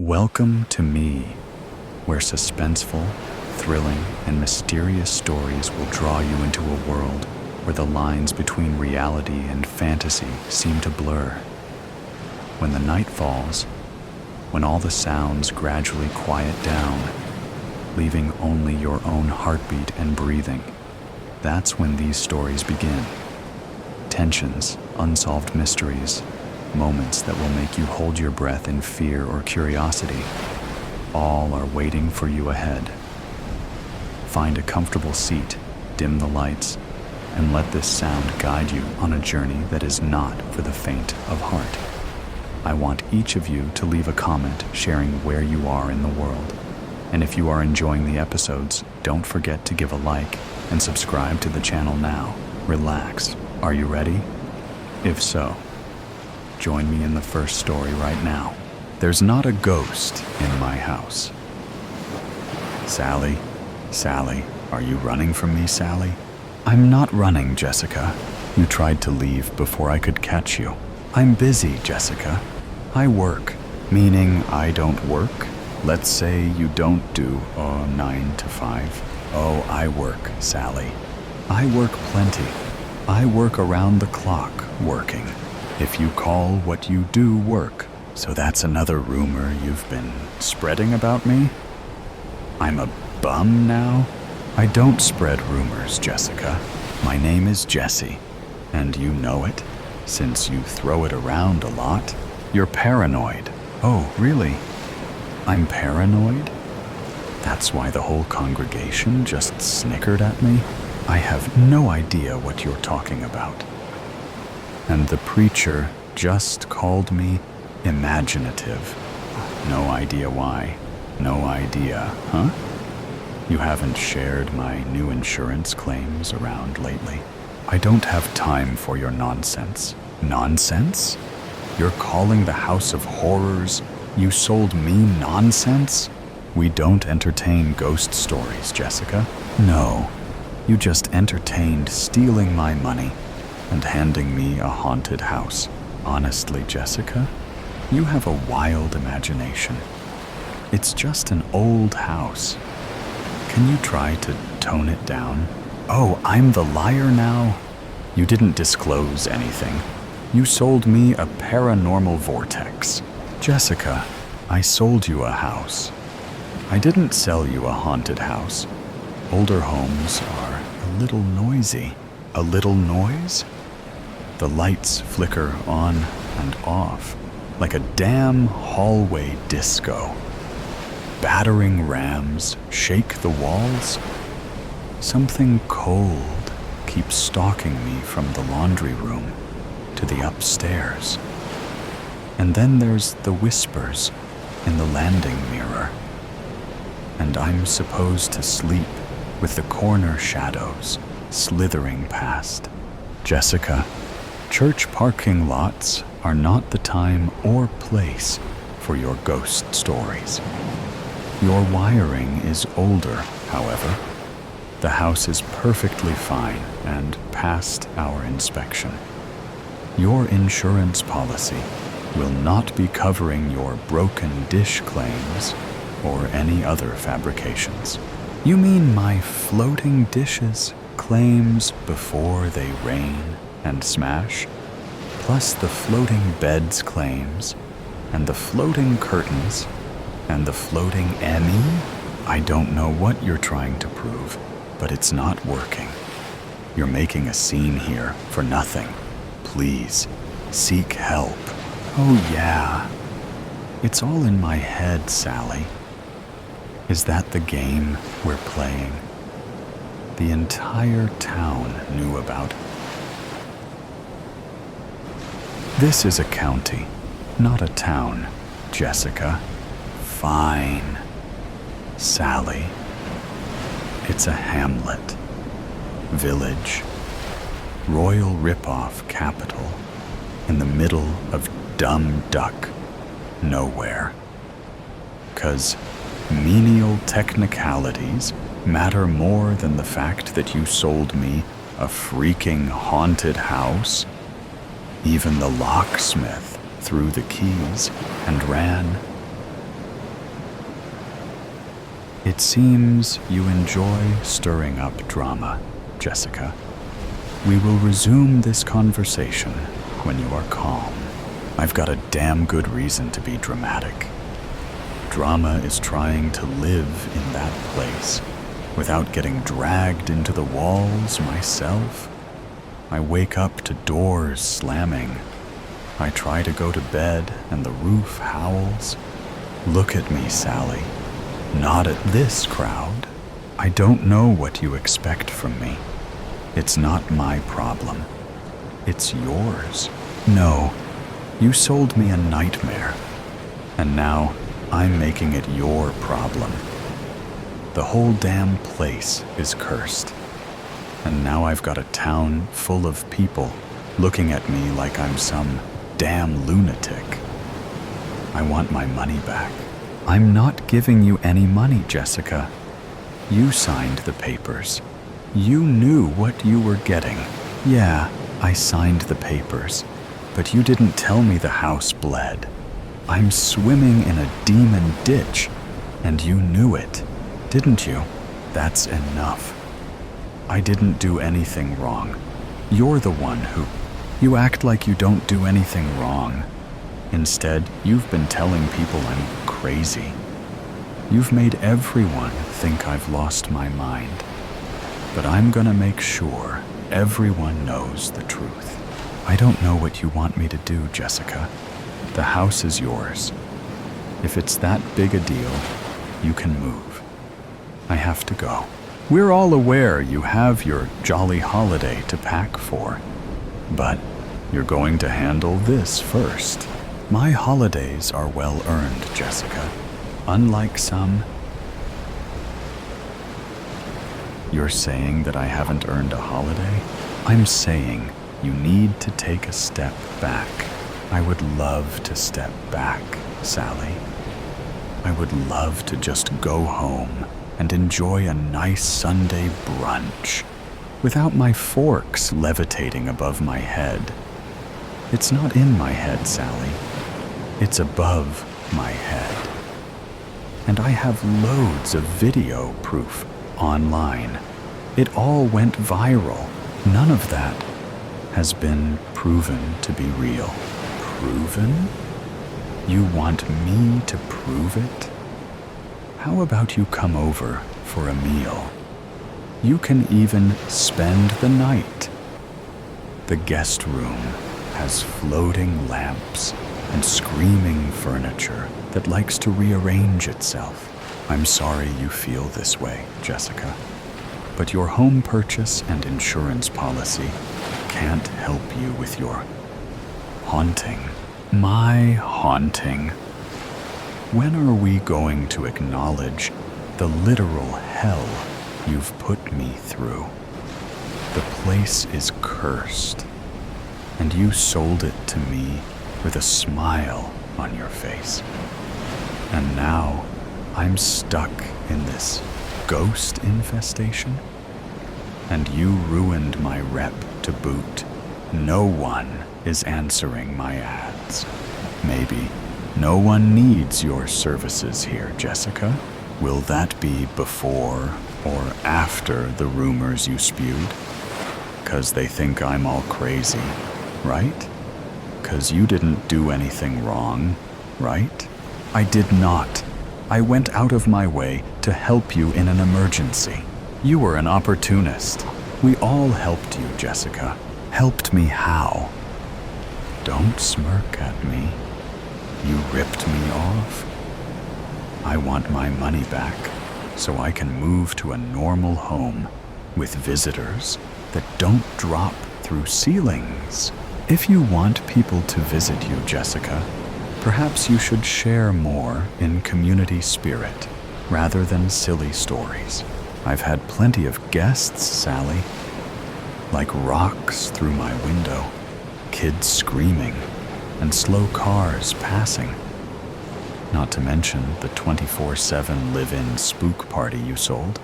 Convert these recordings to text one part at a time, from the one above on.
Welcome to me, where suspenseful, thrilling, and mysterious stories will draw you into a world where the lines between reality and fantasy seem to blur. When the night falls, when all the sounds gradually quiet down, leaving only your own heartbeat and breathing, that's when these stories begin. Tensions, unsolved mysteries, moments that will make you hold your breath in fear or curiosity, all are waiting for you ahead. Find a comfortable seat, dim the lights, and let this sound guide you on a journey that is not for the faint of heart. I want each of you to leave a comment sharing where you are in the world. And if you are enjoying the episodes, don't forget to give a like and subscribe to the channel now. Relax. Are you ready? If so, join me in the first story right now. There's not a ghost in my house. Sally, are you running from me, Sally? I'm not running, Jessica. You tried to leave before I could catch you. I'm busy, Jessica. I work, meaning I don't work. Let's say you don't do 9 to 5. Oh, I work, Sally. I work plenty. I work around the clock working. If you call what you do work. So that's another rumor you've been spreading about me? I'm a bum now? I don't spread rumors, Jessica. My name is Jesse, and you know it, since you throw it around a lot. You're paranoid. Oh, really? I'm paranoid? That's why the whole congregation just snickered at me? I have no idea what you're talking about. And the preacher just called me imaginative. No idea why. No idea, huh? You haven't shared my new insurance claims around lately. I don't have time for your nonsense. Nonsense? You're calling the House of Horrors? You sold me nonsense? We don't entertain ghost stories, Jessica. No, you just entertained stealing my money and handing me a haunted house. Honestly, Jessica, you have a wild imagination. It's just an old house. Can you try to tone it down? Oh, I'm the liar now? You didn't disclose anything. You sold me a paranormal vortex. Jessica, I sold you a house. I didn't sell you a haunted house. Older homes are a little noisy. A little noise? The lights flicker on and off, like a damn hallway disco. Battering rams shake the walls. Something cold keeps stalking me from the laundry room to the upstairs. And then there's the whispers in the landing mirror. And I'm supposed to sleep with the corner shadows slithering past. Jessica, church parking lots are not the time or place for your ghost stories. Your wiring is older, however. The house is perfectly fine and passed our inspection. Your insurance policy will not be covering your broken dish claims or any other fabrications. You mean my floating dishes claims before they rain and smash, plus the floating beds claims, and the floating curtains, and the floating Emmy? I don't know what you're trying to prove, but it's not working. You're making a scene here for nothing. Please, seek help. Oh yeah, it's all in my head, Sally. Is that the game we're playing? The entire town knew about it. This is a county, not a town, Jessica. Fine. Sally. It's a hamlet, village, royal ripoff capital, in the middle of dumb duck nowhere. 'Cause menial technicalities matter more than the fact that you sold me a freaking haunted house. Even the locksmith threw the keys and ran. It seems you enjoy stirring up drama, Jessica. We will resume this conversation when you are calm. I've got a damn good reason to be dramatic. Drama is trying to live in that place without getting dragged into the walls myself. I wake up to doors slamming. I try to go to bed and the roof howls. Look at me, Sally. Not at this crowd. I don't know what you expect from me. It's not my problem. It's yours. No, you sold me a nightmare. And now I'm making it your problem. The whole damn place is cursed. And now I've got a town full of people looking at me like I'm some damn lunatic. I want my money back. I'm not giving you any money, Jessica. You signed the papers. You knew what you were getting. Yeah, I signed the papers, but you didn't tell me the house bled. I'm swimming in a demon ditch, and you knew it, didn't you? That's enough. I didn't do anything wrong. You're the one who... You act like you don't do anything wrong. Instead, you've been telling people I'm crazy. You've made everyone think I've lost my mind. But I'm gonna make sure everyone knows the truth. I don't know what you want me to do, Jessica. The house is yours. If it's that big a deal, you can move. I have to go. We're all aware you have your jolly holiday to pack for. But you're going to handle this first. My holidays are well earned, Jessica. Unlike some... You're saying that I haven't earned a holiday? I'm saying you need to take a step back. I would love to step back, Sally. I would love to just go home and enjoy a nice Sunday brunch without my forks levitating above my head. It's not in my head, Sally. It's above my head. And I have loads of video proof online. It all went viral. None of that has been proven to be real. Proven? You want me to prove it? How about you come over for a meal? You can even spend the night. The guest room has floating lamps and screaming furniture that likes to rearrange itself. I'm sorry you feel this way, Jessica, but your home purchase and insurance policy can't help you with your haunting. My haunting. When are we going to acknowledge the literal hell you've put me through? The place is cursed, and you sold it to me with a smile on your face. And now I'm stuck in this ghost infestation, and you ruined my rep to boot. No one is answering my ads. Maybe no one needs your services here, Jessica. Will that be before or after the rumors you spewed? 'Cause they think I'm all crazy, right? 'Cause you didn't do anything wrong, right? I did not. I went out of my way to help you in an emergency. You were an opportunist. We all helped you, Jessica. Helped me how? Don't smirk at me. You ripped me off. I want my money back so I can move to a normal home with visitors that don't drop through ceilings. If you want people to visit you, Jessica, perhaps you should share more in community spirit rather than silly stories. I've had plenty of guests, Sally. Like rocks through my window, kids screaming, and slow cars passing. Not to mention the 24/7 live-in spook party you sold.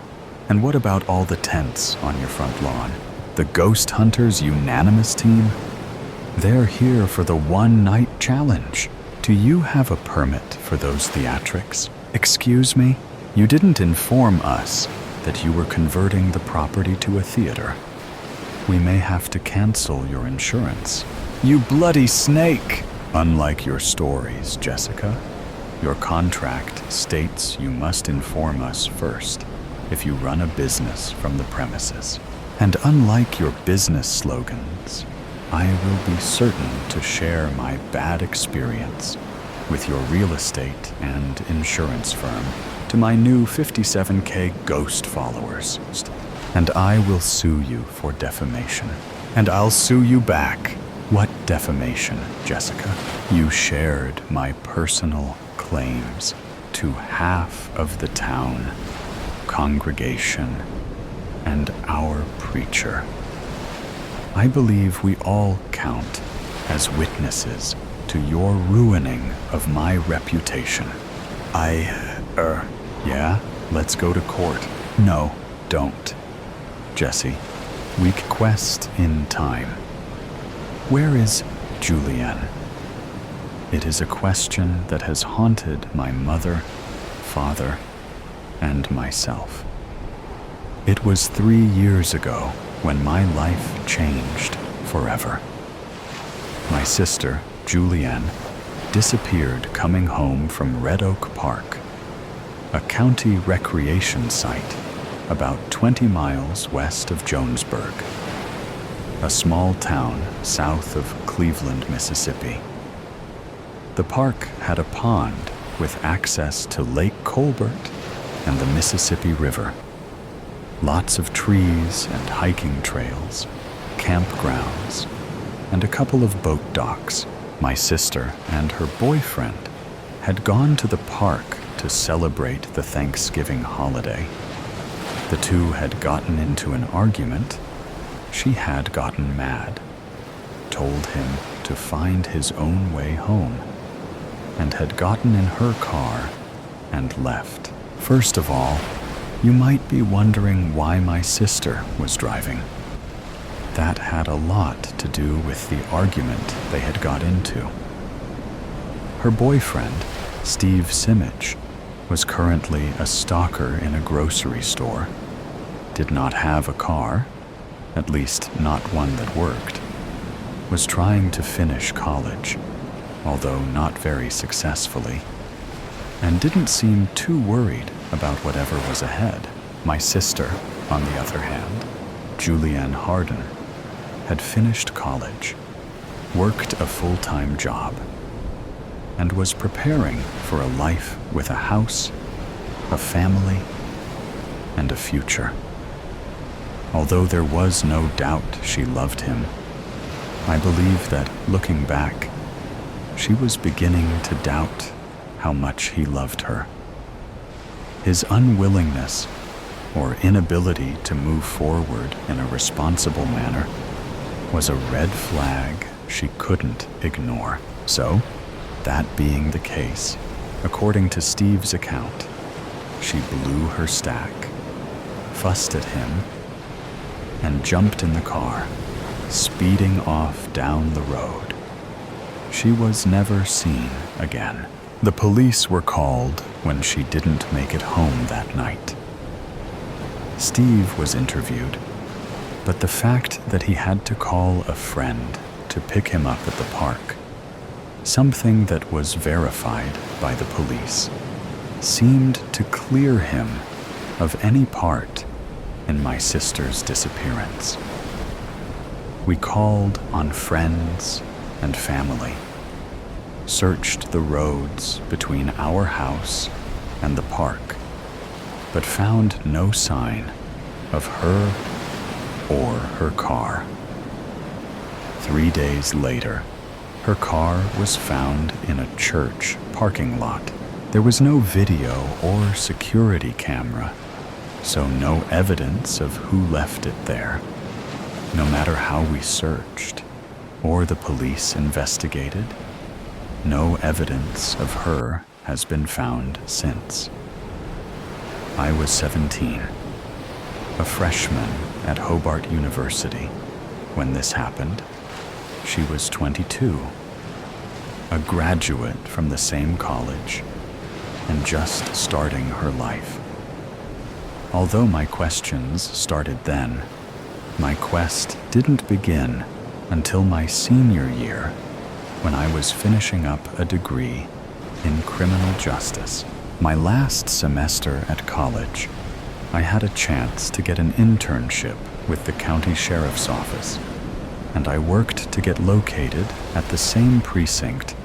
And what about all the tents on your front lawn? The Ghost Hunters Unanimous team? They're here for the one-night challenge. Do you have a permit for those theatrics? Excuse me? You didn't inform us that you were converting the property to a theater. We may have to cancel your insurance. You bloody snake! Unlike your stories, Jessica, your contract states you must inform us first if you run a business from the premises. And unlike your business slogans, I will be certain to share my bad experience with your real estate and insurance firm to my new 57K ghost followers. And I will sue you for defamation. And I'll sue you back. What defamation, Jessica? You shared my personal claims to half of the town, congregation, and our preacher. I believe we all count as witnesses to your ruining of my reputation. Yeah, let's go to court. No, don't. Jesse, we quest in time. Where is Julianne? It is a question that has haunted my mother, father, and myself. It was 3 years ago when my life changed forever. My sister, Julianne, disappeared coming home from Red Oak Park, a county recreation site about 20 miles west of Jonesburg, a small town south of Cleveland, Mississippi. The park had a pond with access to Lake Colbert and the Mississippi River. Lots of trees and hiking trails, campgrounds, and a couple of boat docks. My sister and her boyfriend had gone to the park to celebrate the Thanksgiving holiday. The two had gotten into an argument. She had gotten mad, told him to find his own way home, and had gotten in her car and left. First of all, you might be wondering why my sister was driving. That had a lot to do with the argument they had got into. Her boyfriend, Steve Simich, was currently a stalker in a grocery store, did not have a car, at least not one that worked, was trying to finish college, although not very successfully, and didn't seem too worried about whatever was ahead. My sister, on the other hand, Julianne Harden, had finished college, worked a full-time job, and was preparing for a life with a house, a family, and a future. Although there was no doubt she loved him, I believe that, looking back, she was beginning to doubt how much he loved her. His unwillingness or inability to move forward in a responsible manner was a red flag she couldn't ignore. So, that being the case, according to Steve's account, she blew her stack, fussed at him, and jumped in the car, speeding off down the road. She was never seen again. The police were called when she didn't make it home that night. Steve was interviewed, but the fact that he had to call a friend to pick him up at the park, something that was verified by the police, seemed to clear him of any part in my sister's disappearance. We called on friends and family, searched the roads between our house and the park, but found no sign of her or her car. 3 days later, her car was found in a church parking lot. There was no video or security camera, so no evidence of who left it there. No matter how we searched, or the police investigated, no evidence of her has been found since. I was 17, a freshman at Hobart University when this happened. She was 22, a graduate from the same college, and just starting her life. Although my questions started then, my quest didn't begin until my senior year, when I was finishing up a degree in criminal justice. My last semester at college, I had a chance to get an internship with the county sheriff's office, and I worked to get located at the same precinct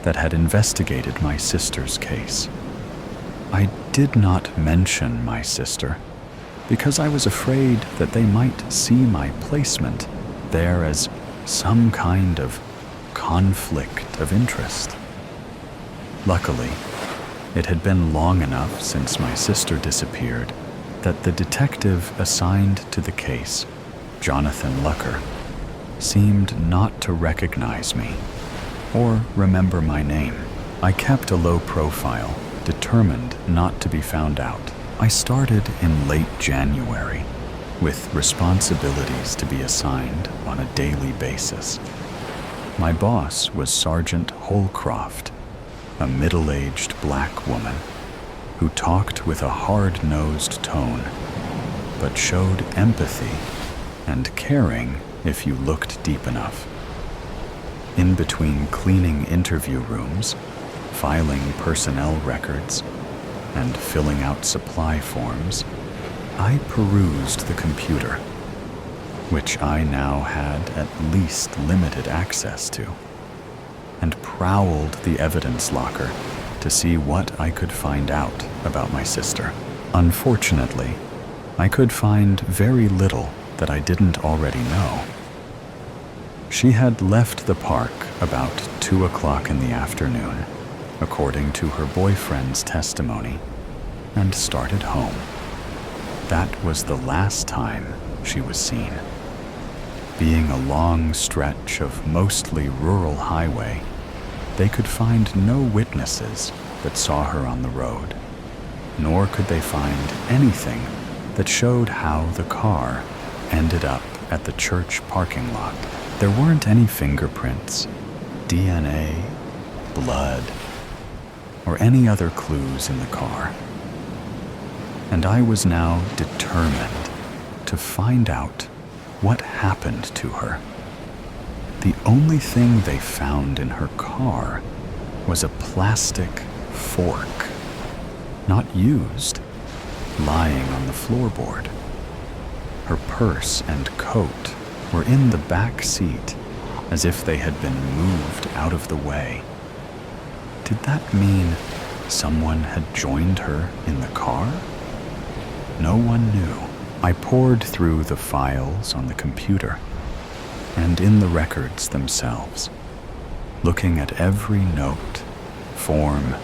that had investigated my sister's case. I did not mention my sister because I was afraid that they might see my placement there as some kind of conflict of interest. Luckily, it had been long enough since my sister disappeared that the detective assigned to the case, Jonathan Lucker, seemed not to recognize me or remember my name. I kept a low profile, determined not to be found out. I started in late January, with responsibilities to be assigned on a daily basis. My boss was Sergeant Holcroft, a middle-aged black woman who talked with a hard-nosed tone, but showed empathy and caring if you looked deep enough. In between cleaning interview rooms, filing personnel records, and filling out supply forms, I perused the computer, which I now had at least limited access to, and prowled the evidence locker to see what I could find out about my sister. Unfortunately, I could find very little that I didn't already know. She had left the park about 2 o'clock in the afternoon, according to her boyfriend's testimony, and started home. That was the last time she was seen. Being a long stretch of mostly rural highway, they could find no witnesses that saw her on the road, nor could they find anything that showed how the car ended up at the church parking lot. There weren't any fingerprints, DNA, blood, or any other clues in the car. And I was now determined to find out what happened to her. The only thing they found in her car was a plastic fork, not used, lying on the floorboard. Her purse and coat were in the back seat, as if they had been moved out of the way. Did that mean someone had joined her in the car? No one knew. I pored through the files on the computer and in the records themselves, looking at every note, form,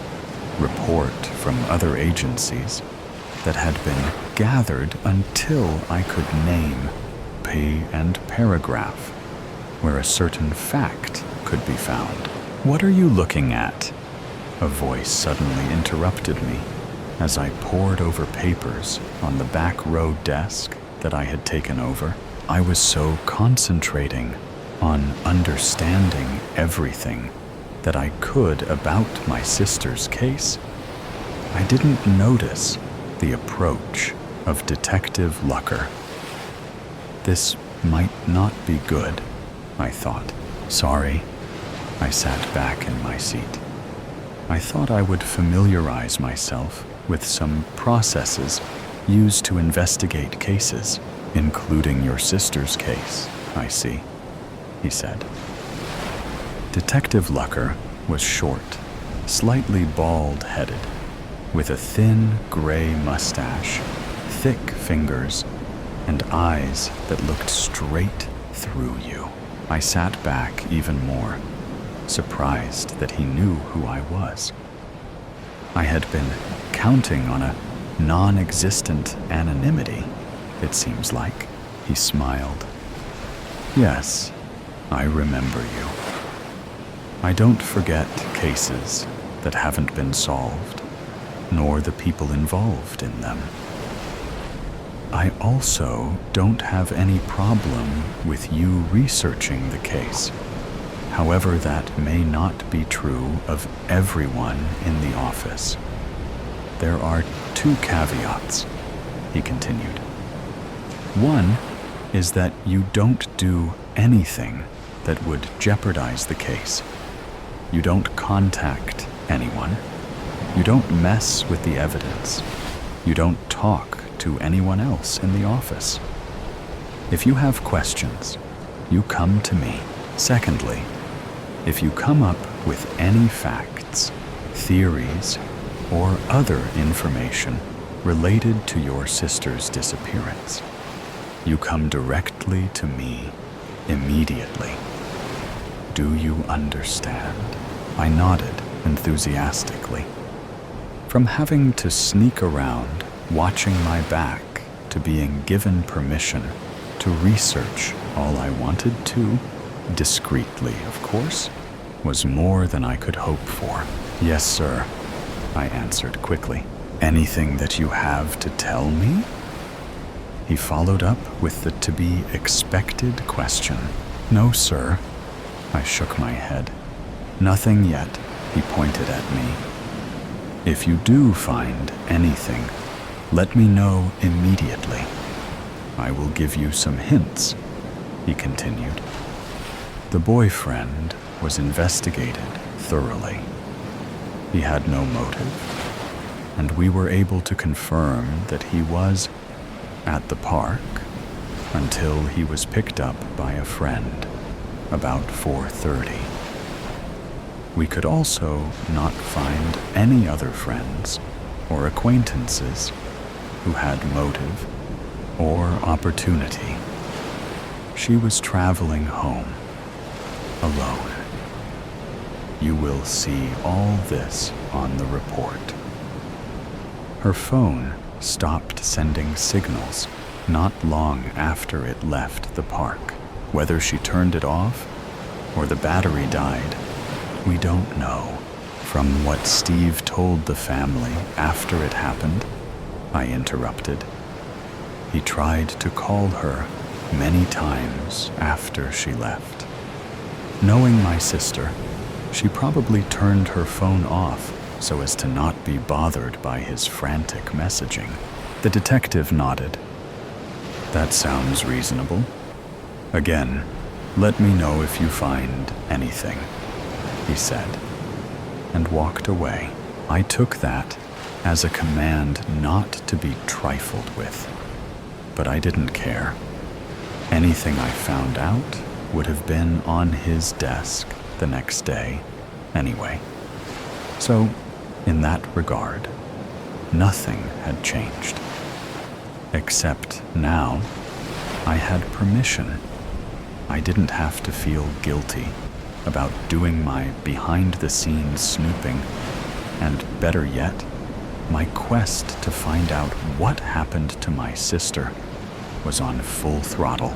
report from other agencies that had been gathered until I could name, pay, and paragraph where a certain fact could be found. "What are you looking at?" A voice suddenly interrupted me as I pored over papers on the back row desk that I had taken over. I was so concentrating on understanding everything that I could about my sister's case, I didn't notice the approach of Detective Lucker. This might not be good, I thought. Sorry. I sat back in my seat. I thought I would familiarize myself with some processes used to investigate cases, including your sister's case, I see, he said. Detective Lucker was short, slightly bald-headed, with a thin gray mustache, thick fingers, and eyes that looked straight through you. I sat back even more, surprised that he knew who I was. I had been counting on a non-existent anonymity, it seems like. He smiled. Yes, I remember you. I don't forget cases that haven't been solved, nor the people involved in them. I also don't have any problem with you researching the case. However, that may not be true of everyone in the office. There are 2 caveats. he continued. One is that you don't do anything that would jeopardize the case. You don't contact anyone. You don't mess with the evidence. You don't talk to anyone else in the office. If you have questions, you come to me. Secondly, if you come up with any facts, theories, or other information related to your sister's disappearance, you come directly to me immediately. Do you understand? I nodded enthusiastically. From having to sneak around, watching my back, to being given permission to research all I wanted to, discreetly, of course, was more than I could hope for. Yes, sir, I answered quickly. Anything that you have to tell me? He followed up with the to-be-expected question. No, sir. I shook my head. Nothing yet, he pointed at me. If you do find anything, let me know immediately. I will give you some hints, he continued. The boyfriend was investigated thoroughly. He had no motive, and we were able to confirm that he was at the park until he was picked up by a friend about 4:30. We could also not find any other friends or acquaintances who had motive or opportunity. She was traveling home alone. You will see all this on the report. Her phone stopped sending signals not long after it left the park. Whether she turned it off or the battery died, we don't know. From what Steve told the family after it happened, I interrupted. He tried to call her many times after she left. Knowing my sister, she probably turned her phone off so as to not be bothered by his frantic messaging. The detective nodded. That sounds reasonable. Again, let me know if you find anything, he said, and walked away. I took that as a command not to be trifled with, but I didn't care. Anything I found out would have been on his desk the next day anyway. So, in that regard, nothing had changed. Except now, I had permission. I didn't have to feel guilty about doing my behind-the-scenes snooping, and better yet, my quest to find out what happened to my sister was on full throttle.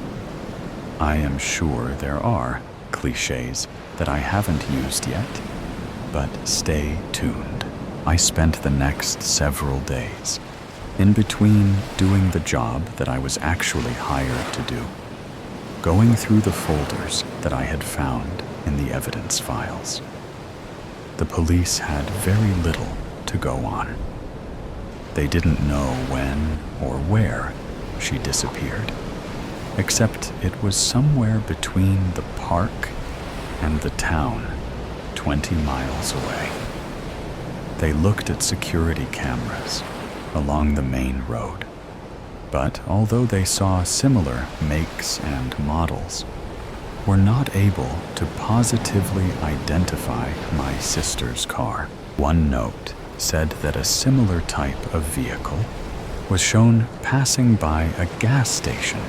I am sure there are cliches that I haven't used yet, but stay tuned. I spent the next several days in between doing the job that I was actually hired to do, going through the folders that I had found in the evidence files. The police had very little to go on. They didn't know when or where she disappeared, except it was somewhere between the park and the town, 20 miles away. They looked at security cameras along the main road, but although they saw similar makes and models, were not able to positively identify my sister's car. One note said that a similar type of vehicle was shown passing by a gas station,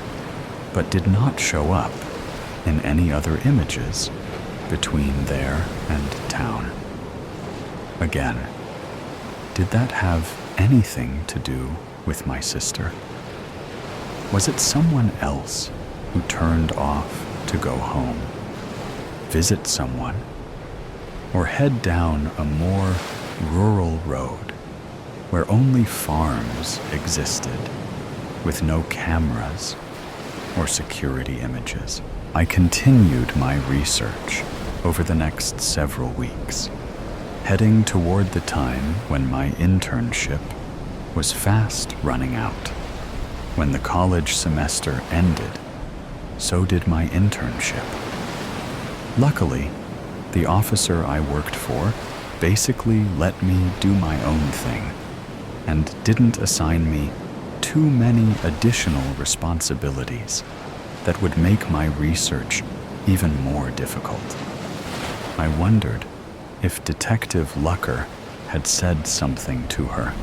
but did not show up in any other images between there and town. Again, did that have anything to do with my sister? Was it someone else who turned off to go home, visit someone, or head down a more rural road where only farms existed with no cameras or security images? I continued my research over the next several weeks, heading toward the time when my internship was fast running out. When the college semester ended, so did my internship. Luckily, the officer I worked for basically let me do my own thing and didn't assign me too many additional responsibilities that would make my research even more difficult. I wondered if Detective Lucker had said something to her,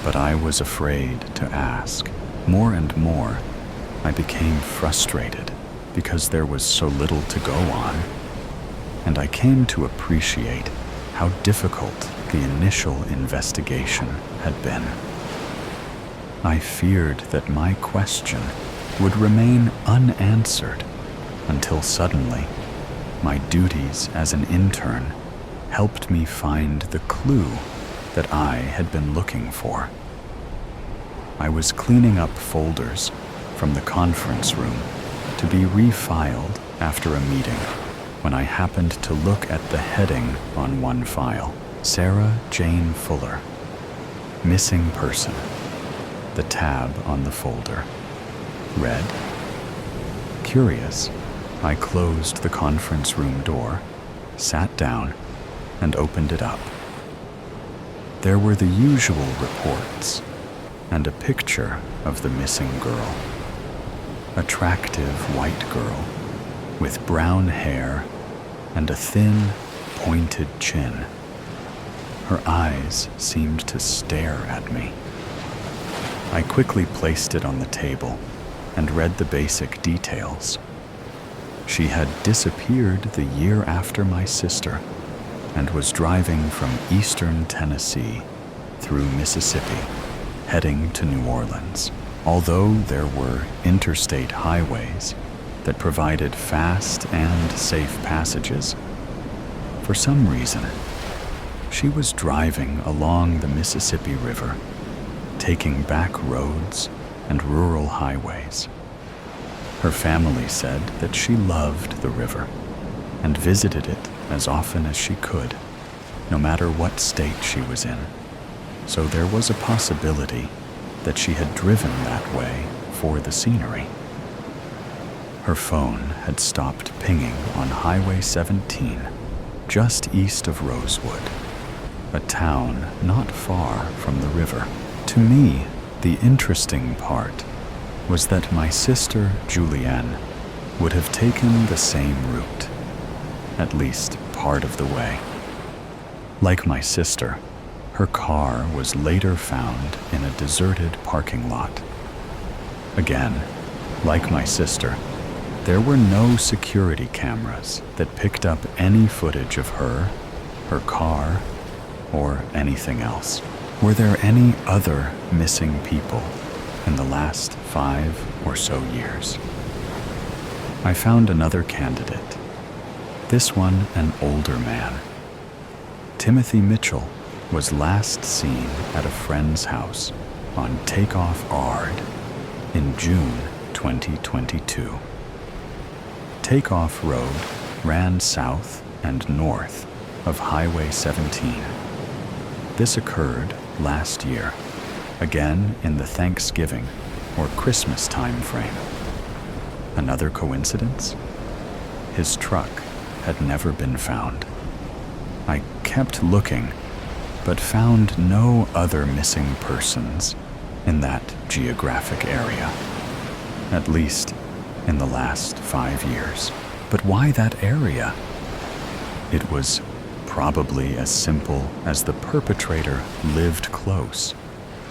but I was afraid to ask. More and more, I became frustrated because there was so little to go on, and I came to appreciate how difficult the initial investigation had been. I feared that my question would remain unanswered until suddenly my duties as an intern helped me find the clue that I had been looking for. I was cleaning up folders from the conference room to be refiled after a meeting when I happened to look at the heading on one file, Sarah Jane Fuller, missing person. The tab on the folder read. Curious, I closed the conference room door, sat down, and opened it up. There were the usual reports and a picture of the missing girl. Attractive white girl with brown hair and a thin, pointed chin. Her eyes seemed to stare at me. I quickly placed it on the table and read the basic details. She had disappeared the year after my sister and was driving from eastern Tennessee through Mississippi, heading to New Orleans. Although there were interstate highways that provided fast and safe passages, for some reason, she was driving along the Mississippi River, taking back roads and rural highways. Her family said that she loved the river and visited it as often as she could, no matter what state she was in. So there was a possibility that she had driven that way for the scenery. Her phone had stopped pinging on Highway 17, just east of Rosewood, a town not far from the river. To me, the interesting part was that my sister Julianne would have taken the same route, at least part of the way. Like my sister, her car was later found in a deserted parking lot. Again, like my sister, there were no security cameras that picked up any footage of her car, or anything else. Were there any other missing people in the last 5 or so years? I found another candidate, this one an older man. Timothy Mitchell was last seen at a friend's house on Takeoff Ard in June 2022. Takeoff Road ran south and north of Highway 17. This occurred last year, again in the Thanksgiving or Christmas time frame. Another coincidence? His truck had never been found. I kept looking, but found no other missing persons in that geographic area, at least in the last 5 years. But why that area? It was probably as simple as the perpetrator lived close,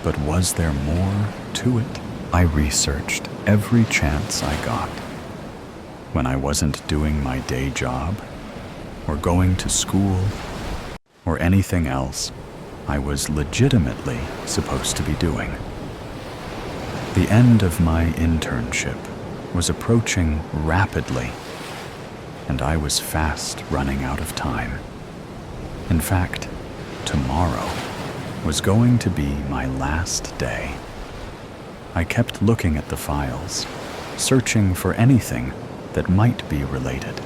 but was there more to it? I researched every chance I got. When I wasn't doing my day job, or going to school, or anything else I was legitimately supposed to be doing. The end of my internship was approaching rapidly, and I was fast running out of time. In fact, tomorrow was going to be my last day. I kept looking at the files, searching for anything that might be related.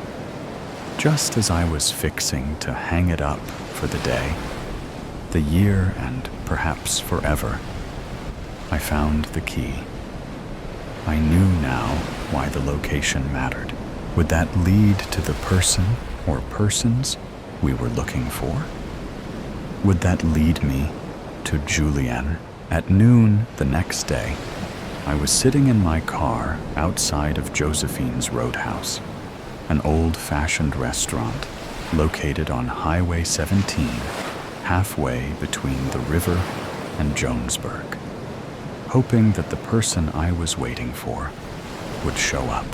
Just as I was fixing to hang it up for the day, the year and perhaps forever, I found the key. I knew now why the location mattered. Would that lead to the person or persons we were looking for? Would that lead me to Julienne? At noon the next day, I was sitting in my car outside of Josephine's Roadhouse, an old-fashioned restaurant located on Highway 17, halfway between the river and Jonesburg, hoping that the person I was waiting for would show up.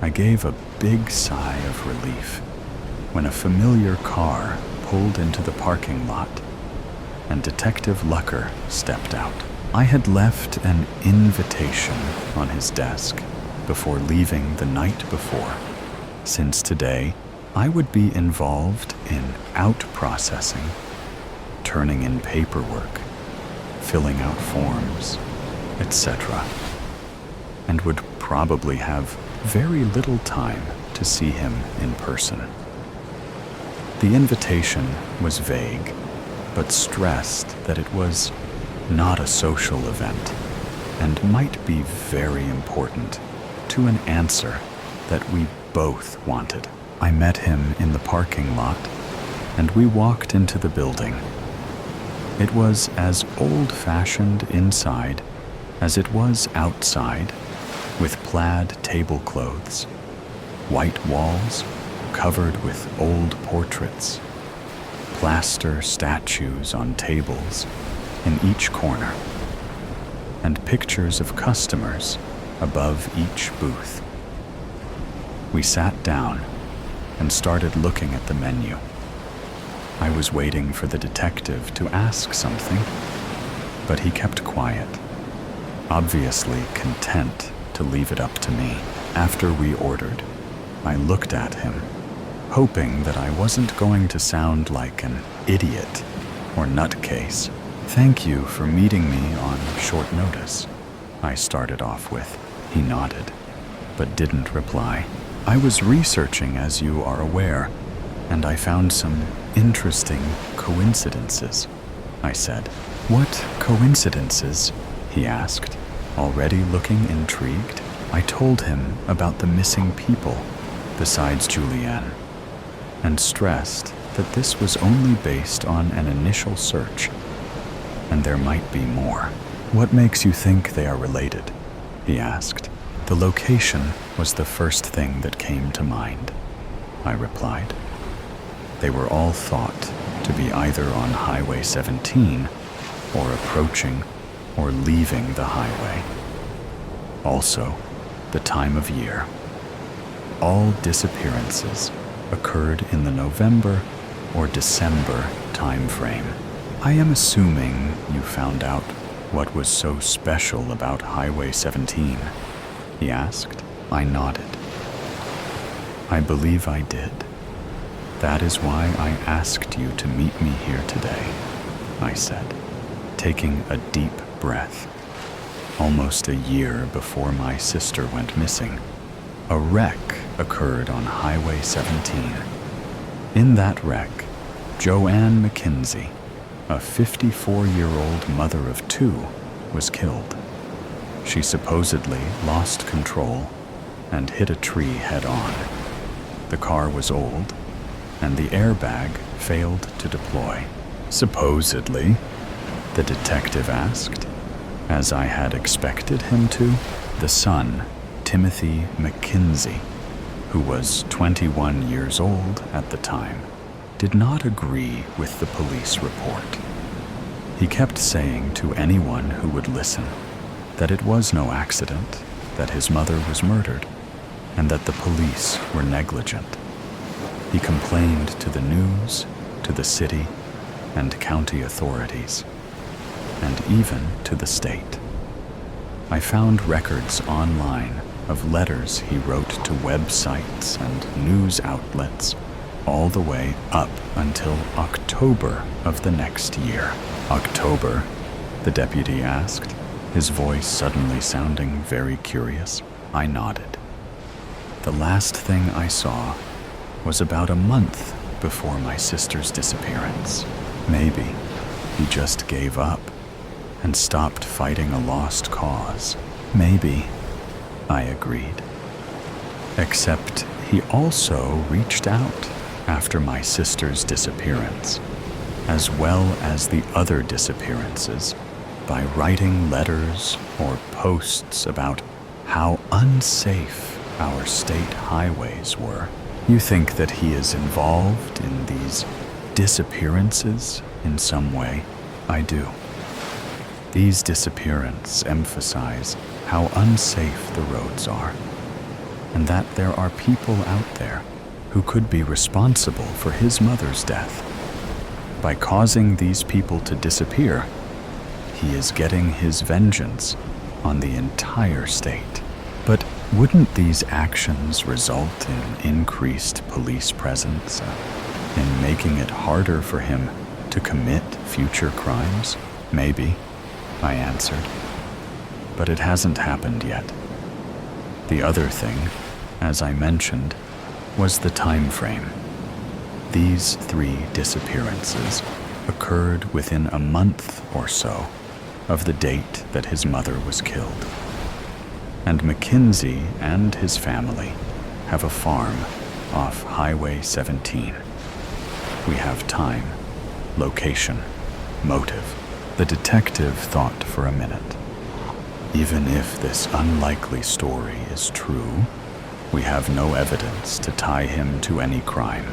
I gave a big sigh of relief when a familiar car pulled into the parking lot and Detective Lucker stepped out. I had left an invitation on his desk before leaving the night before, since today I would be involved in out-processing, turning in paperwork, filling out forms, etc., and would probably have very little time to see him in person. The invitation was vague, but stressed that it was not a social event and might be very important to an answer that we both wanted. I met him in the parking lot and we walked into the building. It was as old-fashioned inside as it was outside, with plaid tablecloths, white walls covered with old portraits, plaster statues on tables in each corner, and pictures of customers above each booth. We sat down and started looking at the menu. I was waiting for the detective to ask something, but he kept quiet, obviously content to leave it up to me. After we ordered, I looked at him, hoping that I wasn't going to sound like an idiot or nutcase. "Thank you for meeting me on short notice," I started off with. He nodded, but didn't reply. "I was researching, as you are aware, and I found some interesting coincidences," I said. "What coincidences?" he asked, already looking intrigued. I told him about the missing people besides Julienne, and stressed that this was only based on an initial search, and there might be more. "What makes you think they are related?" he asked. "The location was the first thing that came to mind," I replied. They were all thought to be either on Highway 17 or approaching or leaving the highway. Also, the time of year. All disappearances occurred in the November or December time frame. "I am assuming you found out what was so special about Highway 17, he asked. I nodded. "I believe I did. That is why I asked you to meet me here today," I said, taking a deep breath. Almost a year before my sister went missing, a wreck occurred on Highway 17. In that wreck, Joanne McKenzie, a 54-year-old mother of two, was killed. She supposedly lost control and hit a tree head-on. The car was old, and the airbag failed to deploy. "Supposedly?" the detective asked, as I had expected him to. The son, Timothy McKenzie, who was 21 years old at the time, did not agree with the police report. He kept saying to anyone who would listen that it was no accident, that his mother was murdered, and that the police were negligent. He complained to the news, to the city and county authorities, and even to the state. I found records online of letters he wrote to websites and news outlets all the way up until October of the next year. "October?" the deputy asked, his voice suddenly sounding very curious. I nodded. "The last thing I saw was about a month before my sister's disappearance. Maybe he just gave up and stopped fighting a lost cause." Maybe, I agreed. Except he also reached out after my sister's disappearance, as well as the other disappearances, by writing letters or posts about how unsafe our state highways were. You think that he is involved in these disappearances in some way? I do. These disappearances emphasize how unsafe the roads are, and that there are people out there who could be responsible for his mother's death. By causing these people to disappear, he is getting his vengeance on the entire state. But wouldn't these actions result in increased police presence, in making it harder for him to commit future crimes? Maybe, I answered. But it hasn't happened yet. The other thing, as I mentioned, was the time frame. These 3 disappearances occurred within a month or so of the date that his mother was killed. And Mackenzie and his family have a farm off Highway 17. We have time, location, motive. The detective thought for a minute. Even if this unlikely story is true, we have no evidence to tie him to any crime.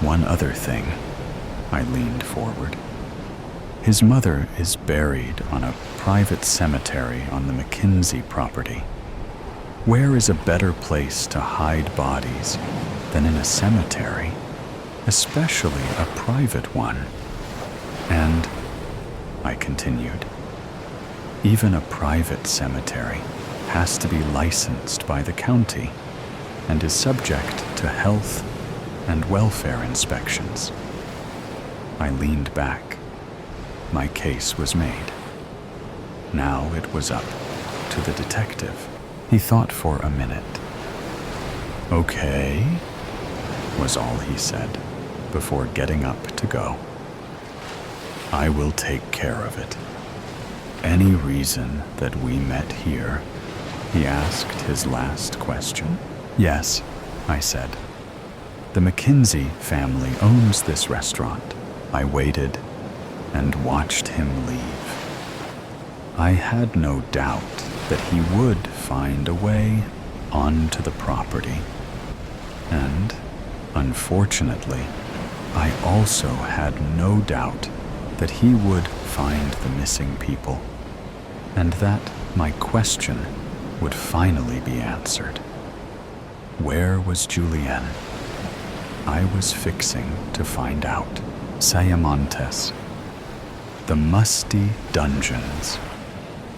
One other thing. I leaned forward. His mother is buried on a private cemetery on the Mackenzie property. Where is a better place to hide bodies than in a cemetery, especially a private one? And, I continued, even a private cemetery has to be licensed by the county and is subject to health and welfare inspections. I leaned back. My case was made. Now it was up to the detective. He thought for a minute. "Okay," was all he said before getting up to go. "I will take care of it." "Any reason that we met here?" he asked his last question. "Yes," I said. "The Mackenzie family owns this restaurant." I waited and watched him leave. I had no doubt that he would find a way onto the property. And, unfortunately, I also had no doubt that he would find the missing people, and that my question would finally be answered. Where was Julienne? I was fixing to find out. Sayamontes. The musty dungeons.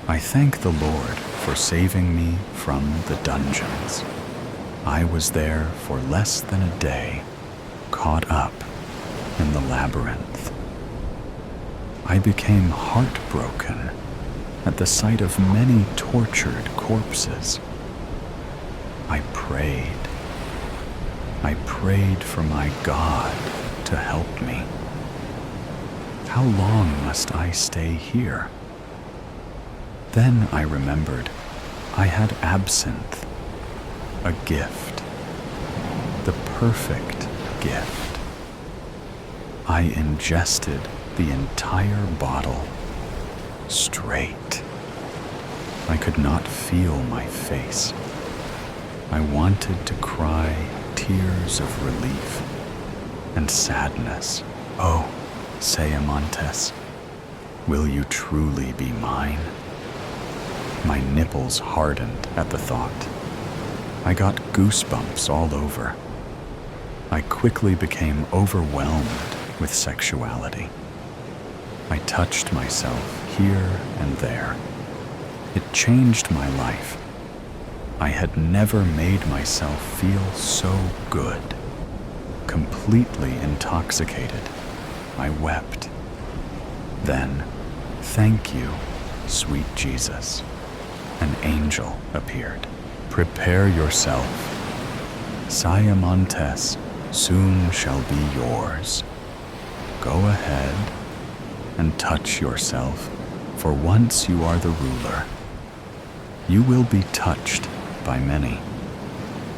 I thank the Lord for saving me from the dungeons. I was there for less than a day, caught up in the labyrinth. I became heartbroken at the sight of many tortured corpses. I prayed. I prayed for my God to help me. How long must I stay here? Then I remembered I had absinthe, a gift, the perfect gift. I ingested the entire bottle, straight. I could not feel my face. I wanted to cry tears of relief and sadness. Oh, Sayamontes, will you truly be mine? My nipples hardened at the thought. I got goosebumps all over. I quickly became overwhelmed with sexuality. I touched myself here and there. It changed my life. I had never made myself feel so good. Completely intoxicated, I wept. Then, "Thank you, sweet Jesus." An angel appeared. "Prepare yourself. Sayamontes soon shall be yours. Go ahead and touch yourself, for once you are the ruler. You will be touched by many.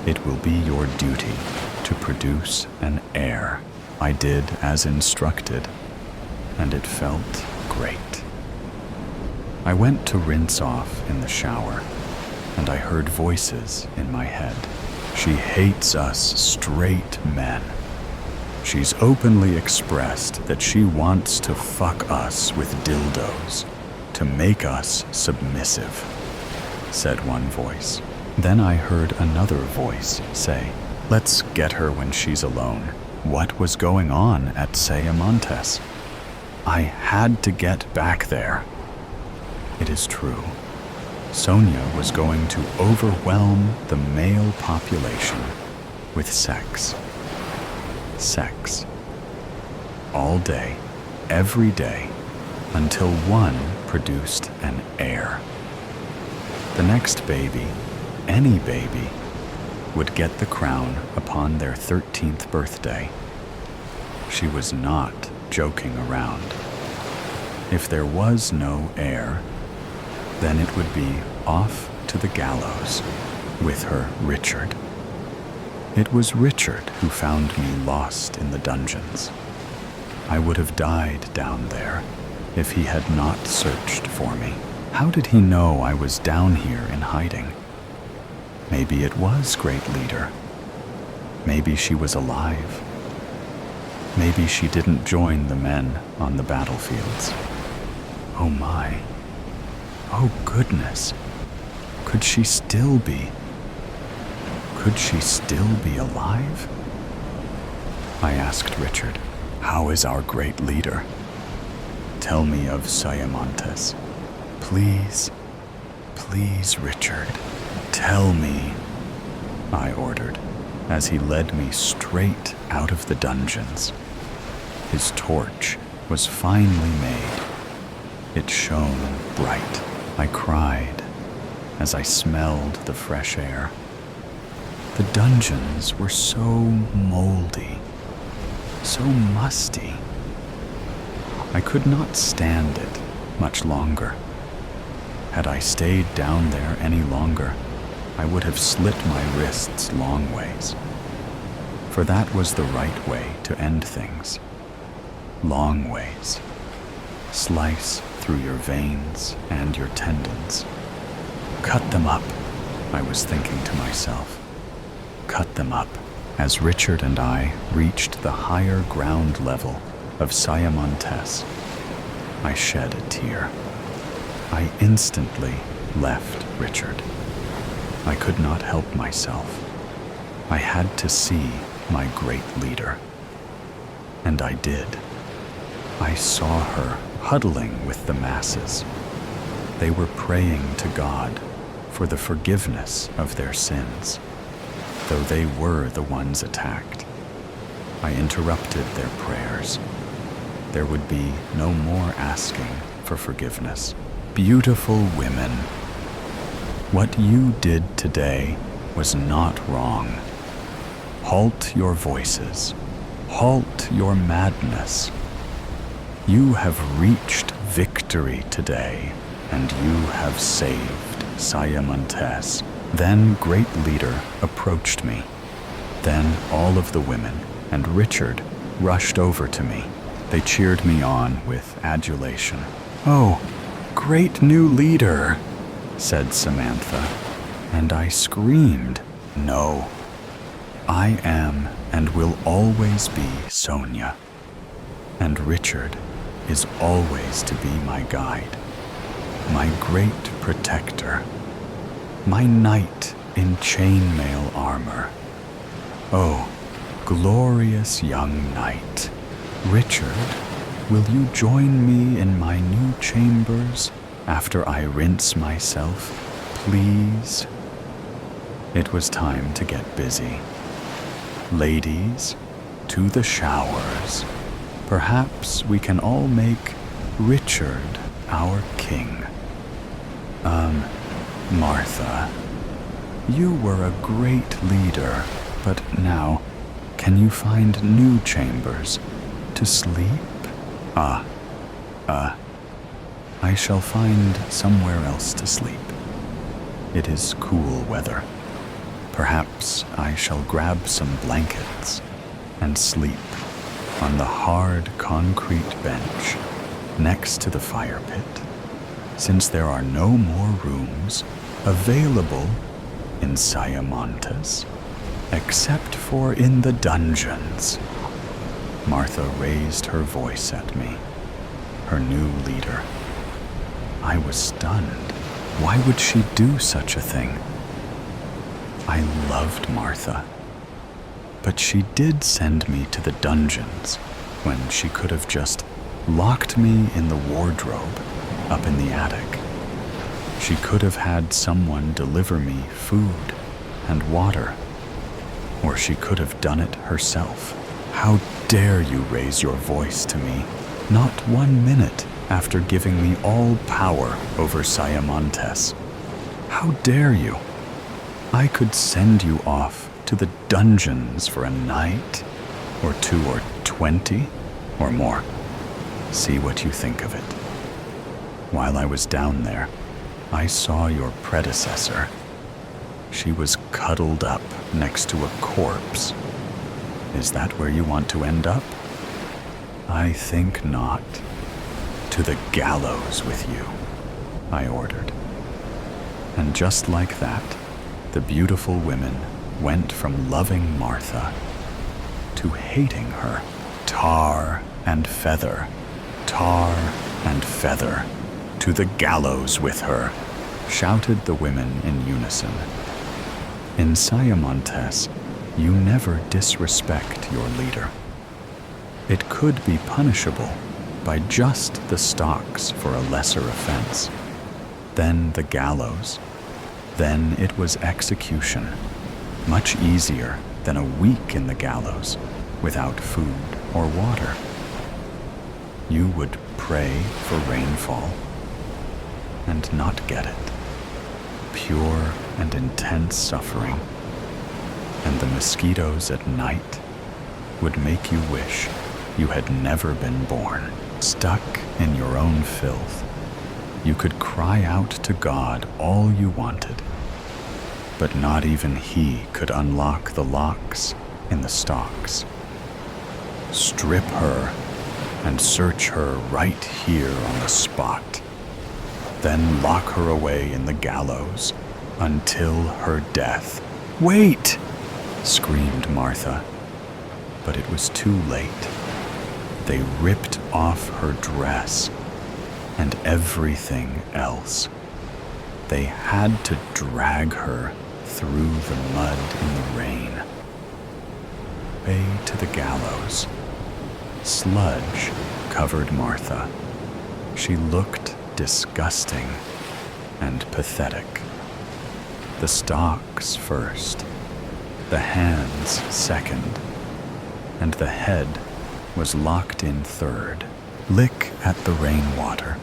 It will be your duty to produce an heir. I did as instructed, and it felt great. I went to rinse off in the shower, and I heard voices in my head. She hates us straight men. She's openly expressed that she wants to fuck us with dildos, to make us submissive, said one voice. Then I heard another voice say, let's get her when she's alone. What was going on at Sayamontes? I had to get back there. It is true. Sonia was going to overwhelm the male population with sex. Sex. All day, every day, until one produced an heir. The next baby, any baby, would get the crown upon their 13th birthday. She was not joking around. If there was no heir, then it would be off to the gallows with her Richard. It was Richard who found me lost in the dungeons. I would have died down there if he had not searched for me. How did he know I was down here in hiding? Maybe it was Great Leader. Maybe she was alive. Maybe she didn't join the men on the battlefields. Oh my. Oh goodness. Could she still be? Could she still be alive? I asked Richard, how is our Great Leader? Tell me of Sayamontes. Please, please, Richard, tell me, I ordered, as he led me straight out of the dungeons. His torch was finely made. It shone bright. I cried as I smelled the fresh air. The dungeons were so moldy, so musty. I could not stand it much longer. Had I stayed down there any longer, I would have slit my wrists long ways. For that was the right way to end things. Long ways. Slice through your veins and your tendons. Cut them up, I was thinking to myself. Cut them up. As Richard and I reached the higher ground level of Sayamontes, I shed a tear. I instantly left Richard. I could not help myself. I had to see my Great Leader. And I did. I saw her huddling with the masses. They were praying to God for the forgiveness of their sins, though they were the ones attacked. I interrupted their prayers. There would be no more asking for forgiveness. Beautiful women, what you did today was not wrong. Halt your voices. Halt your madness. You have reached victory today, and you have saved Sayamontes. Then Great Leader approached me. Then all of the women and Richard rushed over to me. They cheered me on with adulation. Oh, great new leader, said Samantha, and I screamed, no, I am and will always be Sonia, and Richard is always to be my guide, my great protector, my knight in chainmail armor. Oh, glorious young knight, Richard, will you join me in my new chambers after I rinse myself, please? It was time to get busy. Ladies, to the showers. Perhaps we can all make Richard our king. Martha, you were a great leader, but now, can you find new chambers to sleep? I shall find somewhere else to sleep. It is cool weather. Perhaps I shall grab some blankets and sleep on the hard concrete bench next to the fire pit, since there are no more rooms available in Siamontes, except for in the dungeons. Martha raised her voice at me, her new leader. I was stunned. Why would she do such a thing? I loved Martha, but she did send me to the dungeons when she could have just locked me in the wardrobe up in the attic. She could have had someone deliver me food and water, or she could have done it herself. How dare you raise your voice to me, not 1 minute after giving me all power over Siamontes? How dare you? I could send you off to the dungeons for a night, or 2 or 20, or more. See what you think of it. While I was down there, I saw your predecessor. She was cuddled up next to a corpse. Is that where you want to end up? I think not. To the gallows with you, I ordered. And just like that, the beautiful women went from loving Martha to hating her. Tar and feather, tar and feather, to the gallows with her, shouted the women in unison. In Siamontes, you never disrespect your leader. It could be punishable by just the stocks for a lesser offense, then the gallows, then it was execution, much easier than a week in the gallows without food or water. You would pray for rainfall and not get it. Pure and intense suffering. And the mosquitoes at night would make you wish you had never been born. Stuck in your own filth, you could cry out to God all you wanted, but not even He could unlock the locks in the stocks. Strip her and search her right here on the spot. Then lock her away in the gallows until her death. Wait! Screamed Martha, but it was too late. They ripped off her dress and everything else. They had to drag her through the mud in the rain. Way to the gallows. Sludge covered Martha. She looked disgusting and pathetic. The stocks first, the hands second, and the head was locked in third. Lick at the rainwater.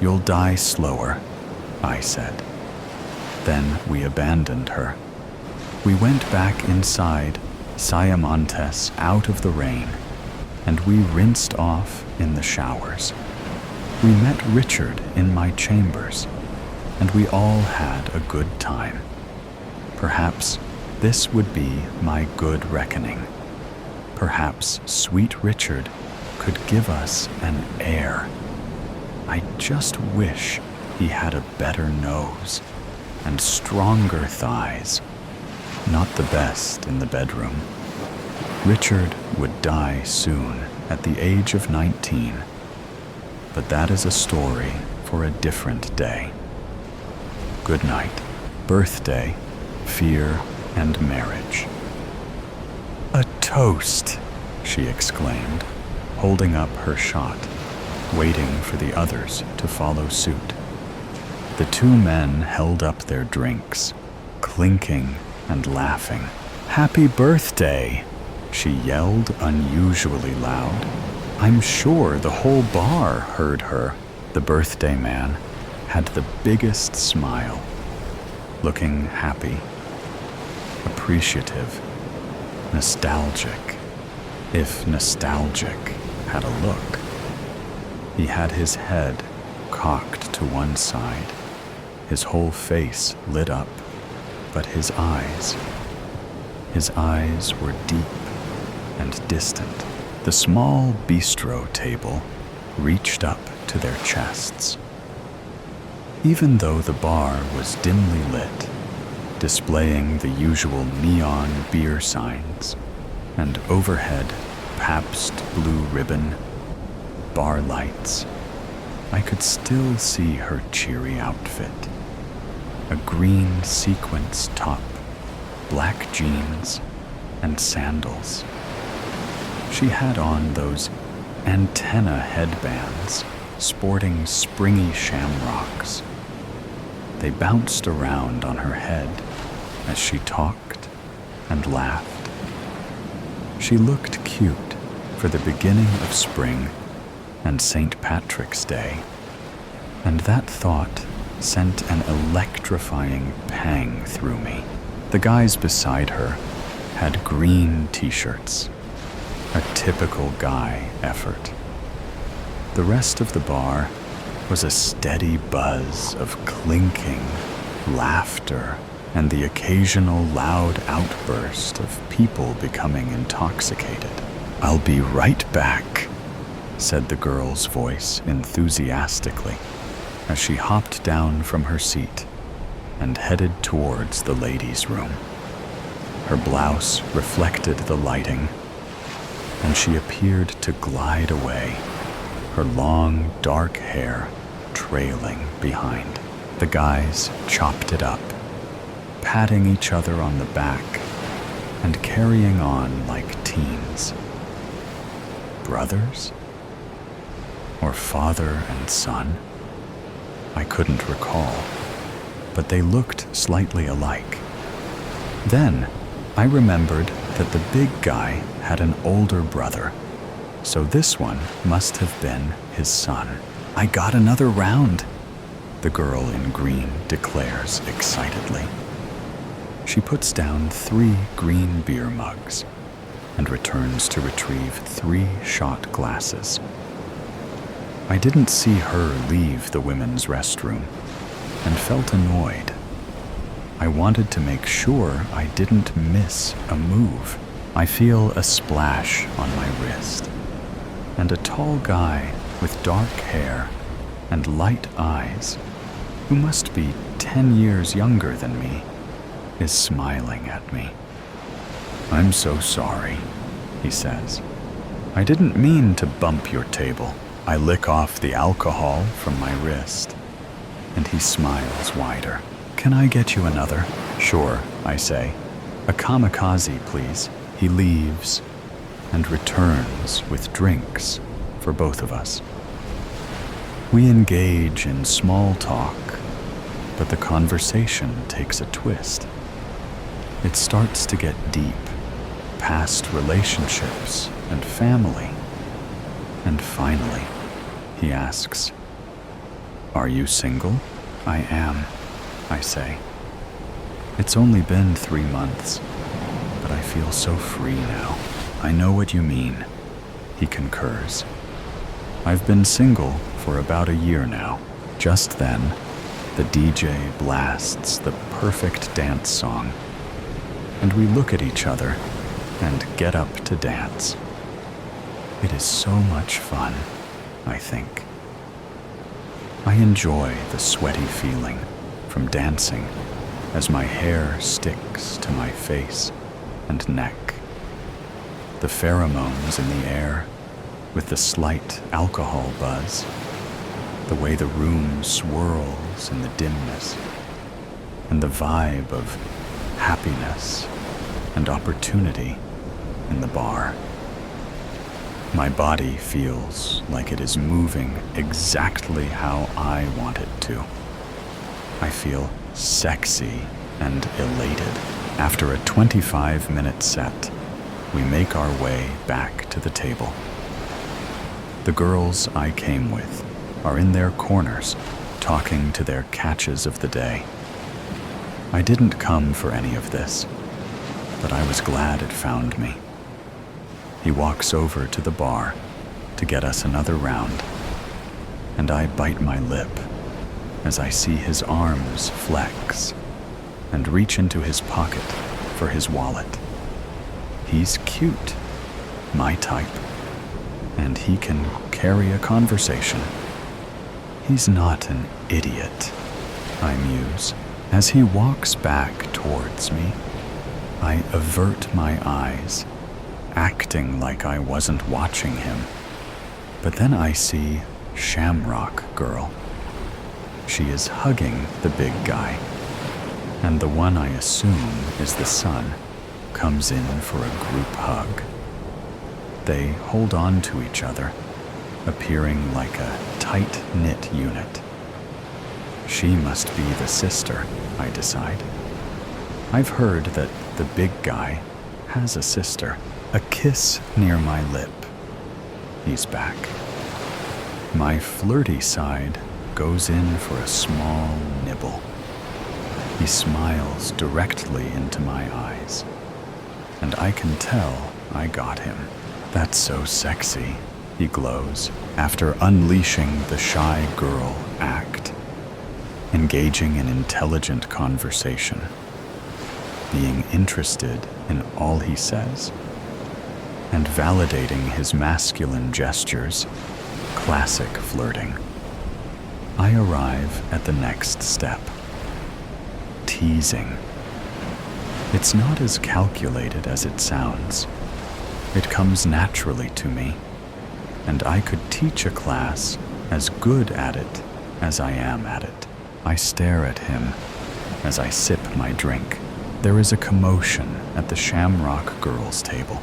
You'll die slower, I said. Then we abandoned her. We went back inside Siamontes out of the rain, and we rinsed off in the showers. We met Richard in my chambers, and we all had a good time. Perhaps this would be my good reckoning. Perhaps sweet Richard could give us an heir. I just wish he had a better nose and stronger thighs. Not the best in the bedroom. Richard would die soon at the age of 19, but that is a story for a different day. Good night. Birthday, fear, and marriage. A toast, she exclaimed, holding up her shot, waiting for the others to follow suit. The 2 men held up their drinks, clinking and laughing. Happy birthday, she yelled unusually loud. I'm sure the whole bar heard her. The birthday man had the biggest smile, looking happy, appreciative, nostalgic, if nostalgic had a look. He had his head cocked to one side, his whole face lit up, but his eyes were deep and distant. The small bistro table reached up to their chests. Even though the bar was dimly lit, displaying the usual neon beer signs and overhead Pabst Blue Ribbon bar lights, I could still see her cheery outfit. A green sequins top, black jeans, and sandals. She had on those antenna headbands sporting springy shamrocks. They bounced around on her head as she talked and laughed. She looked cute for the beginning of spring and St. Patrick's Day, and that thought sent an electrifying pang through me. The guys beside her had green t-shirts, a typical guy effort. The rest of the bar was a steady buzz of clinking, laughter, and the occasional loud outburst of people becoming intoxicated. "I'll be right back," said the girl's voice enthusiastically as she hopped down from her seat and headed towards the ladies' room. Her blouse reflected the lighting, and she appeared to glide away, her long, dark hair trailing behind. The guys chopped it up, patting each other on the back and carrying on like teens. Brothers? Or father and son? I couldn't recall, but they looked slightly alike. Then I remembered that the big guy had an older brother, so this one must have been his son. "I got another round," the girl in green declares excitedly. She puts down 3 green beer mugs and returns to retrieve 3 shot glasses. I didn't see her leave the women's restroom and felt annoyed. I wanted to make sure I didn't miss a move. I feel a splash on my wrist, and a tall guy with dark hair and light eyes, who must be 10 years younger than me, is smiling at me. "I'm so sorry," he says. "I didn't mean to bump your table." I lick off the alcohol from my wrist, and he smiles wider. "Can I get you another?" "Sure," I say. "A kamikaze, please." He leaves and returns with drinks for both of us. We engage in small talk, but the conversation takes a twist. It starts to get deep, past relationships and family. And finally, he asks, "Are you single?" "I am," I say. "It's only been 3 months, but I feel so free now." "I know what you mean," he concurs. "I've been single for about a year now." Just then, the DJ blasts the perfect dance song, and we look at each other and get up to dance. It is so much fun, I think. I enjoy the sweaty feeling from dancing as my hair sticks to my face and neck. The pheromones in the air with the slight alcohol buzz, the way the room swirls in the dimness, and the vibe of happiness and opportunity in the bar. My body feels like it is moving exactly how I want it to. I feel sexy and elated. After a 25-minute set, we make our way back to the table. The girls I came with are in their corners, talking to their catches of the day. I didn't come for any of this, but I was glad it found me. He walks over to the bar to get us another round, and I bite my lip as I see his arms flex and reach into his pocket for his wallet. He's cute, my type, and he can carry a conversation. He's not an idiot, I muse. As he walks back towards me, I avert my eyes, acting like I wasn't watching him. But then I see Shamrock Girl. She is hugging the big guy, and the one I assume is the son comes in for a group hug. They hold on to each other, appearing like a tight-knit unit. She must be the sister, I decide. I've heard that the big guy has a sister. A kiss near my lip. He's back. My flirty side goes in for a small nibble. He smiles directly into my eyes, and I can tell I got him. That's so sexy, he glows, after unleashing the shy girl act, engaging in intelligent conversation, being interested in all he says, and validating his masculine gestures. Classic flirting. I arrive at the next step. Teasing. It's not as calculated as it sounds. It comes naturally to me, and I could teach a class as good at it as I am at it. I stare at him as I sip my drink. There is a commotion at the Shamrock Girls' table.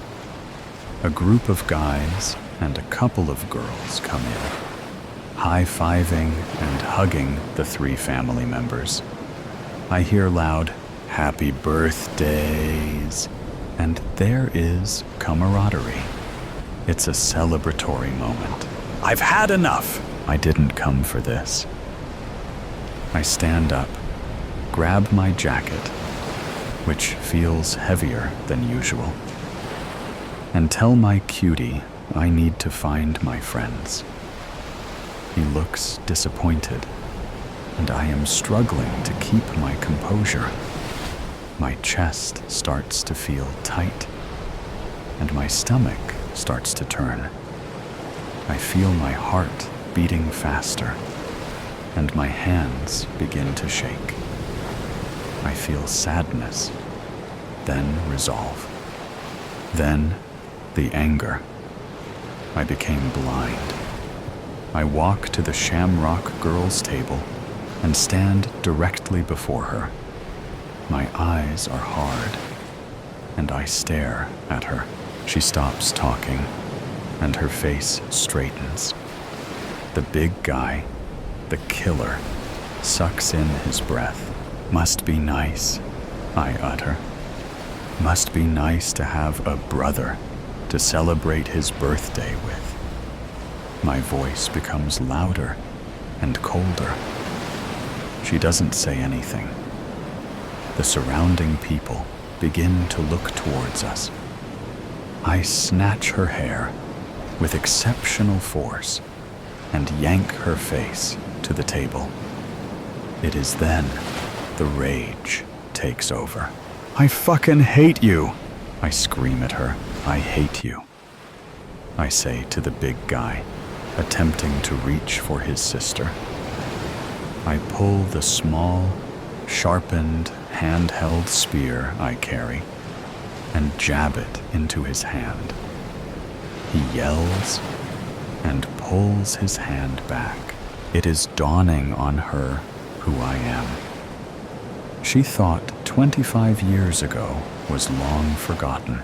A group of guys and a couple of girls come in, high-fiving and hugging the three family members. I hear loud, "Happy birthdays," and there is camaraderie. It's a celebratory moment. I've had enough! I didn't come for this. I stand up, grab my jacket, which feels heavier than usual, and tell my cutie I need to find my friends. He looks disappointed, and I am struggling to keep my composure. My chest starts to feel tight, and my stomach starts to turn. I feel my heart beating faster, and my hands begin to shake. I feel sadness, then resolve, then the anger. I became blind. I walk to the Shamrock Girls' table and stand directly before her. My eyes are hard, and I stare at her. She stops talking, and her face straightens. The big guy, the killer, sucks in his breath. Must be nice, I utter. Must be nice to have a brother to celebrate his birthday with. My voice becomes louder and colder. She doesn't say anything. The surrounding people begin to look towards us. I snatch her hair with exceptional force and yank her face to the table. It is then the rage takes over. I fucking hate you! I scream at her. I hate you, I say to the big guy, attempting to reach for his sister. I pull the small, sharpened, handheld spear I carry and jab it into his hand. He yells and pulls his hand back. It is dawning on her who I am. She thought 25 years ago was long forgotten.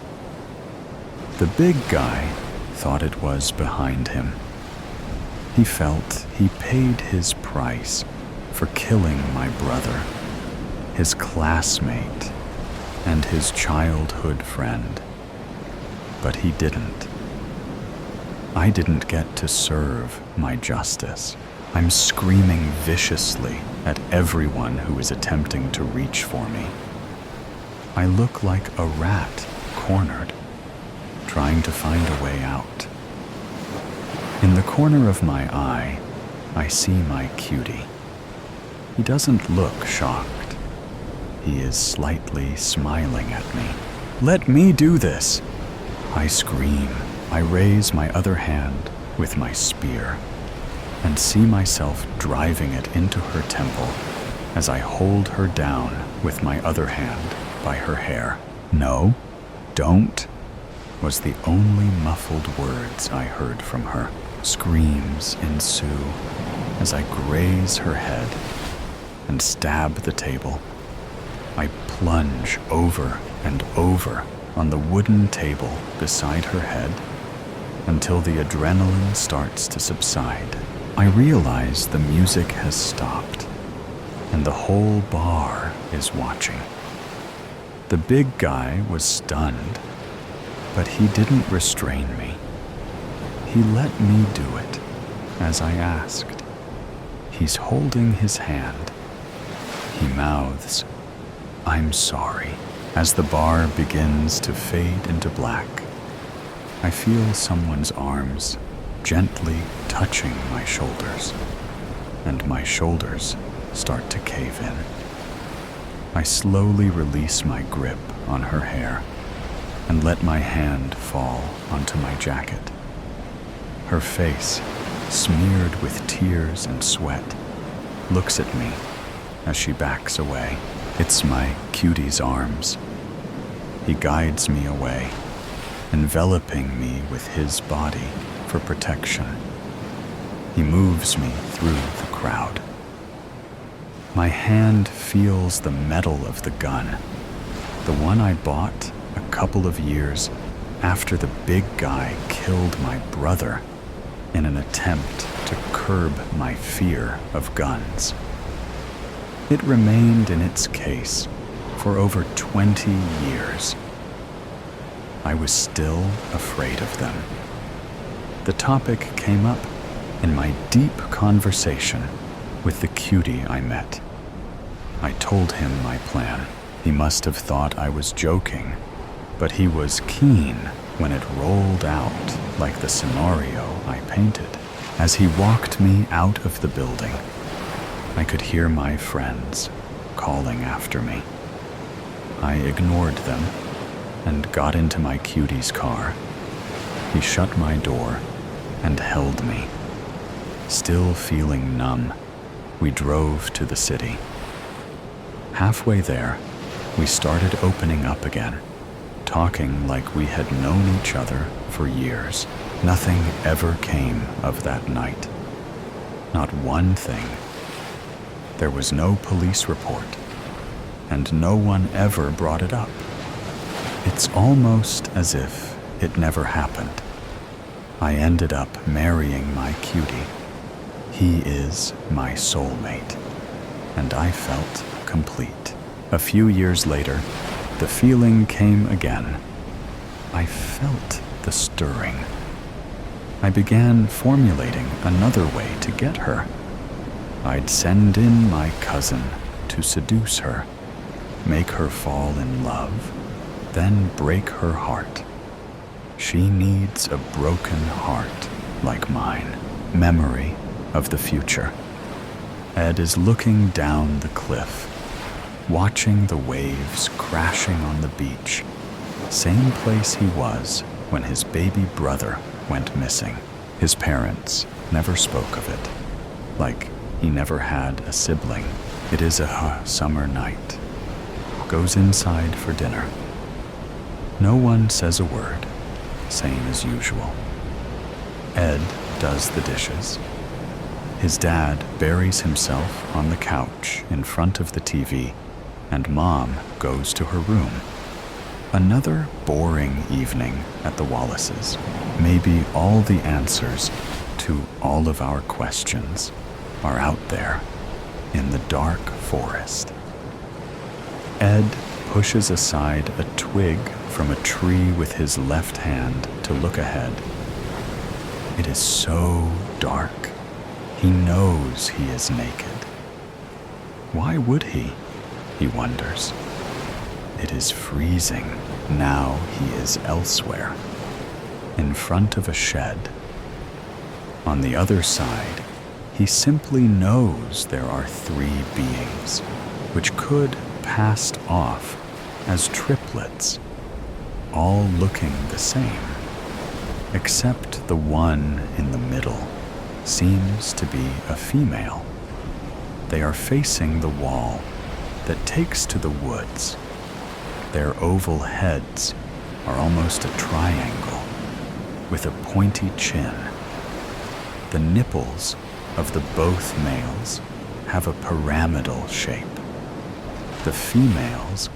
The big guy thought it was behind him. He felt he paid his price for killing my brother, his classmate, and his childhood friend. But he didn't. I didn't get to serve my justice. I'm screaming viciously at everyone who is attempting to reach for me. I look like a rat cornered, trying to find a way out. In the corner of my eye, I see my cutie. He doesn't look shocked. He is slightly smiling at me. "Let me do this!" I scream. I raise my other hand with my spear and see myself driving it into her temple as I hold her down with my other hand by her hair. "No, don't," was the only muffled words I heard from her. Screams ensue as I graze her head and stab the table. I plunge over and over on the wooden table beside her head until the adrenaline starts to subside. I realize the music has stopped and the whole bar is watching. The big guy was stunned, but he didn't restrain me. He let me do it, as I asked. He's holding his hand. He mouths, "I'm sorry," as the bar begins to fade into black. I feel someone's arms gently touching my shoulders, and my shoulders start to cave in. I slowly release my grip on her hair and let my hand fall onto my jacket. Her face, smeared with tears and sweat, looks at me as she backs away. It's my cutie's arms. He guides me away, enveloping me with his body for protection. He moves me through the crowd. My hand feels the metal of the gun, the one I bought a couple of years after the big guy killed my brother in an attempt to curb my fear of guns. It remained in its case for over 20 years. I was still afraid of them. The topic came up in my deep conversation with the cutie I met. I told him my plan. He must have thought I was joking, but he was keen when it rolled out like the scenario I painted. As he walked me out of the building, I could hear my friends calling after me. I ignored them and got into my cutie's car. He shut my door and held me. Still feeling numb, we drove to the city. Halfway there, we started opening up again, talking like we had known each other for years. Nothing ever came of that night. Not one thing. There was no police report, and no one ever brought it up. It's almost as if it never happened. I ended up marrying my cutie. He is my soulmate, and I felt complete. A few years later, the feeling came again. I felt the stirring. I began formulating another way to get her. I'd send in my cousin to seduce her, make her fall in love, then break her heart. She needs a broken heart like mine. Memory of the future. Ed is looking down the cliff, watching the waves crashing on the beach, same place he was when his baby brother went missing. His parents never spoke of it, like he never had a sibling. It is a summer night. Goes inside for dinner. No one says a word, same as usual. Ed does the dishes. His dad buries himself on the couch in front of the TV, and Mom goes to her room. Another boring evening at the Wallaces. Maybe all the answers to all of our questions are out there in the dark forest. Ed pushes aside a twig from a tree with his left hand to look ahead. It is so dark. He knows he is naked. Why would he? He wonders. It is freezing. Now he is elsewhere, in front of a shed. On the other side, He simply knows there are three beings, which could passed off as triplets, all looking the same, except the one in the middle seems to be a female. They are facing the wall that takes to the woods. Their oval heads are almost a triangle with a pointy chin. The nipples of the both males have a pyramidal shape. The females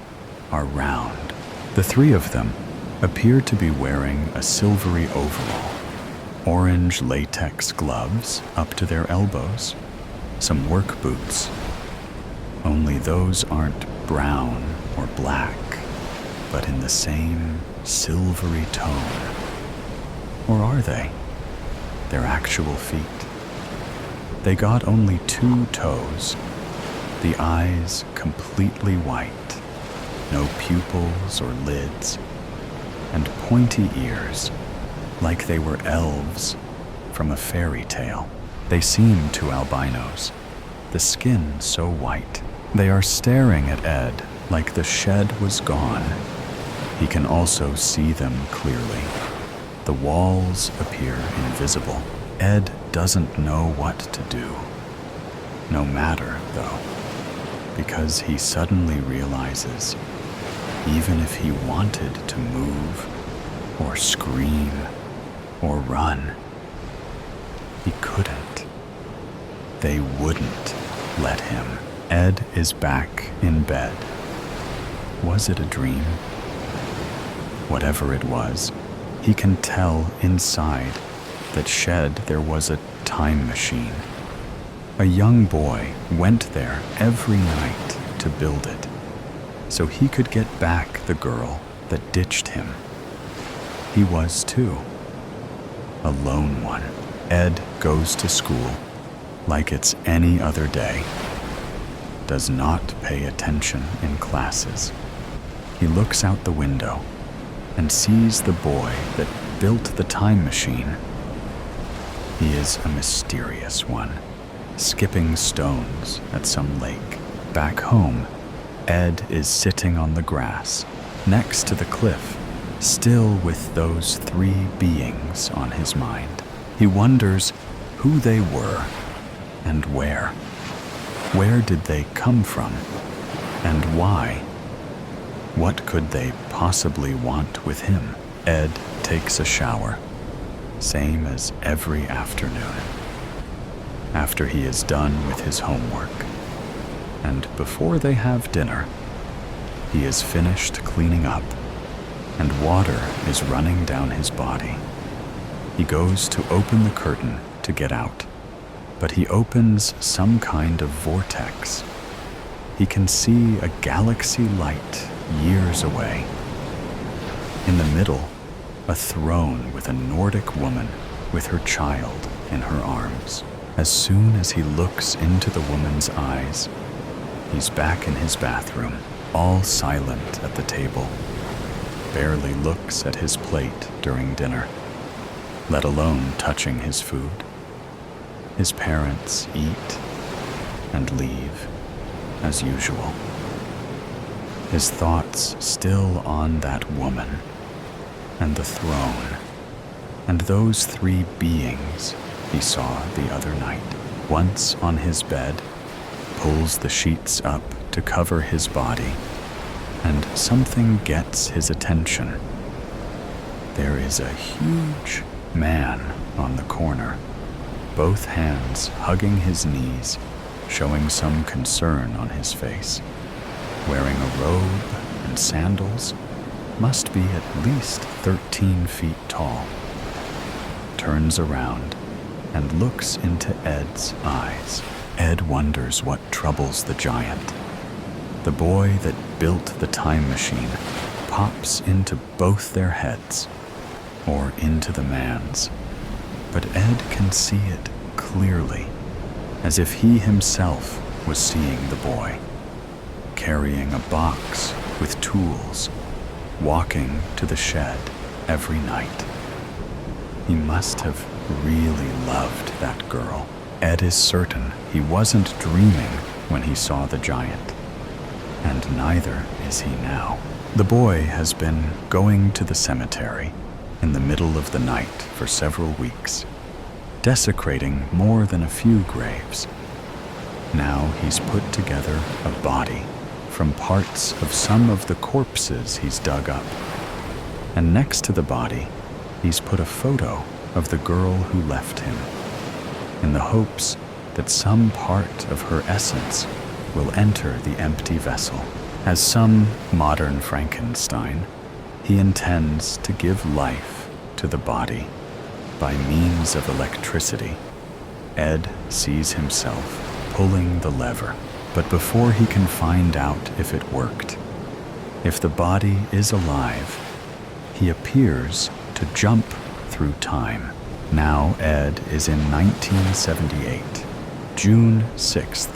are round. The three of them appear to be wearing a silvery overall, orange latex gloves up to their elbows, some work boots. Only those aren't brown or black, but in the same silvery tone. Or are they? Their actual feet. They got only 2 toes, the eyes completely white, no pupils or lids, and pointy ears, like they were elves from a fairy tale. They seem to albinos, the skin so white. They are staring at Ed like the shed was gone. He can also see them clearly. The walls appear invisible. Ed doesn't know what to do. No matter, though, because he suddenly realizes even if he wanted to move or scream or run, he couldn't. They wouldn't let him. Ed is back in bed. Was it a dream? Whatever it was, he can tell inside that shed there was a time machine. A young boy went there every night to build it, so he could get back the girl that ditched him. He was too. A lone one. Ed goes to school like it's any other day. Does not pay attention in classes. He looks out the window and sees the boy that built the time machine. He is a mysterious one, skipping stones at some lake. Back home, Ed is sitting on the grass, next to the cliff, still with those 3 beings on his mind. He wonders who they were and where. Where did they come from? And why? What could they possibly want with him? Ed takes a shower, same as every afternoon, after he is done with his homework. And before they have dinner, he is finished cleaning up, and water is running down his body. He goes to open the curtain to get out, but he opens some kind of vortex. He can see a galaxy light years away. In the middle, a throne with a Nordic woman with her child in her arms. As soon as he looks into the woman's eyes, he's back in his bathroom, all silent at the table, barely looks at his plate during dinner, let alone touching his food. His parents eat and leave as usual. His thoughts still on that woman and the throne and those 3 beings he saw the other night. Once on his bed, pulls the sheets up to cover his body, and something gets his attention. There is a huge man on the corner, both hands hugging his knees, showing some concern on his face. Wearing a robe and sandals, must be at least 13 feet tall. Turns around and looks into Ed's eyes. Ed wonders what troubles the giant. The boy that built the time machine pops into both their heads, or into the man's. But Ed can see it clearly, as if he himself was seeing the boy, carrying a box with tools, walking to the shed every night. He must have really loved that girl. Ed is certain he wasn't dreaming when he saw the giant, and neither is he now. The boy has been going to the cemetery in the middle of the night for several weeks, desecrating more than a few graves. Now he's put together a body from parts of some of the corpses he's dug up. And next to the body, he's put a photo of the girl who left him, in the hopes that some part of her essence will enter the empty vessel. As some modern Frankenstein, he intends to give life to the body by means of electricity. Ed sees himself pulling the lever, but before he can find out if it worked, if the body is alive, he appears to jump through time. Now Ed is in 1978, June 6th,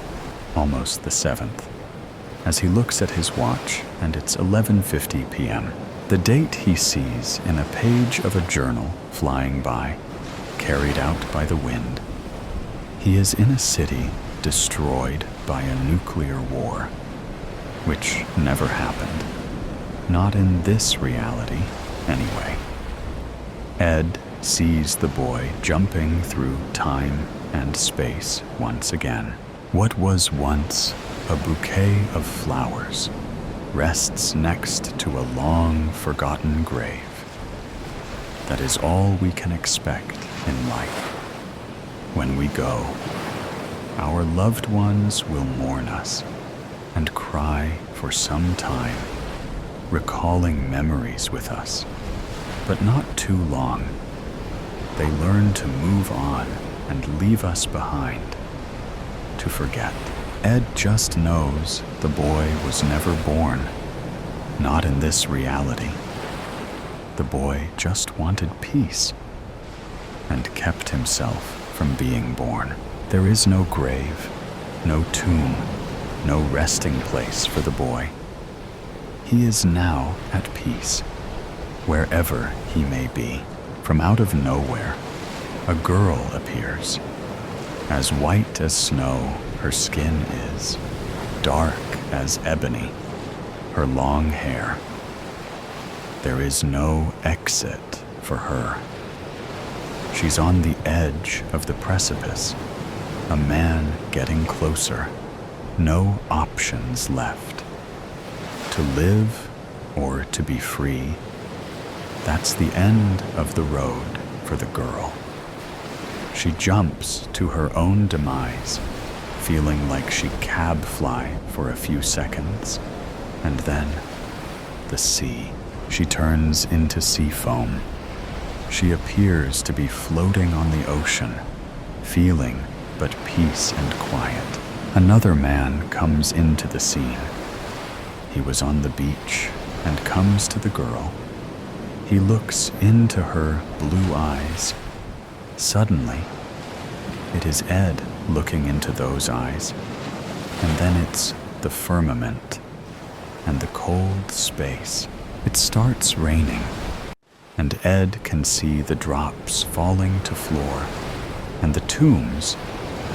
almost the 7th. As he looks at his watch and it's 11:50 p.m., the date he sees in a page of a journal flying by, carried out by the wind. He is in a city destroyed by a nuclear war, which never happened. Not in this reality, anyway. Ed sees the boy jumping through time and space once again. What was once a bouquet of flowers rests next to a long-forgotten grave. That is all we can expect in life. When we go, our loved ones will mourn us and cry for some time, recalling memories with us, but not too long. They learn to move on and leave us behind, to forget. Ed just knows the boy was never born, not in this reality. The boy just wanted peace and kept himself from being born. There is no grave, no tomb, no resting place for the boy. He is now at peace, wherever he may be. From out of nowhere, a girl appears. As white as snow, her skin is, dark as ebony, her long hair. There is no exit for her. She's on the edge of the precipice, a man getting closer, no options left. To live or to be free, that's the end of the road for the girl. She jumps to her own demise, feeling like she'd cab fly for a few seconds, and then the sea. She turns into sea foam. She appears to be floating on the ocean, feeling but peace and quiet. Another man comes into the scene. He was on the beach and comes to the girl. He looks into her blue eyes. Suddenly, it is Ed looking into those eyes, and then it's the firmament and the cold space. It starts raining, and Ed can see the drops falling to floor, and the tombs,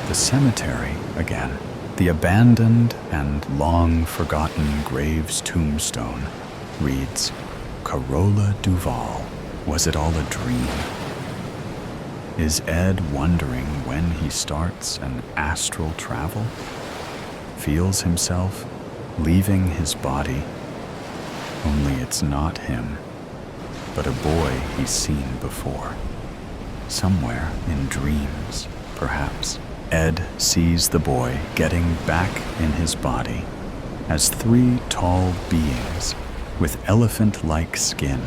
the cemetery again. The abandoned and long-forgotten grave's tombstone reads, Carola Duval. Was it all a dream? Is Ed wondering when he starts an astral travel? Feels himself leaving his body, only it's not him, but a boy he's seen before. Somewhere in dreams, perhaps. Ed sees the boy getting back in his body as three tall beings with elephant-like skin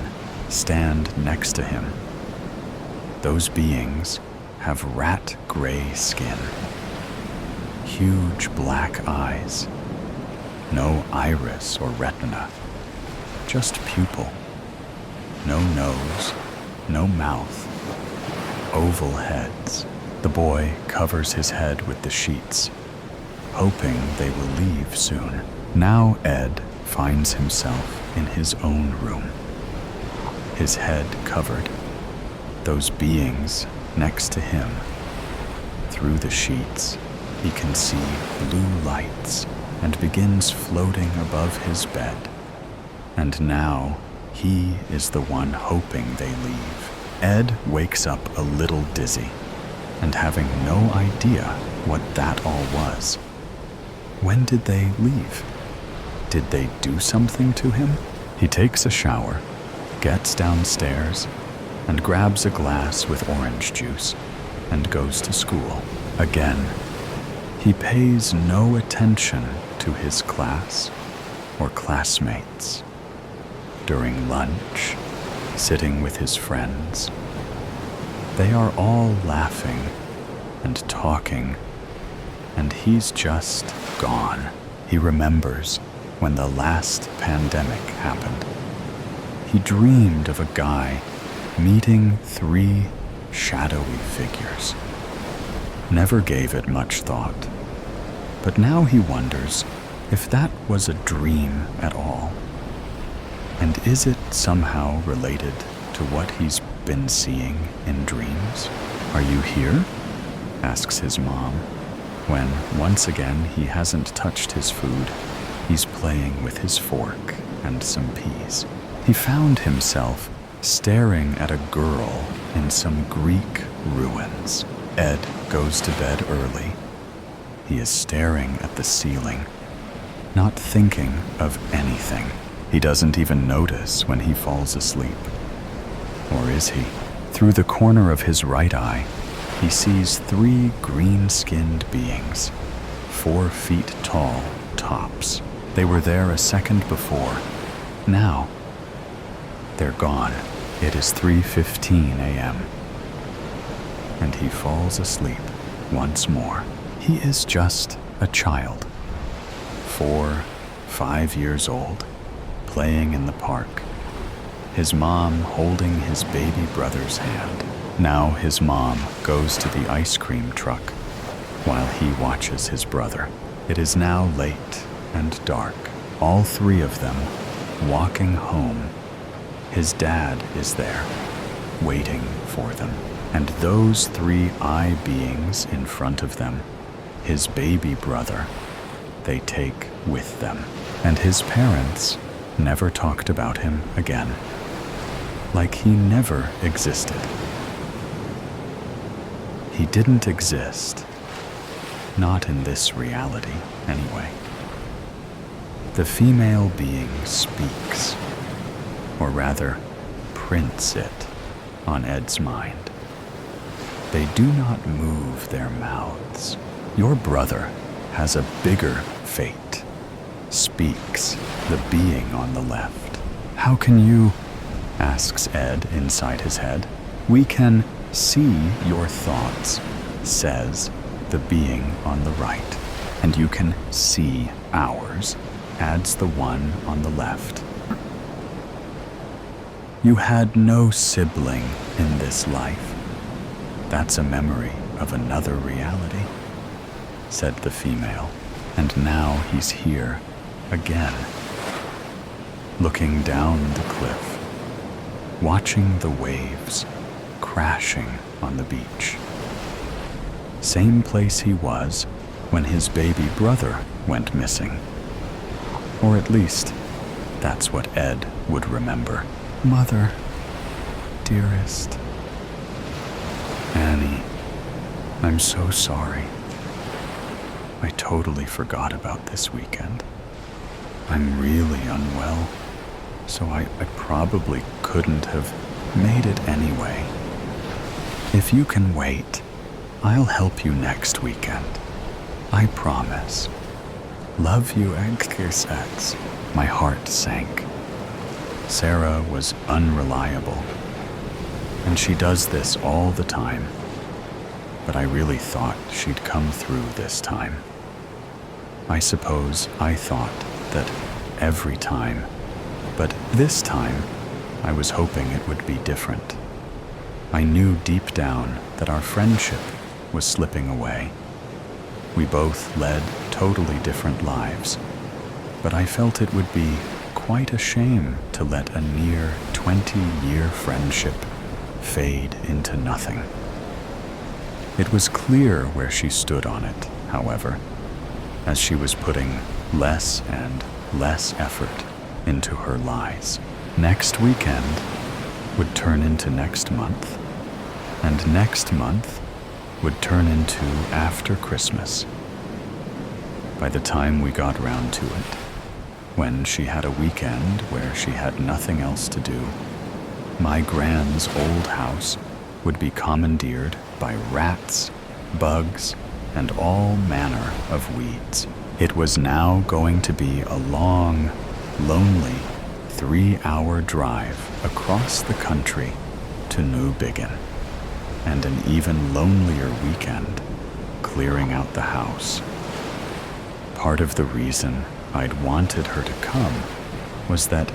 stand next to him. Those beings have rat-gray skin, huge black eyes, no iris or retina, just pupil, no nose, no mouth, oval heads. The boy covers his head with the sheets, hoping they will leave soon. Now Ed finds himself in his own room, his head covered, those beings next to him. through the sheets, he can see blue lights and begins floating above his bed. And now, he is the one hoping they leave. Ed wakes up a little dizzy and having no idea what that all was. When did they leave? Did they do something to him? He takes a shower, gets downstairs, and grabs a glass with orange juice and goes to school. Again, he pays no attention to his class or classmates. During lunch, sitting with his friends, they are all laughing and talking, and he's just gone. He remembers when the last pandemic happened. He dreamed of a guy meeting 3 shadowy figures. Never gave it much thought, but now he wonders if that was a dream at all. And is it somehow related to what he's been seeing in dreams? "Are you here?" asks his mom, when once again he hasn't touched his food. He's playing with his fork and some peas. He found himself staring at a girl in some Greek ruins. Ed goes to bed early. He is staring at the ceiling, not thinking of anything. He doesn't even notice when he falls asleep. Or is he? Through the corner of his right eye, he sees 3 green-skinned beings, 4 feet tall, tops. They were there a second before. Now, they're gone. It is 3:15 a.m. And he falls asleep once more. He is just a child, 4, 5 years old, playing in the park, his mom holding his baby brother's hand. Now his mom goes to the ice cream truck while he watches his brother. It is now late and dark, all 3 of them walking home. His dad is there, waiting for them, and those 3 eye beings in front of them, his baby brother, they take with them. And his parents never talked about him again, like he never existed. He didn't exist, not in this reality anyway. The female being speaks, or rather, prints it on Ed's mind. They do not move their mouths. "Your brother has a bigger fate," speaks the being on the left. "How can you?" asks Ed inside his head. "We can see your thoughts," says the being on the right. "And you can see ours," adds the one on the left. "You had no sibling in this life. That's a memory of another reality," said the female. "And now he's here again, looking down the cliff, watching the waves crashing on the beach. Same place he was when his baby brother went missing. Or at least, that's what Ed would remember. "Mother, dearest. Annie, I'm so sorry. I totally forgot about this weekend. I'm really unwell, so I probably couldn't have made it anyway. If you can wait, I'll help you next weekend. I promise. Love you, XXX." My heart sank. Sarah was unreliable, and she does this all the time. But I really thought she'd come through this time. I suppose I thought that every time, but this time I was hoping it would be different. I knew deep down that our friendship was slipping away. We both led totally different lives, but I felt it would be quite a shame to let a near 20-year friendship fade into nothing. It was clear where she stood on it, however, as she was putting less and less effort into her lies. Next weekend would turn into next month, and next month would turn into after Christmas. By the time we got round to it, when she had a weekend where she had nothing else to do, my Gran's old house would be commandeered by rats, bugs, and all manner of weeds. It was now going to be a long, lonely 3-hour drive across the country to New Biggin, and an even lonelier weekend clearing out the house. Part of the reason I'd wanted her to come was that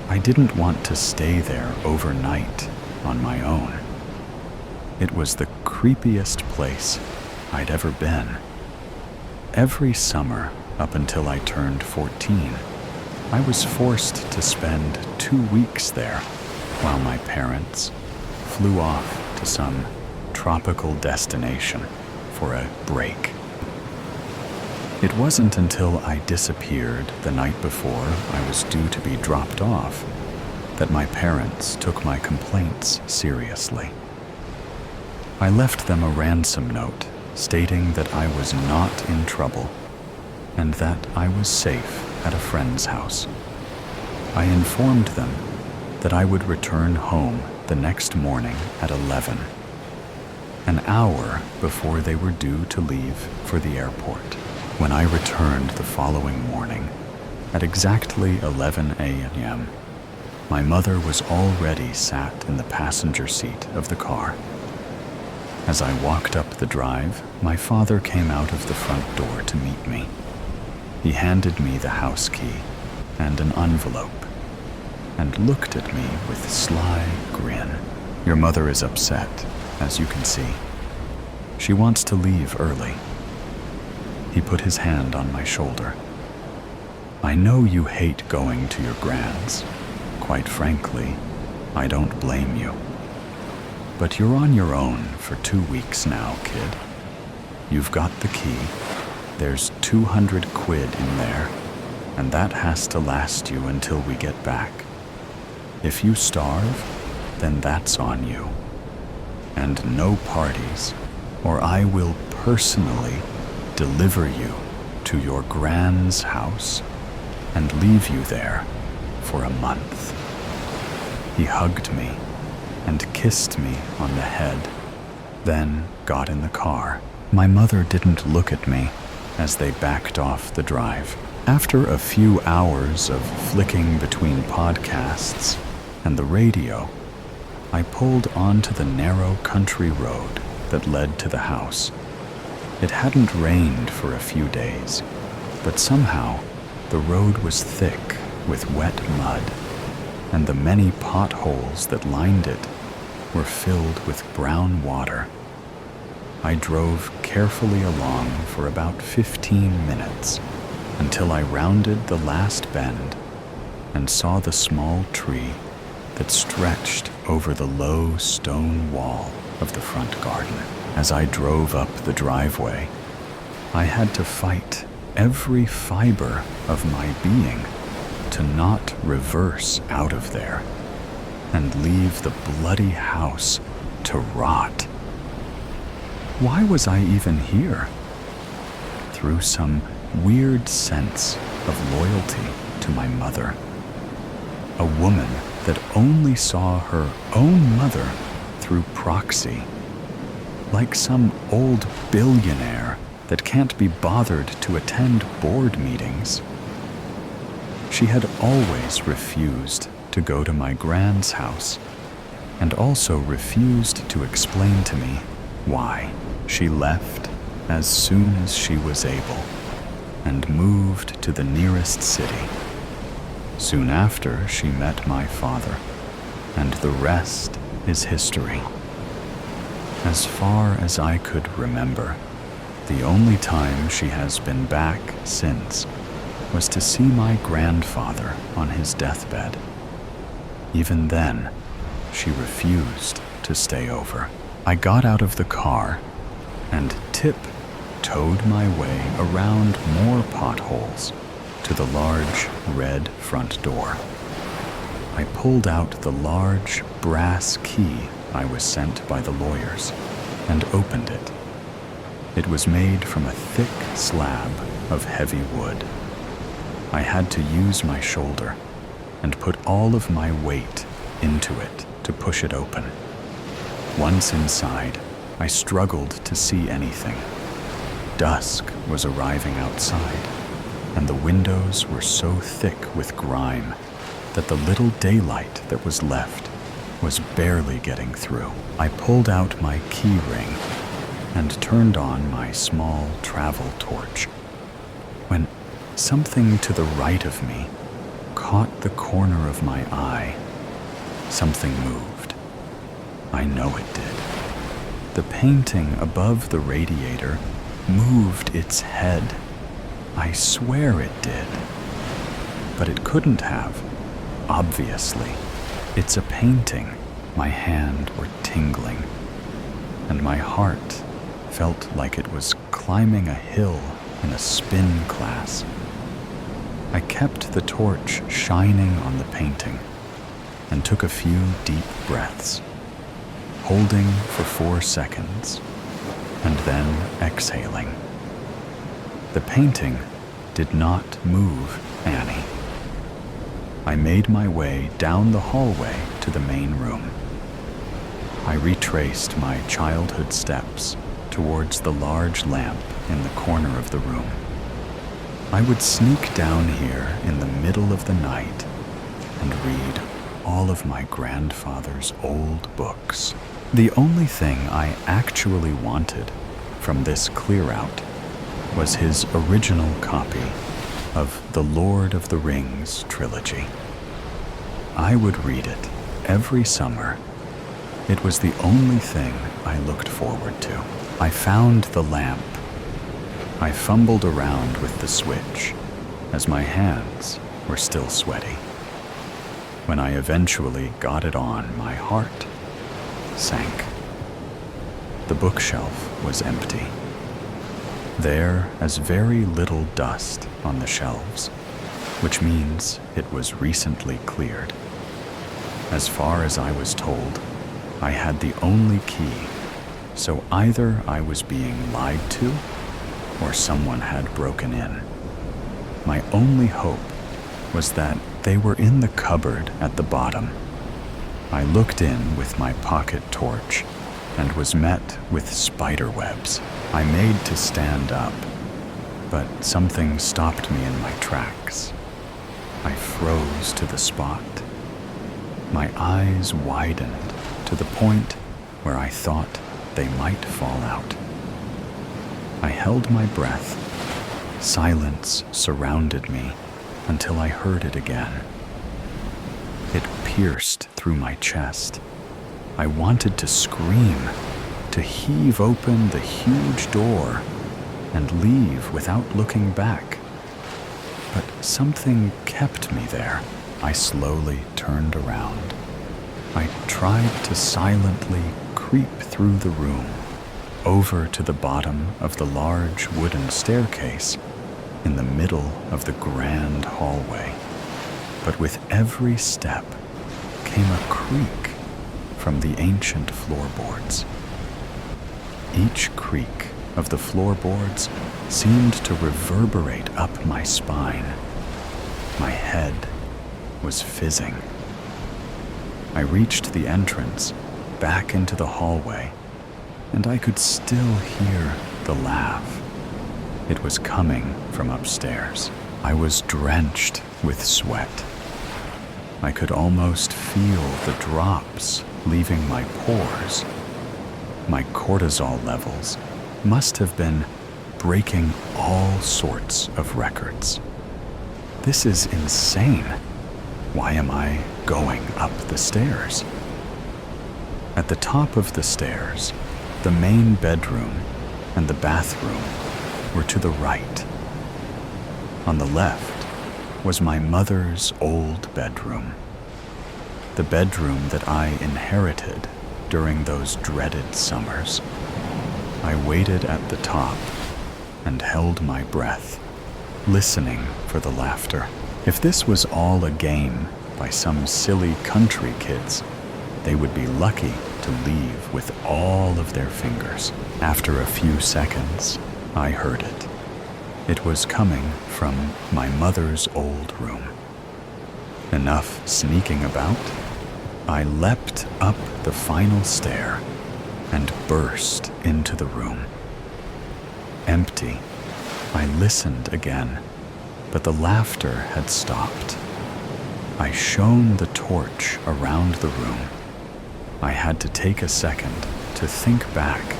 I didn't want to stay there overnight on my own. It was the creepiest place I'd ever been. Every summer up until I turned 14, I was forced to spend 2 weeks there while my parents flew off to some tropical destination for a break. It wasn't until I disappeared the night before I was due to be dropped off that my parents took my complaints seriously. I left them a ransom note stating that I was not in trouble and that I was safe at a friend's house. I informed them that I would return home the next morning at 11, an hour before they were due to leave for the airport. When I returned the following morning, at exactly 11 a.m., my mother was already sat in the passenger seat of the car. As I walked up the drive, my father came out of the front door to meet me. He handed me the house key and an envelope, and looked at me with a sly grin. "Your mother is upset, as you can see. She wants to leave early." He put his hand on my shoulder. "I know you hate going to your Gran's. Quite frankly, I don't blame you. But you're on your own for 2 weeks now, kid. You've got the key. There's 200 quid in there, and that has to last you until we get back. If you starve, then that's on you. And no parties, or I will personally deliver you to your Gran's house and leave you there for a month." He hugged me and kissed me on the head, then got in the car. My mother didn't look at me as they backed off the drive. After a few hours of flicking between podcasts and the radio, I pulled onto the narrow country road that led to the house. It hadn't rained for a few days, but somehow the road was thick with wet mud, and the many potholes that lined it were filled with brown water. I drove carefully along for about 15 minutes until I rounded the last bend and saw the small tree that stretched over the low stone wall of the front garden. As I drove up the driveway, I had to fight every fiber of my being to not reverse out of there and leave the bloody house to rot. Why was I even here? Through some weird sense of loyalty to my mother, a woman that only saw her own mother through proxy, like some old billionaire that can't be bothered to attend board meetings. She had always refused to go to my Gran's house, and also refused to explain to me why. She left as soon as she was able and moved to the nearest city. Soon after, she met my father, and the rest is history. As far as I could remember, the only time she has been back since was to see my grandfather on his deathbed. Even then, she refused to stay over. I got out of the car and tip-toed my way around more potholes to the large red front door. I pulled out the large brass key I was sent by the lawyers and opened it. It was made from a thick slab of heavy wood. I had to use my shoulder and put all of my weight into it to push it open. Once inside, I struggled to see anything. Dusk was arriving outside, and the windows were so thick with grime that the little daylight that was left was barely getting through. I pulled out my key ring and turned on my small travel torch when something to the right of me caught the corner of my eye. Something moved. I know it did. The painting above the radiator moved its head. I swear it did. But it couldn't have. Obviously. It's a painting. My hand were tingling, and my heart felt like it was climbing a hill in a spin class. I kept the torch shining on the painting and took a few deep breaths, holding for 4 seconds and then exhaling. The painting did not move, Annie. I made my way down the hallway to the main room. I retraced my childhood steps towards the large lamp in the corner of the room. I would sneak down here in the middle of the night and read all of my grandfather's old books. The only thing I actually wanted from this clear-out was his original copy of the Lord of the Rings trilogy. I would read it every summer. It was the only thing I looked forward to. I found the lamp. I fumbled around with the switch as my hands were still sweaty. When I eventually got it on, my heart sank. The bookshelf was empty. There is very little dust on the shelves, which means it was recently cleared. As far as I was told, I had the only key, so either I was being lied to or someone had broken in. My only hope was that they were in the cupboard at the bottom. I looked in with my pocket torch and was met with spider webs. I made to stand up, but something stopped me in my tracks. I froze to the spot. My eyes widened to the point where I thought they might fall out. I held my breath. Silence surrounded me until I heard it again. It pierced through my chest. I wanted to scream, to heave open the huge door and leave without looking back. But something kept me there. I slowly turned around. I tried to silently creep through the room, over to the bottom of the large wooden staircase in the middle of the grand hallway. But with every step came a creak from the ancient floorboards. Each creak of the floorboards seemed to reverberate up my spine. My head was fizzing. I reached the entrance back into the hallway, and I could still hear the laugh. It was coming from upstairs. I was drenched with sweat. I could almost feel the drops leaving my pores. My cortisol levels must have been breaking all sorts of records. This is insane. Why am I going up the stairs? At the top of the stairs, the main bedroom and the bathroom were to the right. On the left was my mother's old bedroom, the bedroom that I inherited during those dreaded summers. I waited at the top and held my breath, listening for the laughter. If this was all a game by some silly country kids, they would be lucky to leave with all of their fingers. After a few seconds, I heard it. It was coming from my mother's old room. Enough sneaking about, I leapt up the final stair and burst into the room. Empty. I listened again, but the laughter had stopped. I shone the torch around the room. I had to take a second to think back,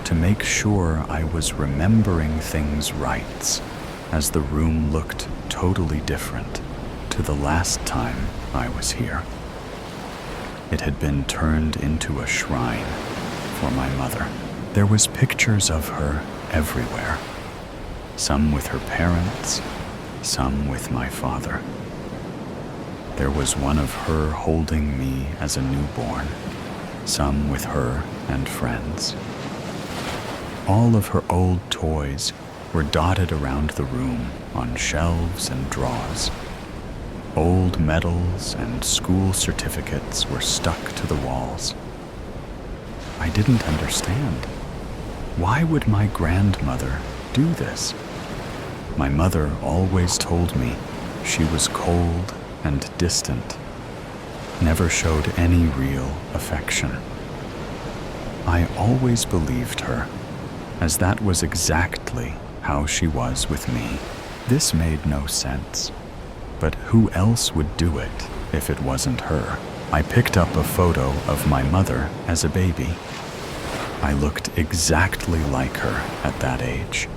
to make sure I was remembering things right, as the room looked totally different to the last time I was here. It had been turned into a shrine for my mother. There was pictures of her everywhere, some with her parents, some with my father. There was one of her holding me as a newborn, some with her and friends. All of her old toys were dotted around the room on shelves and drawers. Old medals and school certificates were stuck to the walls. I didn't understand. Why would my grandmother do this? My mother always told me she was cold and distant, never showed any real affection. I always believed her, as that was exactly how she was with me. This made no sense. But who else would do it if it wasn't her? I picked up a photo of my mother as a baby. I looked exactly like her at that age.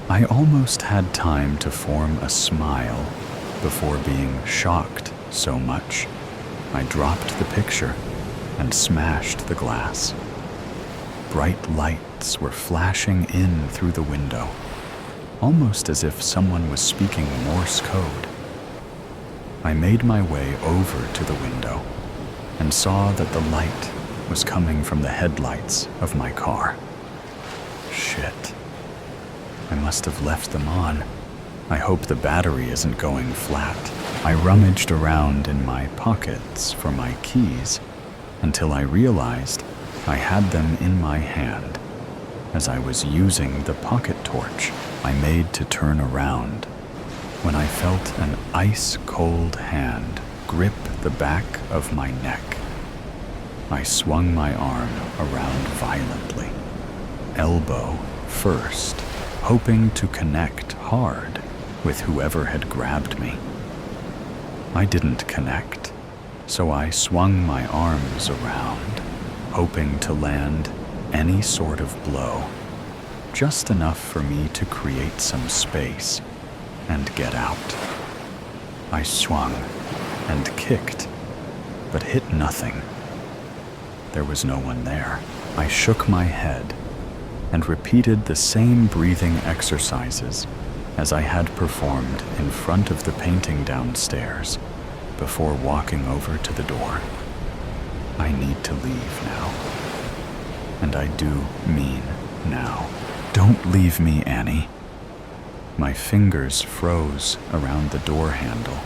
I almost had time to form a smile before being shocked so much. I dropped the picture and smashed the glass. Bright lights were flashing in through the window, almost as if someone was speaking Morse code. I made my way over to the window and saw that the light was coming from the headlights of my car. Shit. I must have left them on. I hope the battery isn't going flat. I rummaged around in my pockets for my keys until I realized I had them in my hand as I was using the pocket torch I made to turn around, when I felt an ice-cold hand grip the back of my neck. I swung my arm around violently, elbow first, hoping to connect hard with whoever had grabbed me. I didn't connect, so I swung my arms around, hoping to land any sort of blow, just enough for me to create some space and get out. I swung and kicked, but hit nothing. There was no one there. I shook my head and repeated the same breathing exercises as I had performed in front of the painting downstairs before walking over to the door. I need to leave now. And I do mean now. Don't leave me, Annie. My fingers froze around the door handle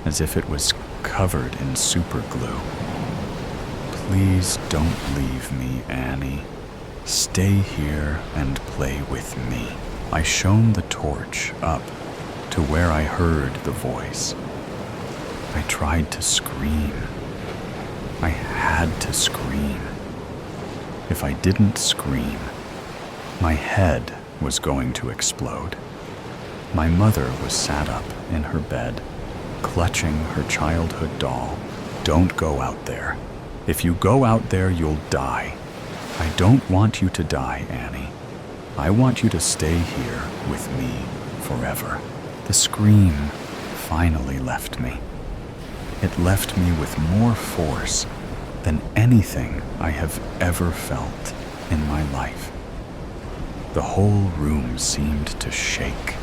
as if it was covered in super glue. Please don't leave me, Annie. Stay here and play with me. I shone the torch up to where I heard the voice. I tried to scream. I had to scream. If I didn't scream, my head was going to explode. My mother was sat up in her bed, clutching her childhood doll. Don't go out there. If you go out there, you'll die. I don't want you to die, Annie. I want you to stay here with me forever. The scream finally left me. It left me with more force than anything I have ever felt in my life. The whole room seemed to shake.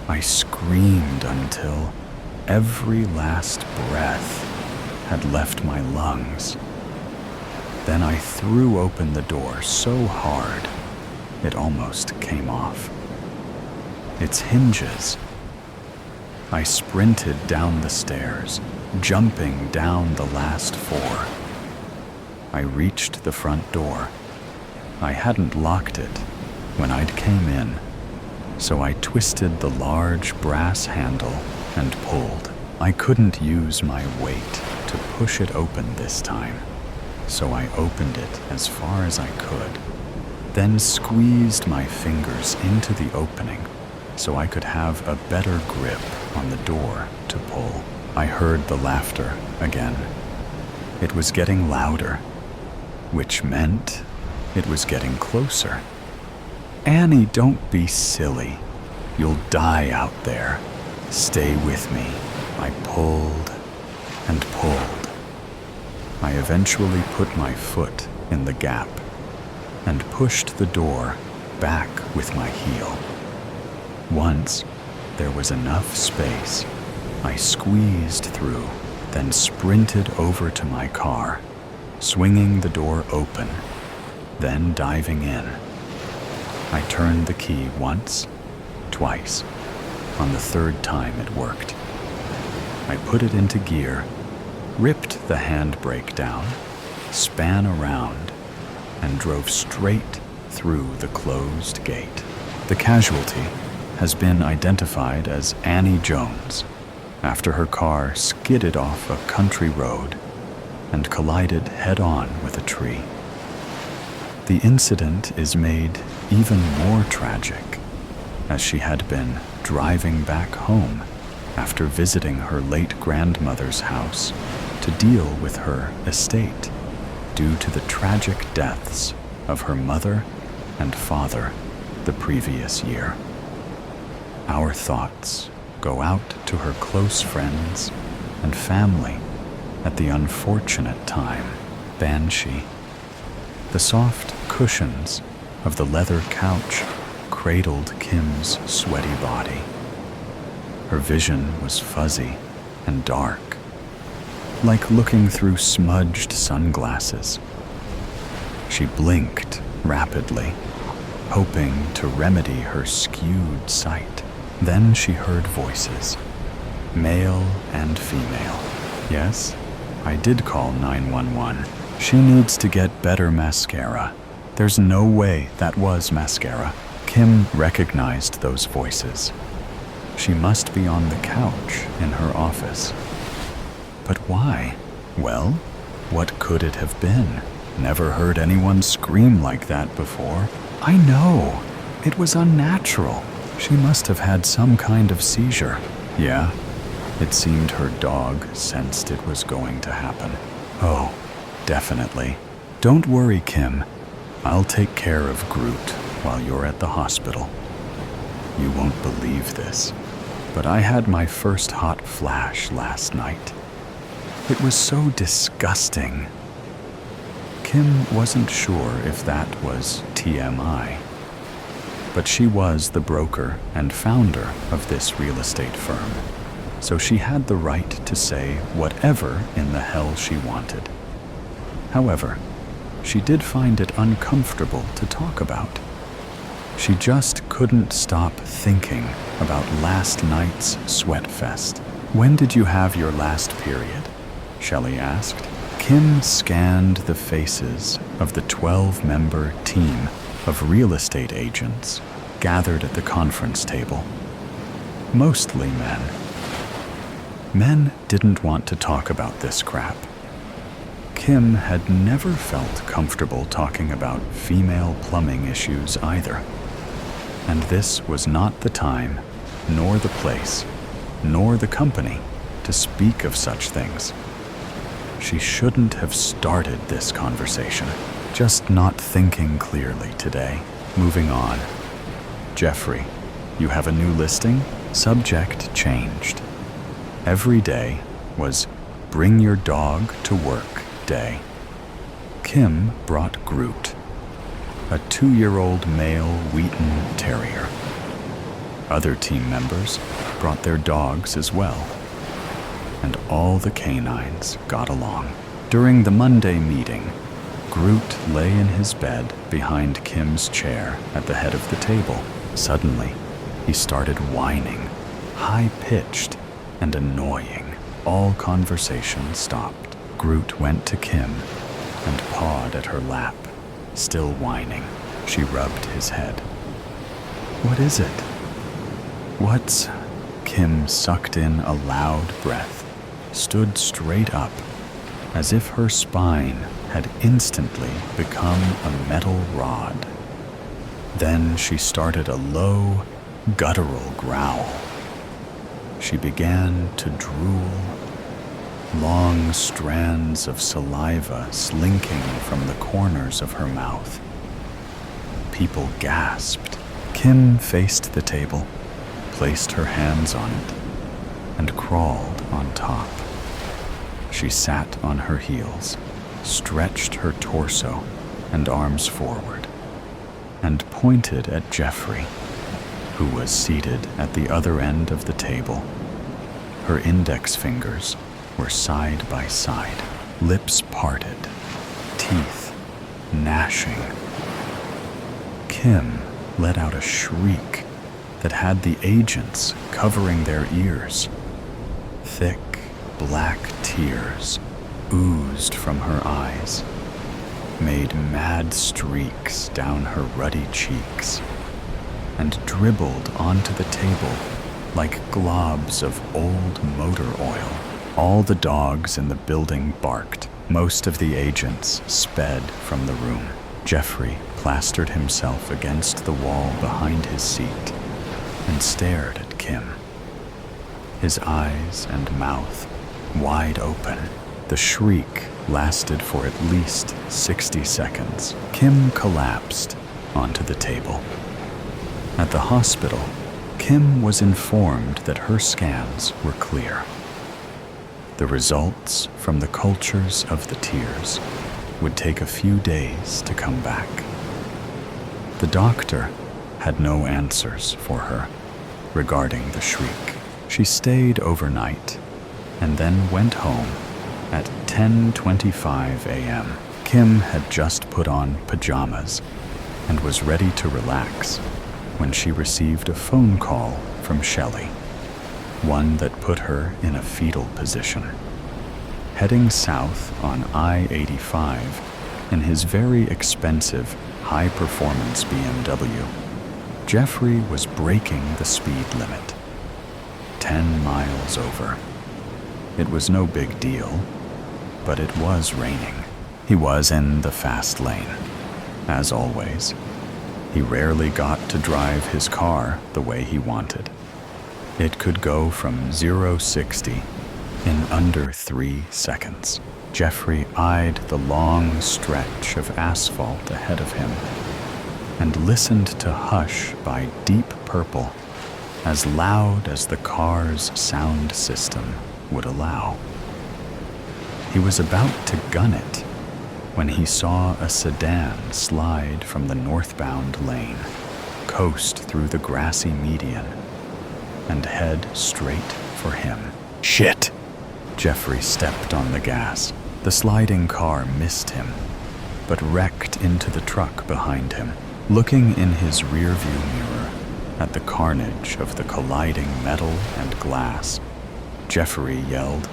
I screamed until every last breath had left my lungs. Then I threw open the door so hard it almost came off. Its hinges. I sprinted down the stairs, jumping down the last 4. I reached the front door. I hadn't locked it when I'd came in, so I twisted the large brass handle and pulled. I couldn't use my weight to push it open this time, so I opened it as far as I could, then squeezed my fingers into the opening so I could have a better grip on the door to pull. I heard the laughter again. It was getting louder, which meant it was getting closer. "Annie, don't be silly. You'll die out there. Stay with me." I pulled and pulled. I eventually put my foot in the gap and pushed the door back with my heel. Once there was enough space, I squeezed through, then sprinted over to my car, swinging the door open, then diving in. I turned the key once, twice. On the 3rd time it worked. I put it into gear, ripped the handbrake down, span around, and drove straight through the closed gate. The casualty has been identified as Annie Jones after her car skidded off a country road and collided head-on with a tree. The incident is made even more tragic, as she had been driving back home after visiting her late grandmother's house to deal with her estate due to the tragic deaths of her mother and father the previous year. Our thoughts go out to her close friends and family at the unfortunate time. Banshee. The soft cushions of the leather couch cradled Kim's sweaty body. Her vision was fuzzy and dark, like looking through smudged sunglasses. She blinked rapidly, hoping to remedy her skewed sight. Then she heard voices, male and female. Yes, I did call 911. She needs to get better mascara. There's no way that was mascara. Kim recognized those voices. She must be on the couch in her office. But why? Well, what could it have been? Never heard anyone scream like that before. I know. It was unnatural. She must have had some kind of seizure. Yeah, it seemed her dog sensed it was going to happen. Oh, definitely. Don't worry, Kim. I'll take care of Groot while you're at the hospital. You won't believe this, but I had my first hot flash last night. It was so disgusting. Kim wasn't sure if that was TMI, but she was the broker and founder of this real estate firm, so she had the right to say whatever in the hell she wanted. However, she did find it uncomfortable to talk about. She just couldn't stop thinking about last night's sweat fest. "When did you have your last period?" Shelley asked. Kim scanned the faces of the 12-member team of real estate agents gathered at the conference table. Mostly men. Men didn't want to talk about this crap. Kim had never felt comfortable talking about female plumbing issues either. And this was not the time, nor the place, nor the company to speak of such things. She shouldn't have started this conversation. Just not thinking clearly today. Moving on. Jeffrey, you have a new listing? Subject changed. Every day was bring your dog to work day. Kim brought Groot, a 2-year-old male Wheaton Terrier. Other team members brought their dogs as well, and all the canines got along. During the Monday meeting, Groot lay in his bed behind Kim's chair at the head of the table. Suddenly, he started whining, high-pitched and annoying. All conversation stopped. Groot went to Kim and pawed at her lap. Still whining, she rubbed his head. "What is it?" "What's—" Kim sucked in a loud breath, stood straight up, as if her spine had instantly become a metal rod. Then she started a low, guttural growl. She began to drool, long strands of saliva slinking from the corners of her mouth. People gasped. Kim faced the table, placed her hands on it, and crawled on top. She sat on her heels, stretched her torso and arms forward, and pointed at Jeffrey, who was seated at the other end of the table. Her index fingers were side by side, lips parted, teeth gnashing. Kim let out a shriek that had the agents covering their ears. Thick, black tears oozed from her eyes, made mad streaks down her ruddy cheeks, and dribbled onto the table like globs of old motor oil. All the dogs in the building barked. Most of the agents sped from the room. Jeffrey plastered himself against the wall behind his seat and stared at Kim, his eyes and mouth wide open. The shriek lasted for at least 60 seconds. Kim collapsed onto the table. At the hospital, Kim was informed that her scans were clear. The results from the cultures of the tears would take a few days to come back. The doctor had no answers for her regarding the shriek. She stayed overnight and then went home at 10:25 a.m. Kim had just put on pajamas and was ready to relax when she received a phone call from Shelley, one that put her in a fetal position. Heading south on I-85 in his very expensive, high-performance BMW, Jeffrey was breaking the speed limit, 10 miles over. It was no big deal, but it was raining. He was in the fast lane, as always. He rarely got to drive his car the way he wanted. It could go from 0-60 in under 3 seconds. Jeffrey eyed the long stretch of asphalt ahead of him and listened to Hush by Deep Purple, as loud as the car's sound system would allow. He was about to gun it when he saw a sedan slide from the northbound lane, coast through the grassy median, and head straight for him. Shit! Jeffrey stepped on the gas. The sliding car missed him, but wrecked into the truck behind him. Looking in his rearview mirror at the carnage of the colliding metal and glass, Jeffrey yelled,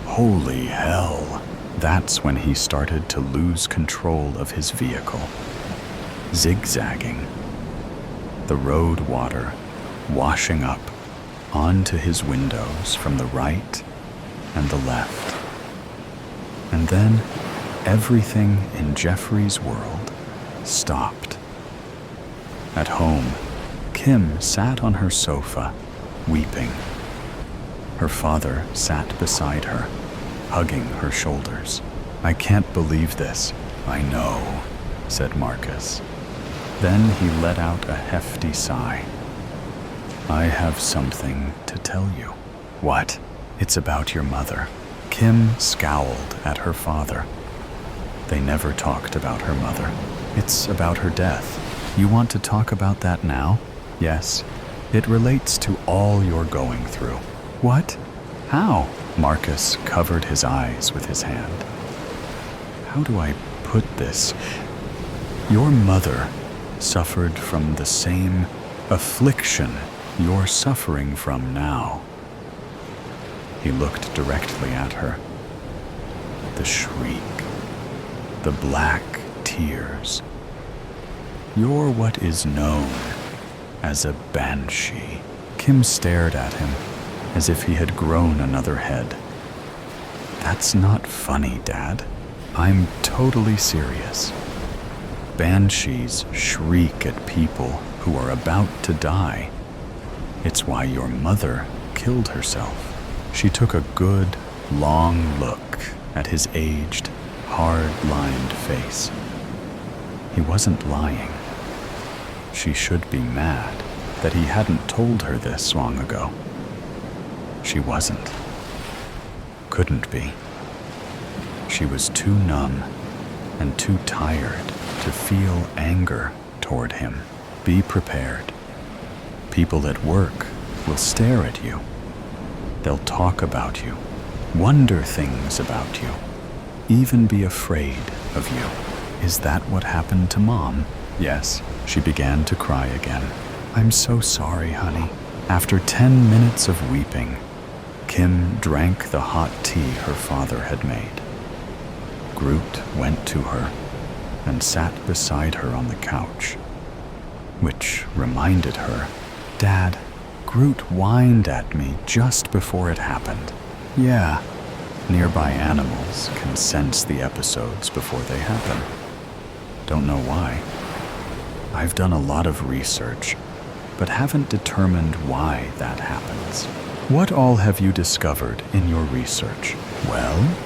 "Holy hell!" That's when he started to lose control of his vehicle, zigzagging, the road water washing up onto his windows from the right and the left. And then everything in Jeffrey's world stopped. At home, Kim sat on her sofa, weeping. Her father sat beside her, hugging her shoulders. "I can't believe this." "I know," said Marcus. Then he let out a hefty sigh. "I have something to tell you." "What?" "It's about your mother." Kim scowled at her father. They never talked about her mother. "It's about her death." "You want to talk about that now?" "Yes. It relates to all you're going through." "What? How?" Marcus covered his eyes with his hand. "How do I put this? Your mother suffered from the same affliction you're suffering from now. He looked directly at her. The shriek, the black tears. You're what is known as a banshee. Kim stared at him as if he had grown another head. That's not funny, Dad. I'm totally serious. Banshees shriek at people who are about to die. It's why your mother killed herself. She took a good, long look at his aged, hard-lined face. He wasn't lying. She should be mad that he hadn't told her this long ago. She wasn't. Couldn't be. She was too numb and too tired to feel anger toward him. Be prepared. People at work will stare at you. They'll talk about you, wonder things about you, even be afraid of you. Is that what happened to Mom? Yes. She began to cry again. I'm so sorry, honey. After 10 minutes of weeping, Kim drank the hot tea her father had made. Groot went to her and sat beside her on the couch, which reminded her, Dad, Groot whined at me just before it happened. Yeah, nearby animals can sense the episodes before they happen. Don't know why. I've done a lot of research, but haven't determined why that happens. What all have you discovered in your research? Well,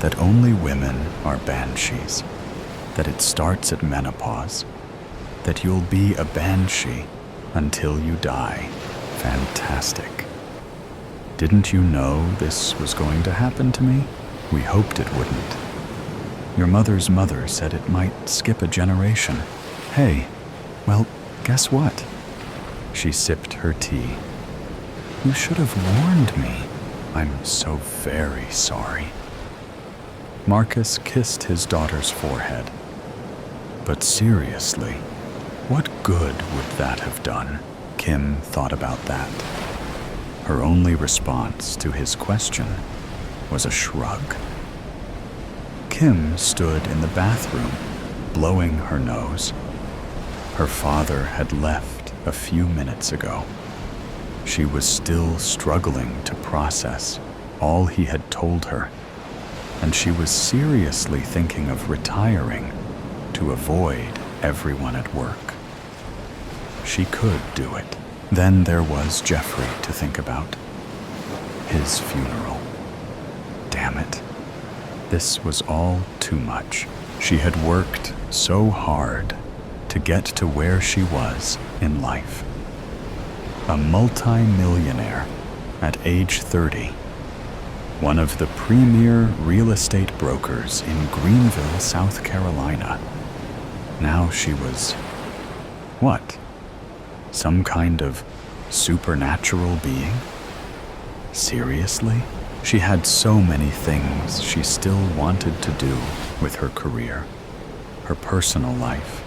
that only women are banshees, that it starts at menopause, that you'll be a banshee until you die. Fantastic. Didn't you know this was going to happen to me? We hoped it wouldn't. Your mother's mother said it might skip a generation. Hey, well, guess what? She sipped her tea. You should have warned me. I'm so very sorry. Marcus kissed his daughter's forehead. But seriously, what good would that have done? Kim thought about that. Her only response to his question was a shrug. Kim stood in the bathroom, blowing her nose. Her father had left a few minutes ago. She was still struggling to process all he had told her, and she was seriously thinking of retiring to avoid everyone at work. She could do it. Then there was Jeffrey to think about. His funeral. Damn it. This was all too much. She had worked so hard to get to where she was in life. A multi-millionaire at age 30. One of the premier real estate brokers in Greenville, South Carolina. Now she was... what? Some kind of supernatural being? Seriously? She had so many things she still wanted to do with her career, her personal life,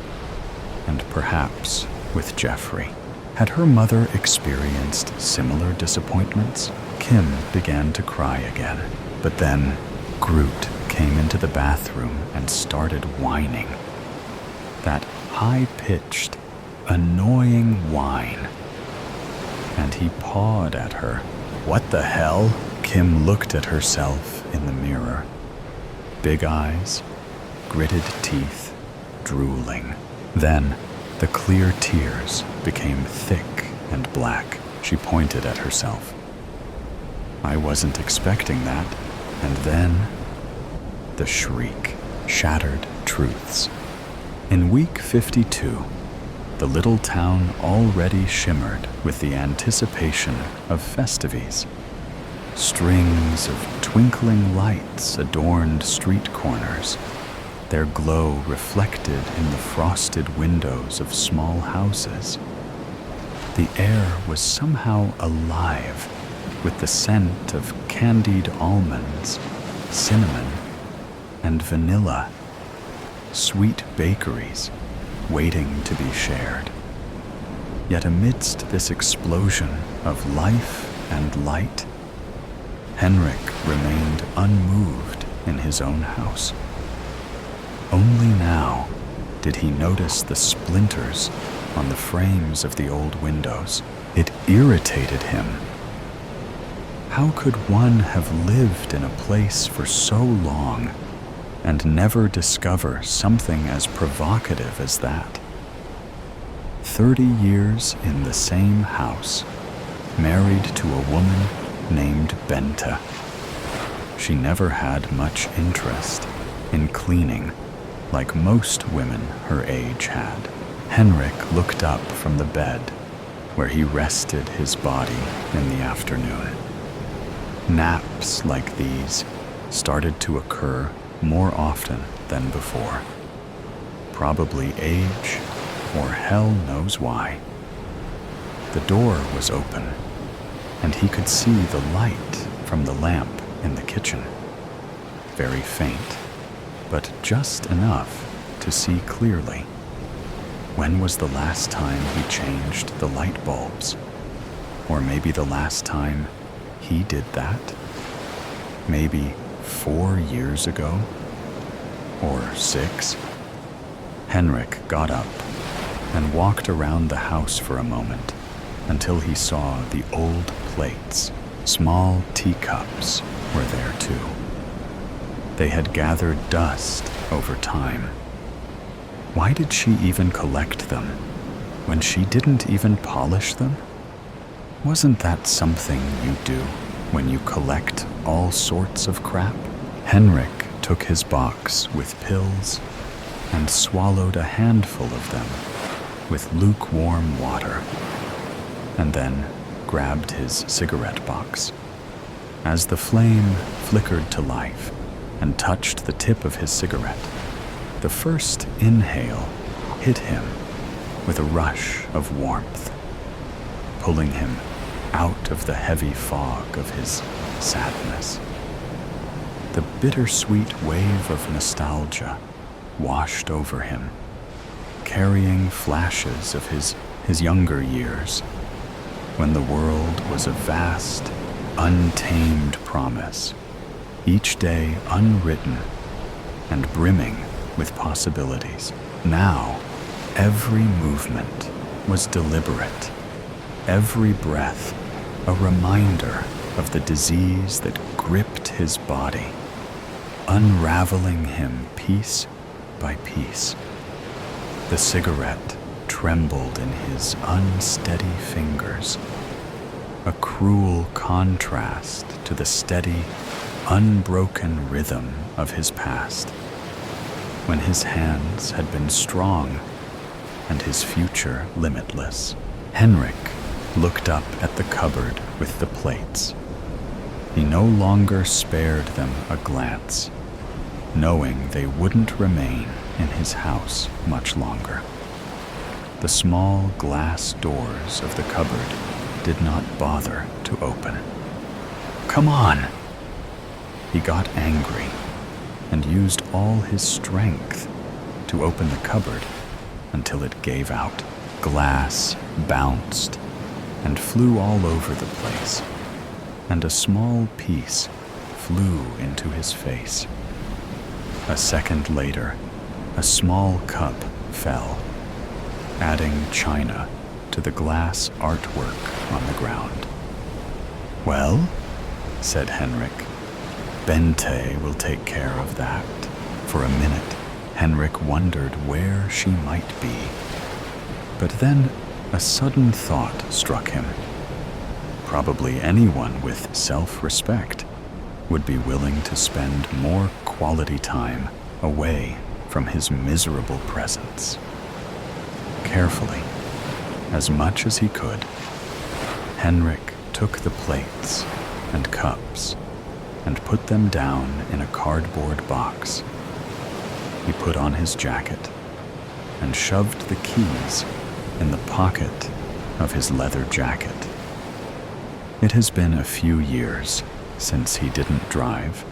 and perhaps with Jeffrey. Had her mother experienced similar disappointments? Kim began to cry again, but then Groot came into the bathroom and started whining. That high-pitched, annoying whine. And he pawed at her. What the hell? Kim looked at herself in the mirror. Big eyes, gritted teeth, drooling. Then the clear tears became thick and black. She pointed at herself. I wasn't expecting that. And then the shriek, shattered truths. In week 52, the little town already shimmered with the anticipation of festivities. Strings of twinkling lights adorned street corners, their glow reflected in the frosted windows of small houses. The air was somehow alive with the scent of candied almonds, cinnamon, and vanilla. sweet bakeries waiting to be shared. Yet amidst this explosion of life and light, Henrik remained unmoved in his own house. Only now did he notice the splinters on the frames of the old windows. It irritated him. How could one have lived in a place for so long and never discover something as provocative as that? 30 years in the same house, married to a woman named Bente. She never had much interest in cleaning like most women her age had. Henrik looked up from the bed where he rested his body in the afternoon. Naps like these started to occur more often than before. Probably age, or hell knows why. The door was open, and he could see the light from the lamp in the kitchen. Very faint, but just enough to see clearly. When was the last time he changed the light bulbs? Or maybe the last time he did that? Maybe 4 years ago? Or 6? Henrik got up and walked around the house for a moment until he saw the old plates. Small teacups were there too. They had gathered dust over time. Why did she even collect them when she didn't even polish them? Wasn't that something you do when you collect all sorts of crap? Henrik took his box with pills and swallowed a handful of them with lukewarm water, and then grabbed his cigarette box. As the flame flickered to life and touched the tip of his cigarette, the first inhale hit him with a rush of warmth, pulling him out of the heavy fog of his sadness. The bittersweet wave of nostalgia washed over him, carrying flashes of his younger years, when the world was a vast, untamed promise, each day unwritten and brimming with possibilities. Now, every movement was deliberate, every breath a reminder of the disease that gripped his body, unraveling him piece by piece. The cigarette trembled in his unsteady fingers, a cruel contrast to the steady, unbroken rhythm of his past, when his hands had been strong and his future limitless. Henrik looked up at the cupboard with the plates. He no longer spared them a glance, knowing they wouldn't remain in his house much longer. The small glass doors of the cupboard did not bother to open. Come on! He got angry and used all his strength to open the cupboard until it gave out. Glass bounced and flew all over the place, and a small piece flew into his face. A second later, a small cup fell, adding china to the glass artwork on the ground. Well, said Henrik, Bente will take care of that. For a minute, Henrik wondered where she might be. But then a sudden thought struck him. Probably anyone with self-respect would be willing to spend more quality time away from his miserable presence. Carefully, as much as he could, Henrik took the plates and cups and put them down in a cardboard box. He put on his jacket and shoved the keys in the pocket of his leather jacket. It has been a few years since he didn't drive.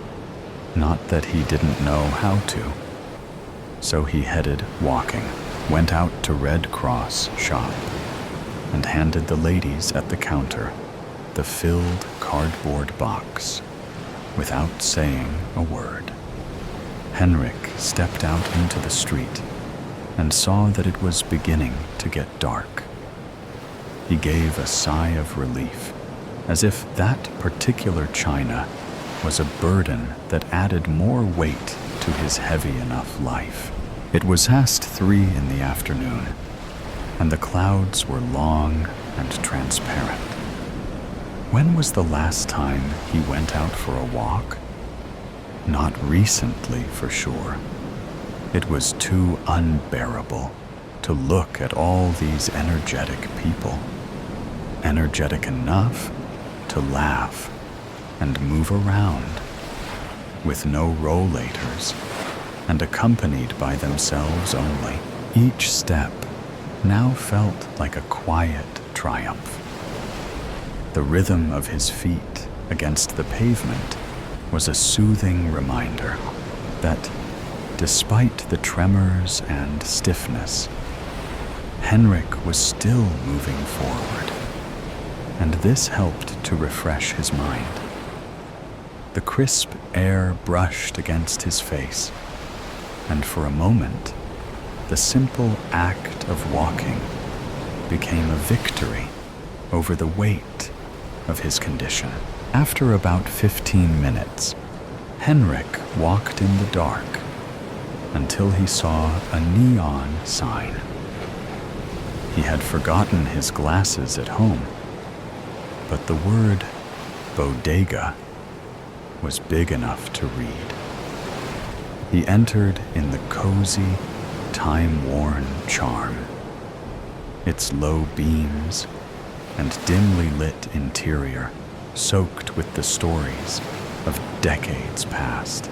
Not that he didn't know how to. So he headed walking, went out to Red Cross shop, and handed the ladies at the counter the filled cardboard box without saying a word. Henrik stepped out into the street and saw that it was beginning to get dark. He gave a sigh of relief, as if that particular china was a burden that added more weight to his heavy enough life. It was past 3 in the afternoon, and the clouds were long and transparent. When was the last time he went out for a walk? Not recently, for sure. It was too unbearable to look at all these energetic people. Energetic enough to laugh and move around, with no rollators, and accompanied by themselves only. Each step now felt like a quiet triumph. The rhythm of his feet against the pavement was a soothing reminder that, despite the tremors and stiffness, Henrik was still moving forward, and this helped to refresh his mind. The crisp air brushed against his face, and for a moment, the simple act of walking became a victory over the weight of his condition. After about 15 minutes, Henrik walked in the dark until he saw a neon sign. He had forgotten his glasses at home, but the word bodega was big enough to read. He entered in the cozy, time-worn charm. Its low beams and dimly lit interior soaked with the stories of decades past.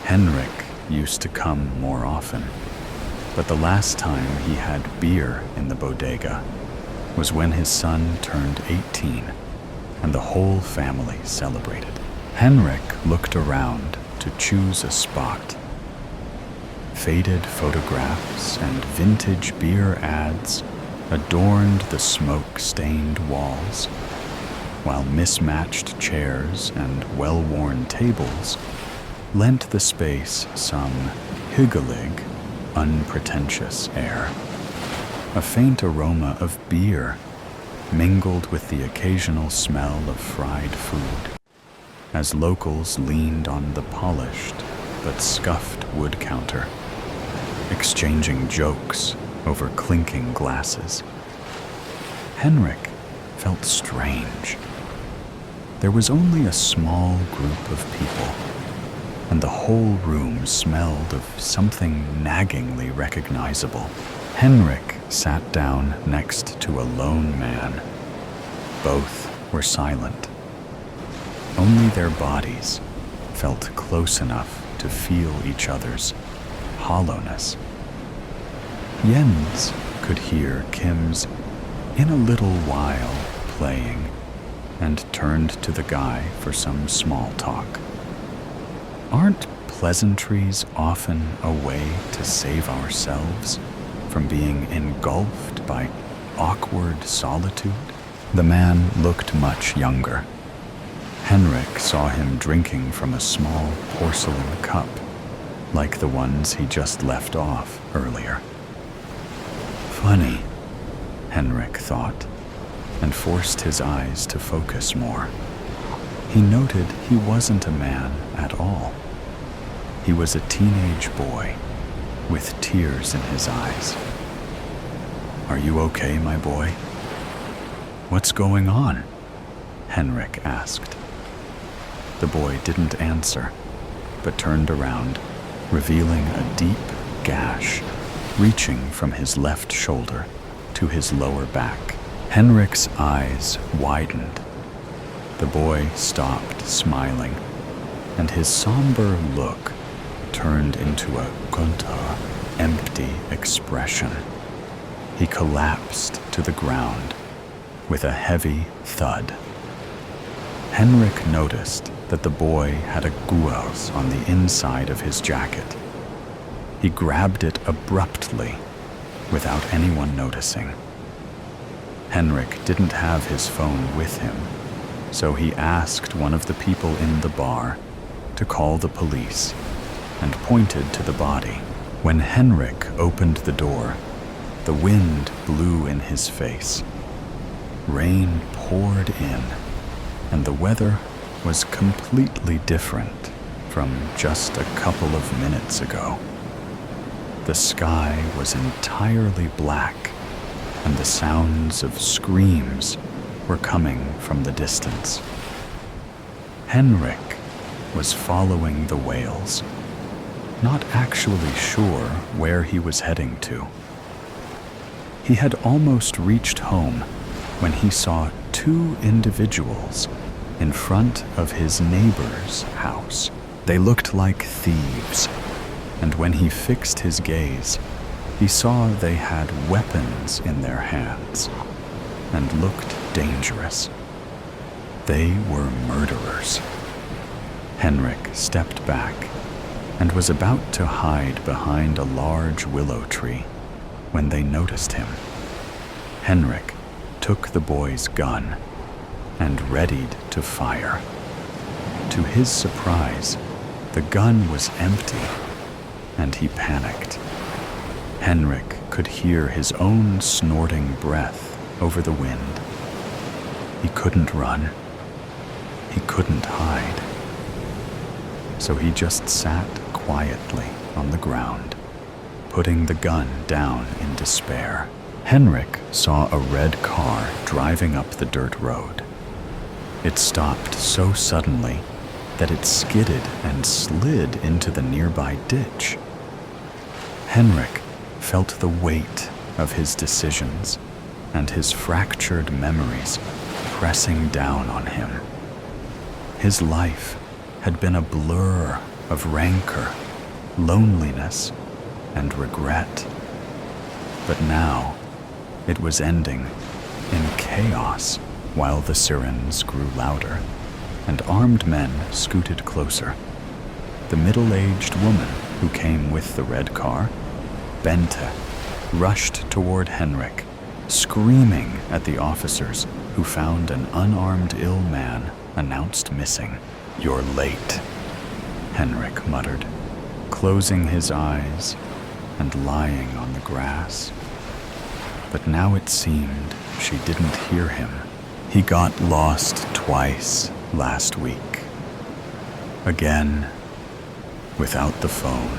Henrik used to come more often, but the last time he had beer in the bodega was when his son turned 18 and the whole family celebrated. Henrik looked around to choose a spot. Faded photographs and vintage beer ads adorned the smoke-stained walls, while mismatched chairs and well-worn tables lent the space some hyggelig, unpretentious air. A faint aroma of beer mingled with the occasional smell of fried food, as locals leaned on the polished but scuffed wood counter, exchanging jokes over clinking glasses. Henrik felt strange. There was only a small group of people, and the whole room smelled of something naggingly recognizable. Henrik sat down next to a lone man. Both were silent. Only their bodies felt close enough to feel each other's hollowness. Jens could hear Kim's "In a Little While" playing, and turned to the guy for some small talk. Aren't pleasantries often a way to save ourselves from being engulfed by awkward solitude? The man looked much younger. Henrik saw him drinking from a small porcelain cup, like the ones he just left off earlier. Funny, Henrik thought, and forced his eyes to focus more. He noted he wasn't a man at all. He was a teenage boy with tears in his eyes. "Are you okay, my boy?" "What's going on?" Henrik asked. The boy didn't answer, but turned around, revealing a deep gash reaching from his left shoulder to his lower back. Henrik's eyes widened. The boy stopped smiling, and his somber look turned into a gunta, empty expression. He collapsed to the ground with a heavy thud. Henrik noticed that the boy had a guas on the inside of his jacket. He grabbed it abruptly, without anyone noticing. Henrik didn't have his phone with him, so he asked one of the people in the bar to call the police and pointed to the body. When Henrik opened the door, the wind blew in his face. Rain poured in, and the weather was completely different from just a couple of minutes ago. The sky was entirely black, and the sounds of screams were coming from the distance. Henrik was following the wails, not actually sure where he was heading to. He had almost reached home when he saw two individuals in front of his neighbor's house. They looked like thieves, and when he fixed his gaze, he saw they had weapons in their hands and looked dangerous. They were murderers. Henrik stepped back and was about to hide behind a large willow tree when they noticed him. Henrik took the boy's gun and readied to fire. To his surprise, the gun was empty, and he panicked. Henrik could hear his own snorting breath over the wind. He couldn't run. He couldn't hide. So he just sat quietly on the ground, putting the gun down in despair. Henrik saw a red car driving up the dirt road. It stopped so suddenly that it skidded and slid into the nearby ditch. Henrik felt the weight of his decisions and his fractured memories pressing down on him. His life had been a blur of rancor, loneliness, and regret. But now, it was ending in chaos while the sirens grew louder and armed men scooted closer. The middle-aged woman who came with the red car, Bente, rushed toward Henrik, screaming at the officers who found an unarmed ill man announced missing. "You're late," Henrik muttered, closing his eyes and lying on the grass. But now it seemed she didn't hear him. He got lost twice last week. Again, without the phone,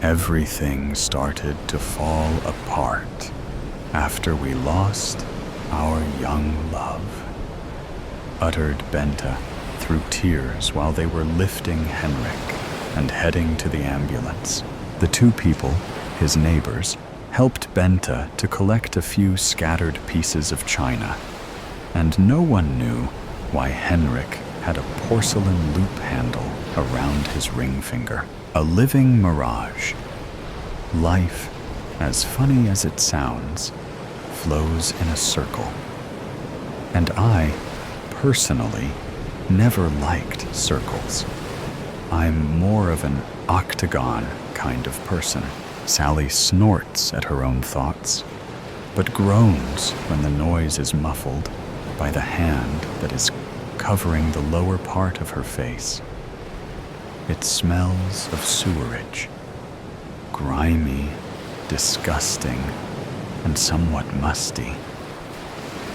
everything started to fall apart after we lost our young love, uttered Bente through tears while they were lifting Henrik and heading to the ambulance. The two people, his neighbors, helped Bente to collect a few scattered pieces of china, and no one knew why Henrik had a porcelain loop handle around his ring finger. A living mirage. Life, as funny as it sounds, flows in a circle. And I, personally, never liked circles. I'm more of an octagon kind of person. Sally snorts at her own thoughts, but groans when the noise is muffled by the hand that is covering the lower part of her face. It smells of sewerage, grimy, disgusting, and somewhat musty.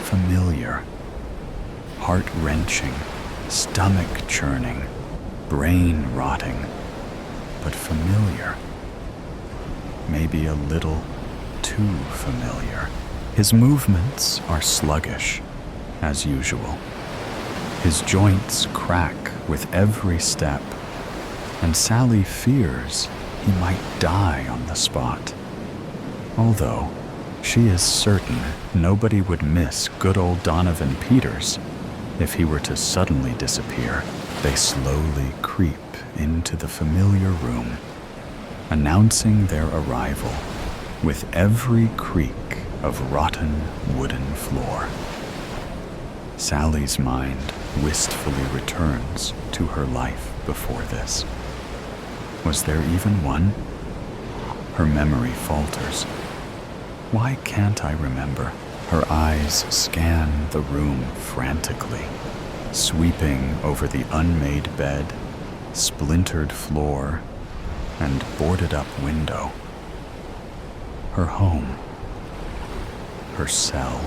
Familiar, heart-wrenching, stomach-churning, brain-rotting, but familiar. Maybe a little too familiar. His movements are sluggish, as usual. His joints crack with every step, and Sally fears he might die on the spot. Although she is certain nobody would miss good old Donovan Peters if he were to suddenly disappear. They slowly creep into the familiar room, announcing their arrival with every creak of rotten wooden floor. Sally's mind wistfully returns to her life before this. Was there even one? Her memory falters. Why can't I remember? Her eyes scan the room frantically, sweeping over the unmade bed, splintered floor, and boarded-up window. Her home. Her cell.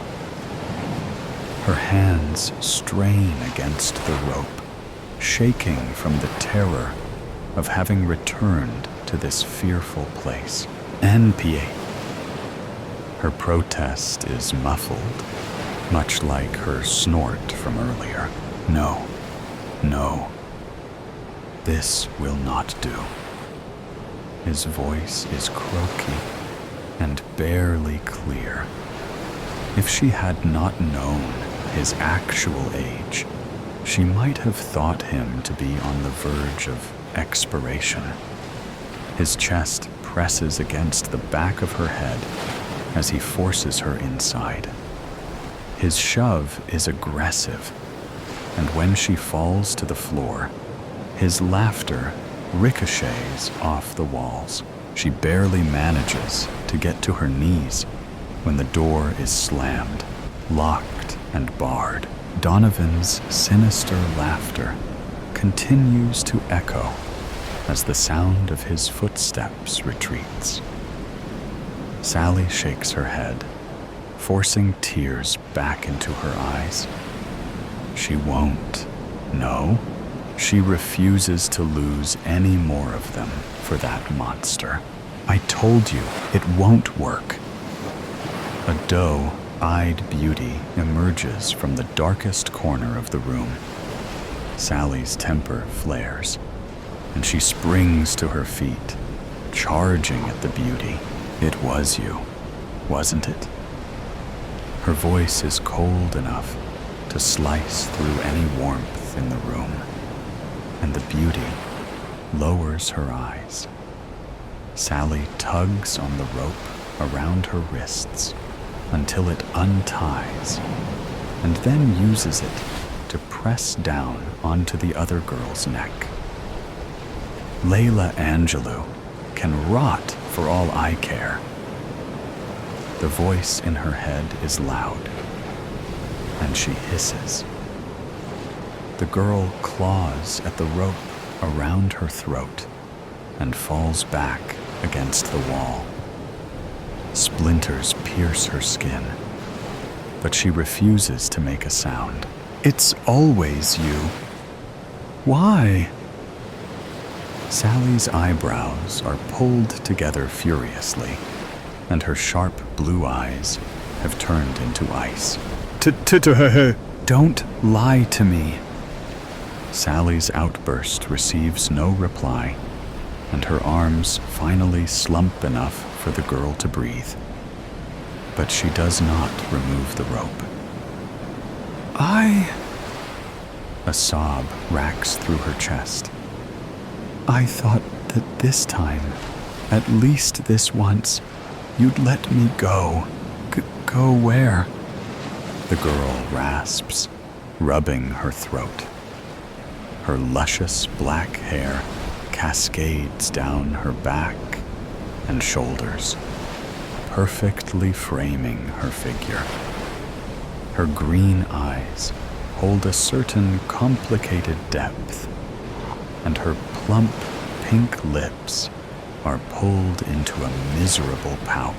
Her hands strain against the rope, shaking from the terror of having returned to this fearful place. NPA. Her protest is muffled, much like her snort from earlier. No, no. This will not do. His voice is croaky and barely clear. If she had not known his actual age, she might have thought him to be on the verge of expiration. His chest presses against the back of her head as he forces her inside. His shove is aggressive, and when she falls to the floor, his laughter ricochets off the walls. She barely manages to get to her knees when the door is slammed, locked and barred. Donovan's sinister laughter continues to echo as the sound of his footsteps retreats. Sally shakes her head, forcing tears back into her eyes. She won't. No, she refuses to lose any more of them for that monster. I told you, it won't work. A doe-eyed beauty emerges from the darkest corner of the room. Sally's temper flares, and she springs to her feet, charging at the beauty. It was you, wasn't it? Her voice is cold enough to slice through any warmth in the room, and the beauty lowers her eyes. Sally tugs on the rope around her wrists until it unties, and then uses it to press down onto the other girl's neck. Layla Angelou can rot for all I care. The voice in her head is loud, and she hisses. The girl claws at the rope around her throat and falls back against the wall. Splinters pierce her skin, but she refuses to make a sound. It's always you. Why? Sally's eyebrows are pulled together furiously, and her sharp blue eyes have turned into ice. Don't lie to me. Sally's outburst receives no reply, and her arms finally slump enough for the girl to breathe. But she does not remove the rope. A sob racks through her chest. I thought that this time, at least this once, you'd let me go. Go where? The girl rasps, rubbing her throat. Her luscious black hair cascades down her back and shoulders, perfectly framing her figure. Her green eyes hold a certain complicated depth, and her plump pink lips are pulled into a miserable pout.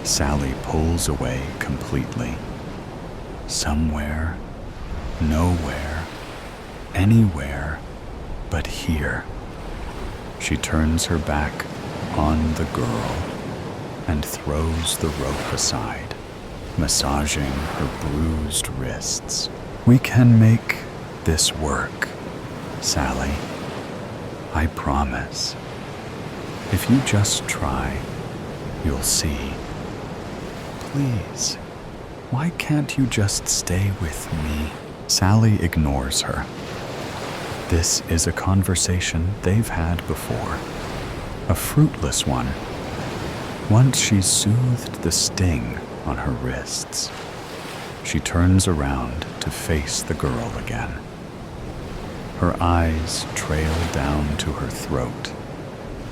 Sally pulls away completely. Somewhere, nowhere, anywhere but here. She turns her back on the girl and throws the rope aside, massaging her bruised wrists. We can make this work, Sally. I promise. If you just try, you'll see. Please, why can't you just stay with me? Sally ignores her. This is a conversation they've had before, a fruitless one. Once she's soothed the sting on her wrists, she turns around to face the girl again. Her eyes trail down to her throat,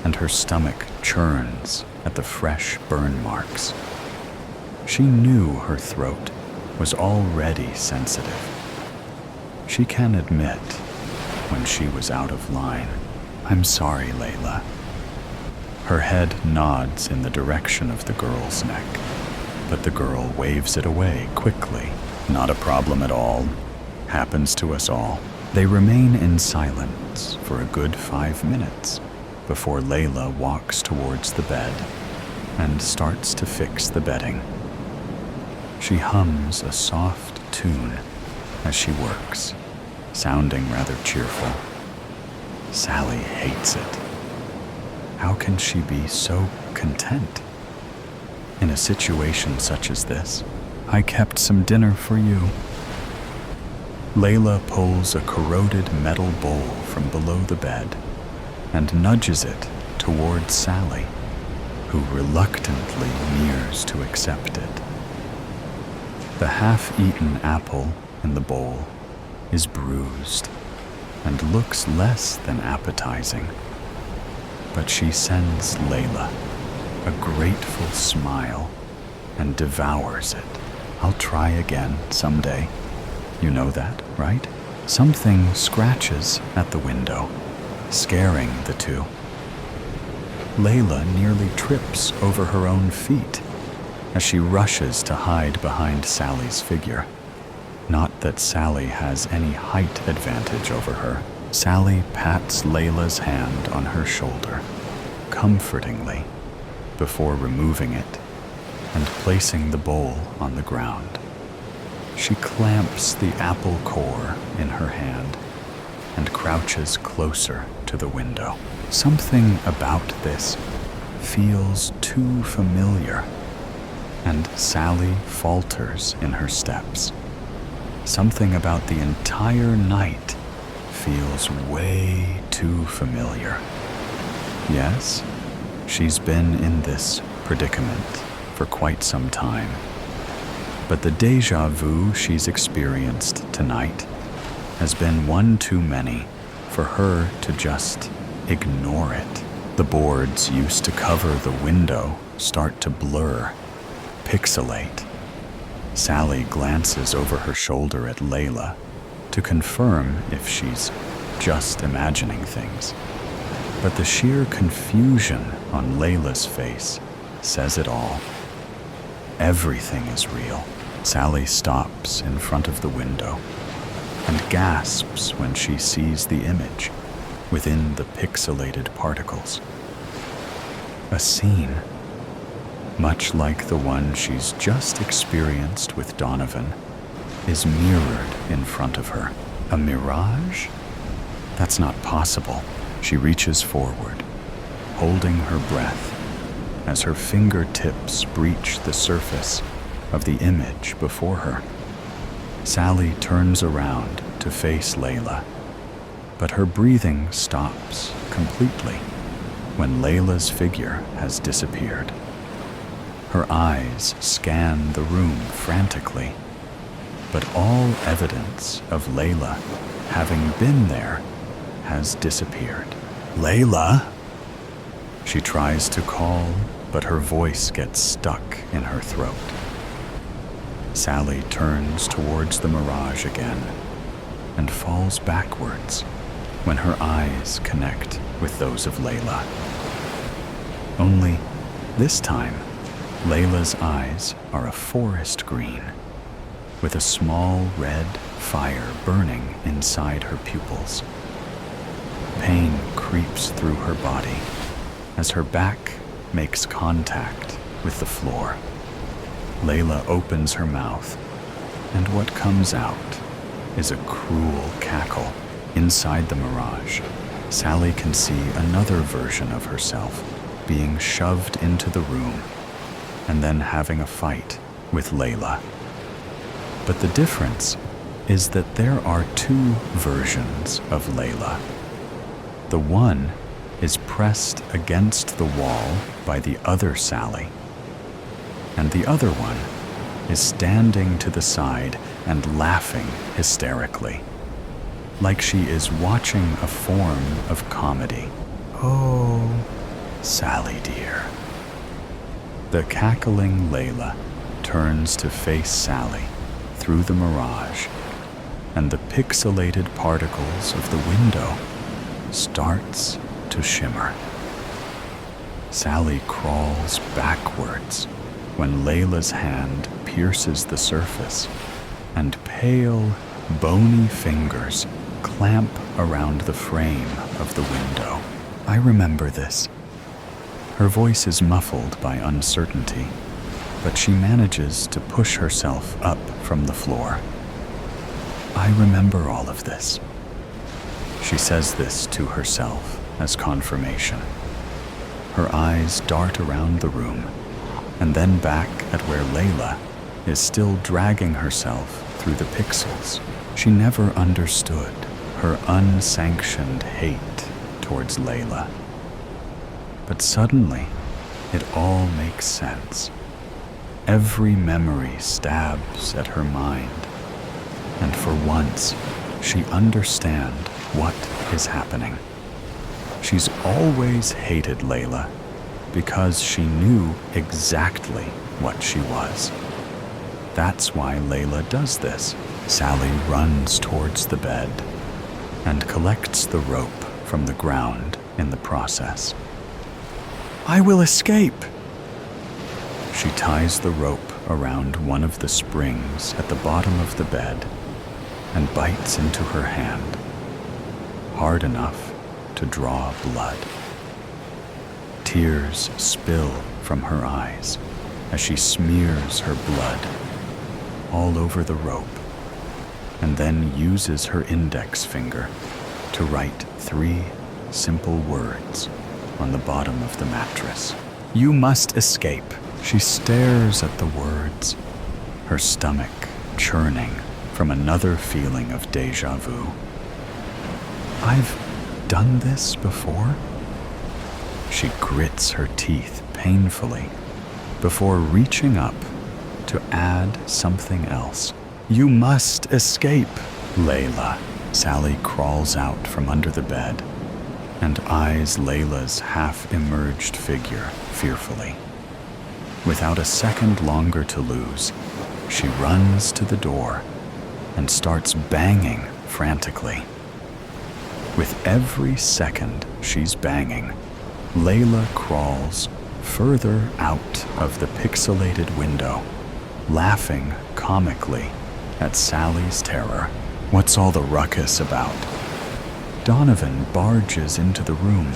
and her stomach churns at the fresh burn marks. She knew her throat was already sensitive. She can admit when she was out of line. "I'm sorry, Layla." Her head nods in the direction of the girl's neck, but the girl waves it away quickly. "Not a problem at all. Happens to us all." They remain in silence for a good 5 minutes before Layla walks towards the bed and starts to fix the bedding. She hums a soft tune as she works, sounding rather cheerful. Sally hates it. How can she be so content? In a situation such as this, "I kept some dinner for you." Layla pulls a corroded metal bowl from below the bed and nudges it towards Sally, who reluctantly nears to accept it. The half-eaten apple in the bowl is bruised and looks less than appetizing, but she sends Layla a grateful smile and devours it. "I'll try again someday. You know that, right?" Something scratches at the window, scaring the two. Layla nearly trips over her own feet as she rushes to hide behind Sally's figure. Not that Sally has any height advantage over her. Sally pats Layla's hand on her shoulder, comfortingly, before removing it and placing the bowl on the ground. She clamps the apple core in her hand and crouches closer to the window. Something about this feels too familiar, and Sally falters in her steps. Something about the entire night feels way too familiar. Yes, she's been in this predicament for quite some time, but the déjà vu she's experienced tonight has been one too many for her to just ignore it. The boards used to cover the window start to blur, pixelate. Sally glances over her shoulder at Layla to confirm if she's just imagining things. But the sheer confusion on Layla's face says it all. Everything is real. Sally stops in front of the window and gasps when she sees the image within the pixelated particles. A scene, much like the one she's just experienced with Donovan, is mirrored in front of her. A mirage? That's not possible. She reaches forward, holding her breath as her fingertips breach the surface of the image before her. Sally turns around to face Layla, but her breathing stops completely when Layla's figure has disappeared. Her eyes scan the room frantically, but all evidence of Layla having been there has disappeared. "Layla?" She tries to call, but her voice gets stuck in her throat. Sally turns towards the mirage again and falls backwards when her eyes connect with those of Layla. Only this time, Layla's eyes are a forest green, with a small red fire burning inside her pupils. Pain creeps through her body as her back makes contact with the floor. Layla opens her mouth, and what comes out is a cruel cackle. Inside the mirage, Sally can see another version of herself being shoved into the room and then having a fight with Layla. But the difference is that there are two versions of Layla. The one is pressed against the wall by the other Sally, and the other one is standing to the side and laughing hysterically, like she is watching a form of comedy. "Oh, Sally dear. The cackling Layla turns to face Sally through the mirage, and the pixelated particles of the window starts to shimmer. Sally crawls backwards when Layla's hand pierces the surface, and pale, bony fingers clamp around the frame of the window. I remember this. Her voice is muffled by uncertainty, but she manages to push herself up from the floor. I remember all of this. She says this to herself as confirmation. Her eyes dart around the room, and then back at where Layla is still dragging herself through the pixels. She never understood her unsanctioned hate towards Layla. But suddenly, it all makes sense. Every memory stabs at her mind, and for once, she understands what is happening. She's always hated Layla because she knew exactly what she was. That's why Layla does this. Sally runs towards the bed and collects the rope from the ground in the process. I will escape! She ties the rope around one of the springs at the bottom of the bed and bites into her hand, hard enough to draw blood. Tears spill from her eyes as she smears her blood all over the rope, and then uses her index finger to write 3 simple words on the bottom of the mattress. You must escape. She stares at the words, her stomach churning from another feeling of déjà vu. I've done this before? She grits her teeth painfully before reaching up to add something else. You must escape, Layla. Sally crawls out from under the bed and eyes Layla's half-emerged figure fearfully. Without a second longer to lose, she runs to the door and starts banging frantically. With every second she's banging, Layla crawls further out of the pixelated window, laughing comically at Sally's terror. What's all the ruckus about? Donovan barges into the room,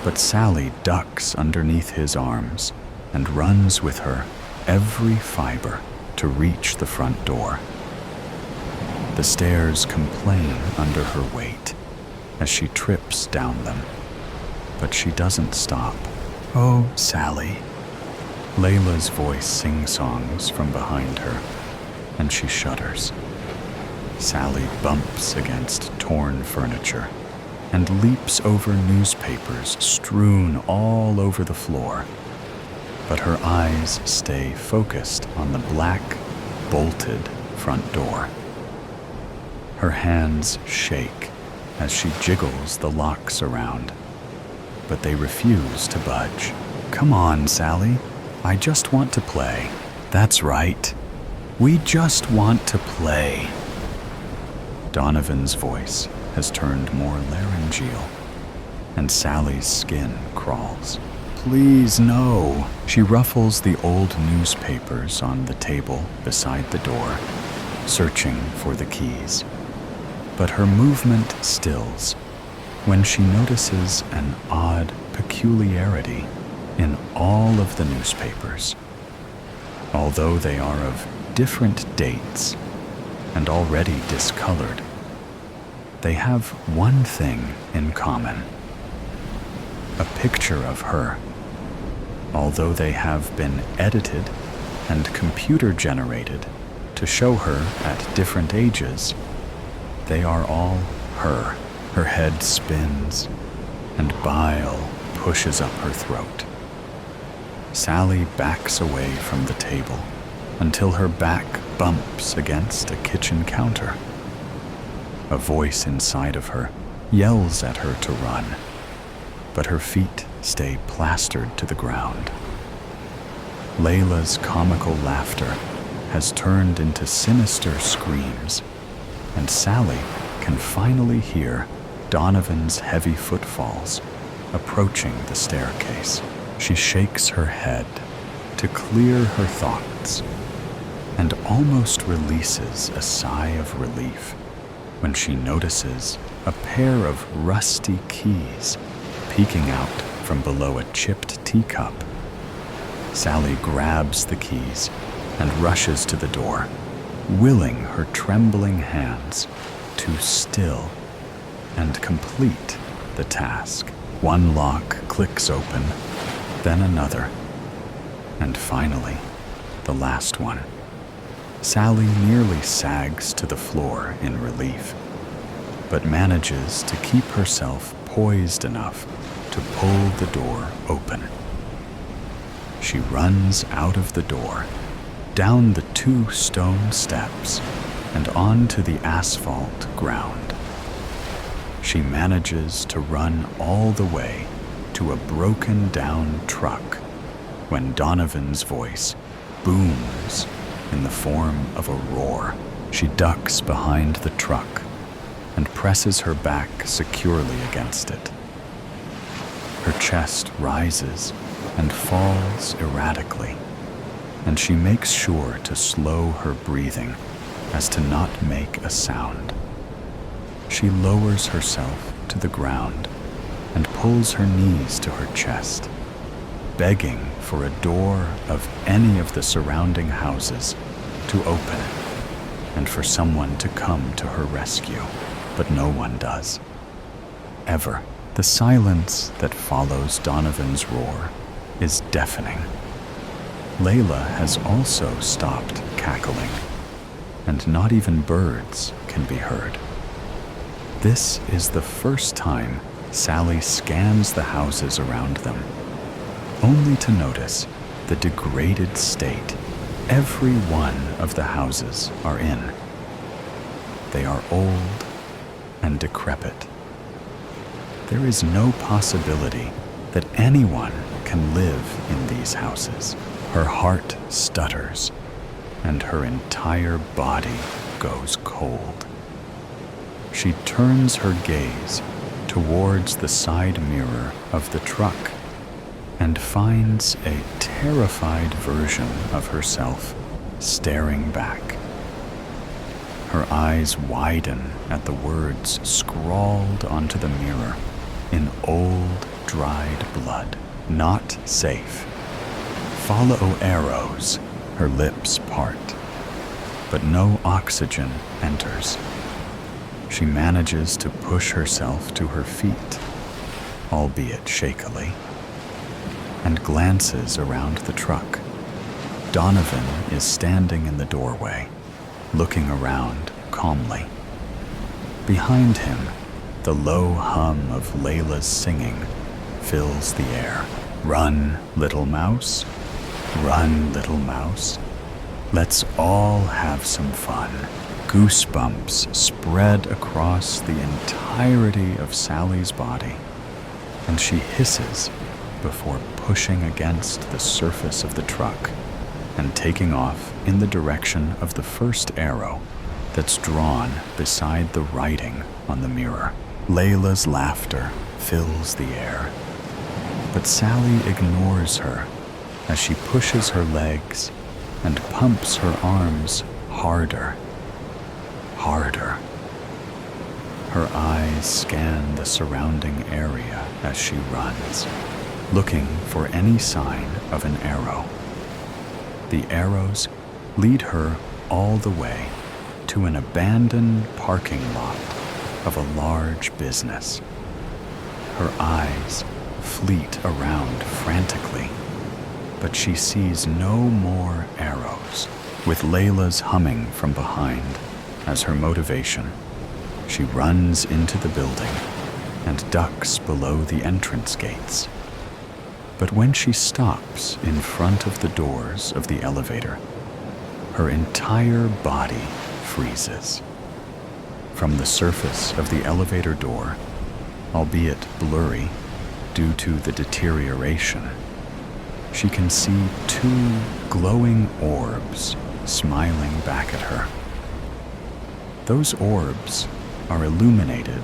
but Sally ducks underneath his arms and runs with her every fiber to reach the front door. The stairs complain under her weight as she trips down them, but she doesn't stop. Oh, Sally. Layla's voice sing-songs from behind her, and she shudders. Sally bumps against torn furniture and leaps over newspapers strewn all over the floor. But her eyes stay focused on the black, bolted front door. Her hands shake as she jiggles the locks around, but they refuse to budge. Come on, Sally. I just want to play. That's right. We just want to play. Donovan's voice has turned more laryngeal, and Sally's skin crawls. Please, no. She ruffles the old newspapers on the table beside the door, searching for the keys. But her movement stills when she notices an odd peculiarity in all of the newspapers. Although they are of different dates and already discolored, they have one thing in common: a picture of her. Although they have been edited and computer-generated to show her at different ages, they are all her. Her head spins, and bile pushes up her throat. Sally backs away from the table until her back bumps against a kitchen counter. A voice inside of her yells at her to run, but her feet stay plastered to the ground. Layla's comical laughter has turned into sinister screams, and Sally can finally hear Donovan's heavy footfalls approaching the staircase. She shakes her head to clear her thoughts and almost releases a sigh of relief when she notices a pair of rusty keys peeking out from below a chipped teacup. Sally grabs the keys and rushes to the door, willing her trembling hands to still and complete the task. One lock clicks open, then another, and finally, the last one. Sally nearly sags to the floor in relief, but manages to keep herself poised enough to pull the door open. She runs out of the door, down the 2 stone steps, and onto the asphalt ground. She manages to run all the way to a broken-down truck when Donovan's voice booms in the form of a roar. She ducks behind the truck and presses her back securely against it. Her chest rises and falls erratically, and she makes sure to slow her breathing as to not make a sound. She lowers herself to the ground and pulls her knees to her chest, begging for a door of any of the surrounding houses to open and for someone to come to her rescue, but no one does. Ever. The silence that follows Donovan's roar is deafening. Layla has also stopped cackling, and not even birds can be heard. This is the first time Sally scans the houses around them, only to notice the degraded state every one of the houses are in. They are old and decrepit. There is no possibility that anyone can live in these houses. Her heart stutters, and her entire body goes cold. She turns her gaze towards the side mirror of the truck and finds a terrified version of herself staring back. Her eyes widen at the words scrawled onto the mirror in old, dried blood. Not safe. Follow arrows. Her lips part, but no oxygen enters. She manages to push herself to her feet, albeit shakily, and glances around the truck. Donovan is standing in the doorway, looking around calmly. Behind him, the low hum of Layla's singing fills the air. Run, little mouse. Run, little mouse. Let's all have some fun. Goosebumps spread across the entirety of Sally's body, and she hisses before pushing against the surface of the truck and taking off in the direction of the first arrow that's drawn beside the writing on the mirror. Layla's laughter fills the air, but Sally ignores her as she pushes her legs and pumps her arms harder. Harder. Her eyes scan the surrounding area as she runs, looking for any sign of an arrow. The arrows lead her all the way to an abandoned parking lot of a large business. Her eyes fleet around frantically, but she sees no more arrows. With Layla's humming from behind as her motivation, she runs into the building and ducks below the entrance gates. But when she stops in front of the doors of the elevator, her entire body freezes. From the surface of the elevator door, albeit blurry due to the deterioration, she can see two glowing orbs smiling back at her. Those orbs are illuminated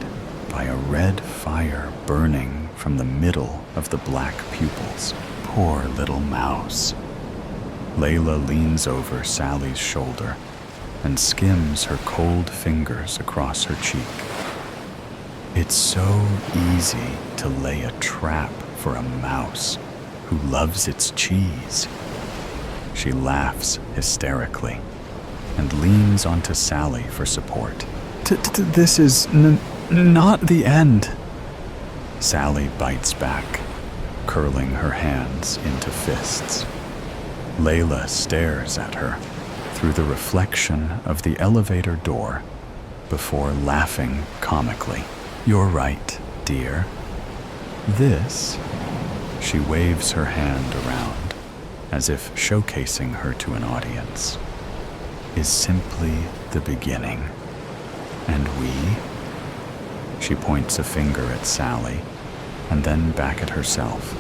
by a red fire burning from the middle of the black pupils. Poor little mouse. Layla leans over Sally's shoulder and skims her cold fingers across her cheek. It's so easy to lay a trap for a mouse who loves its cheese. She laughs hysterically and leans onto Sally for support. This is not the end. Sally bites back, curling her hands into fists. Layla stares at her through the reflection of the elevator door before laughing comically. You're right, dear. This, she waves her hand around as if showcasing her to an audience, is simply the beginning. And we, she points a finger at Sally and then back at herself.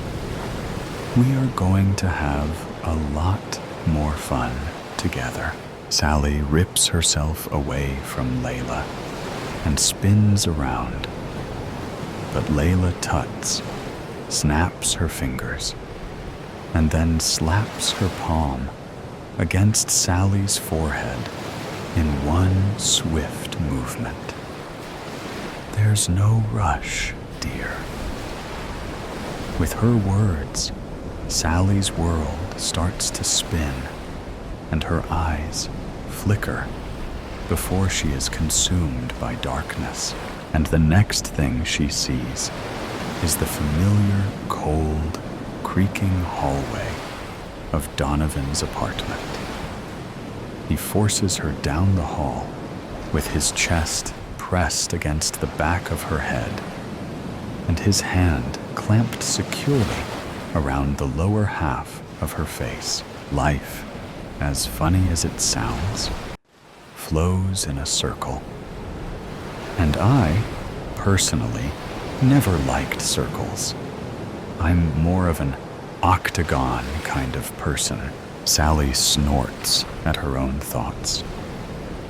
We are going to have a lot more fun together. Sally rips herself away from Layla and spins around. But Layla tuts, snaps her fingers, and then slaps her palm against Sally's forehead in one swift movement. There's no rush, dear. With her words, Sally's world starts to spin, and her eyes flicker before she is consumed by darkness. And the next thing she sees is the familiar, cold, creaking hallway of Donovan's apartment. He forces her down the hall with his chest pressed against the back of her head and his hand clamped securely around the lower half of her face. Life, as funny as it sounds, flows in a circle. And I, personally, never liked circles. I'm more of an octagon kind of person. Sally snorts at her own thoughts,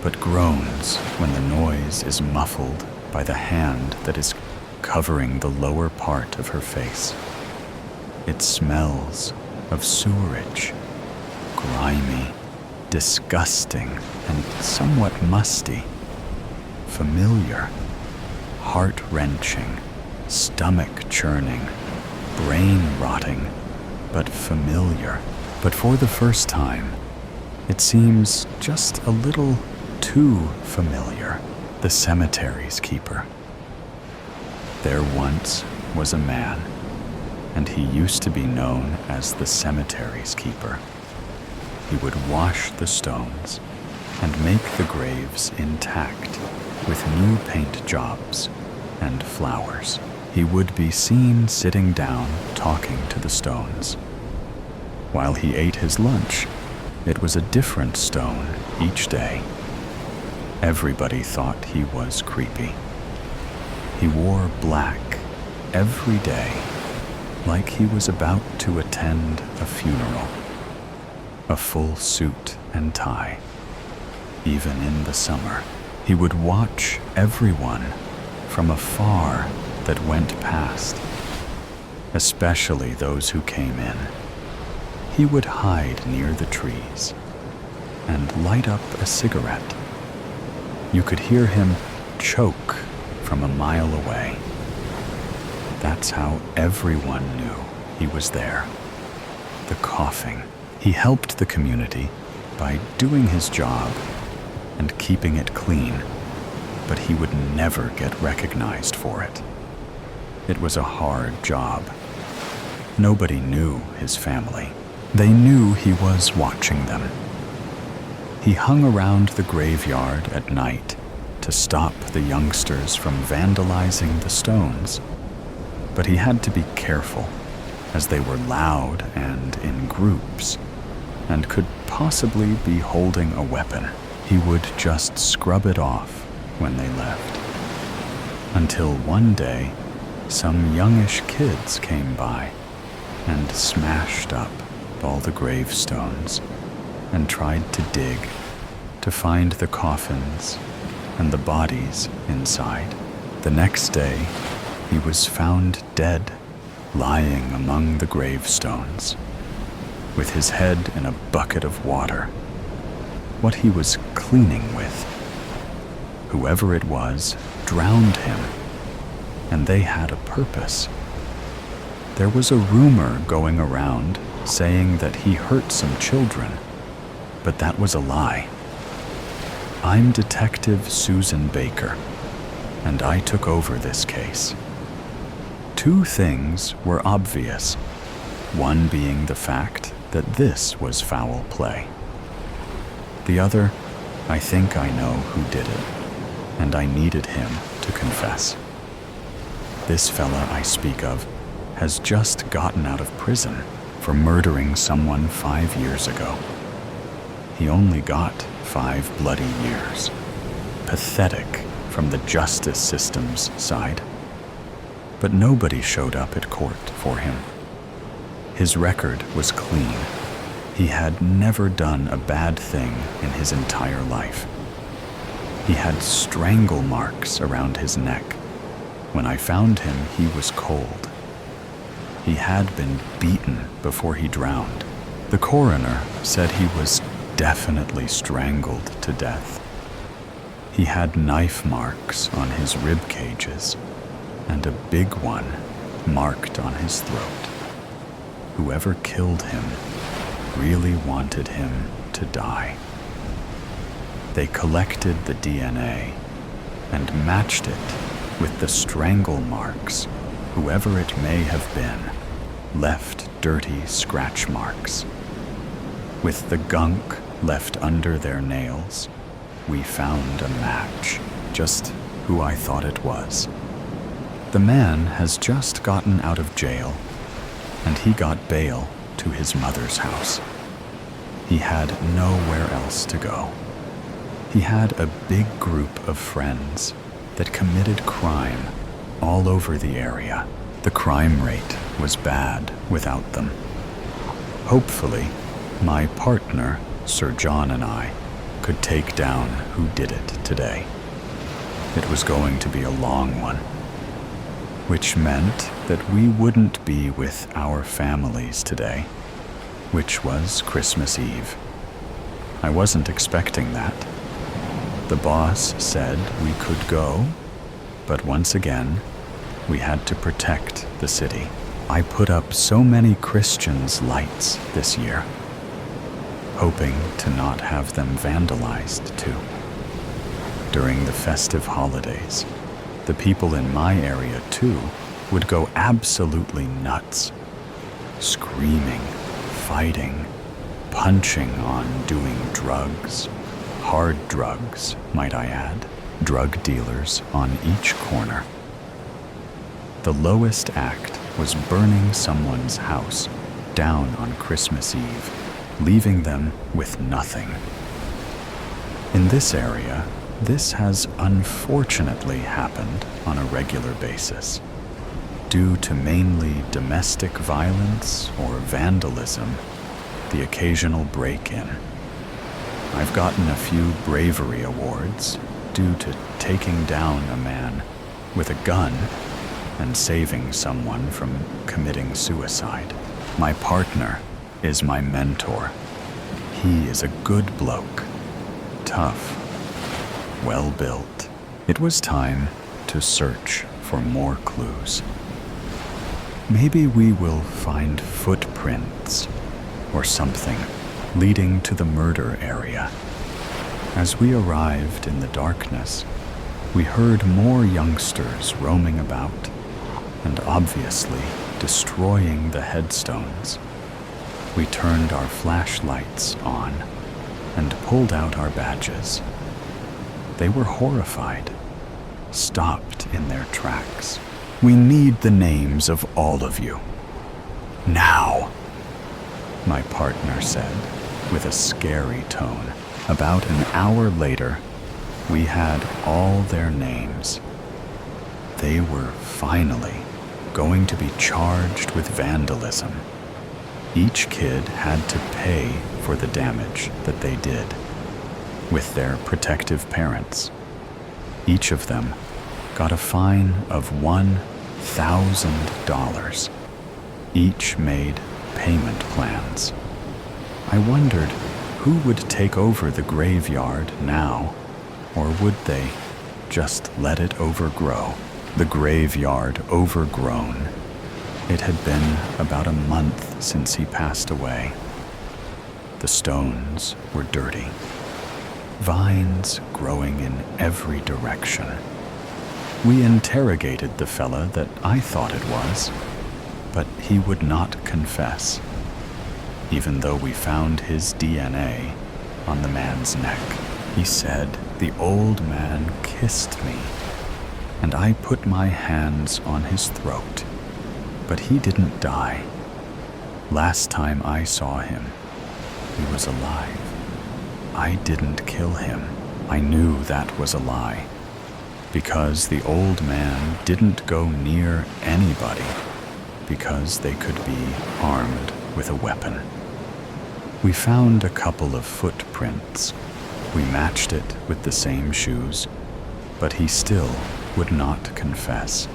but groans when the noise is muffled by the hand that is covering the lower part of her face. It smells of sewerage, grimy, disgusting, and somewhat musty. Familiar, heart-wrenching, stomach-churning, brain-rotting, but familiar. But for the first time, it seems just a little too familiar. The cemetery's keeper. There once was a man, and he used to be known as the cemetery's keeper. He would wash the stones and make the graves intact with new paint jobs and flowers. He would be seen sitting down talking to the stones. While he ate his lunch, it was a different stone each day. Everybody thought he was creepy. He wore black every day, like he was about to attend a funeral. A full suit and tie. Even in the summer, he would watch everyone from afar that went past, especially those who came in. He would hide near the trees and light up a cigarette. You could hear him choke from a mile away. That's how everyone knew he was there. The coughing. He helped the community by doing his job and keeping it clean, but he would never get recognized for it. It was a hard job. Nobody knew his family. They knew he was watching them. He hung around the graveyard at night to stop the youngsters from vandalizing the stones, but he had to be careful, as they were loud and in groups, and could possibly be holding a weapon. He would just scrub it off when they left. Until one day, some youngish kids came by and smashed up all the gravestones and tried to dig to find the coffins and the bodies inside. The next day, he was found dead, lying among the gravestones, with his head in a bucket of water, what he was cleaning with. Whoever it was drowned him, and they had a purpose. There was a rumor going around saying that he hurt some children, but that was a lie. I'm Detective Susan Baker, and I took over this case. Two things were obvious, one being the fact that this was foul play. The other, I think I know who did it, and I needed him to confess. This fella I speak of has just gotten out of prison for murdering someone 5 years ago. He only got 5 bloody years. Pathetic from the justice system's side. But nobody showed up at court for him. His record was clean. He had never done a bad thing in his entire life. He had strangle marks around his neck. When I found him, he was cold. He had been beaten before he drowned. The coroner said he was definitely strangled to death. He had knife marks on his rib cages and a big one marked on his throat. Whoever killed him really wanted him to die. They collected the DNA and matched it with the strangle marks. Whoever it may have been left dirty scratch marks. With the gunk left under their nails, we found a match, just who I thought it was. The man has just gotten out of jail, and he got bail to his mother's house. He had nowhere else to go. He had a big group of friends that committed crime all over the area. The crime rate was bad without them. Hopefully, my partner, Sir John, and I could take down who did it today. It was going to be a long one, which meant that we wouldn't be with our families today, which was Christmas Eve. I wasn't expecting that. The boss said we could go, but once again, we had to protect the city. I put up so many Christians' lights this year, hoping to not have them vandalized too. During the festive holidays, the people in my area too would go absolutely nuts, screaming, fighting, punching on doing drugs, hard drugs, might I add, drug dealers on each corner. The lowest act was burning someone's house down on Christmas Eve, leaving them with nothing. In this area, this has unfortunately happened on a regular basis, due to mainly domestic violence or vandalism, the occasional break-in. I've gotten a few bravery awards due to taking down a man with a gun and saving someone from committing suicide. My partner is my mentor. He is a good bloke, tough, well-built. It was time to search for more clues. Maybe we will find footprints or something leading to the murder area. As we arrived in the darkness, we heard more youngsters roaming about and obviously destroying the headstones. We turned our flashlights on and pulled out our badges. They were horrified, stopped in their tracks. We need the names of all of you. Now, my partner said with a scary tone. About an hour later, we had all their names. They were finally going to be charged with vandalism. Each kid had to pay for the damage that they did, with their protective parents. Each of them got a fine of $1,000. Each made payment plans. I wondered who would take over the graveyard now, or would they just let it overgrow? The graveyard overgrown. It had been about a month since he passed away. The stones were dirty. Vines growing in every direction. We interrogated the fella that I thought it was, but he would not confess, even though we found his DNA on the man's neck. He said the old man kissed me, and I put my hands on his throat, but he didn't die. Last time I saw him, he was alive. I didn't kill him. I knew that was a lie, because the old man didn't go near anybody, because they could be armed with a weapon. We found a couple of footprints. We matched it with the same shoes, but he still would not confess,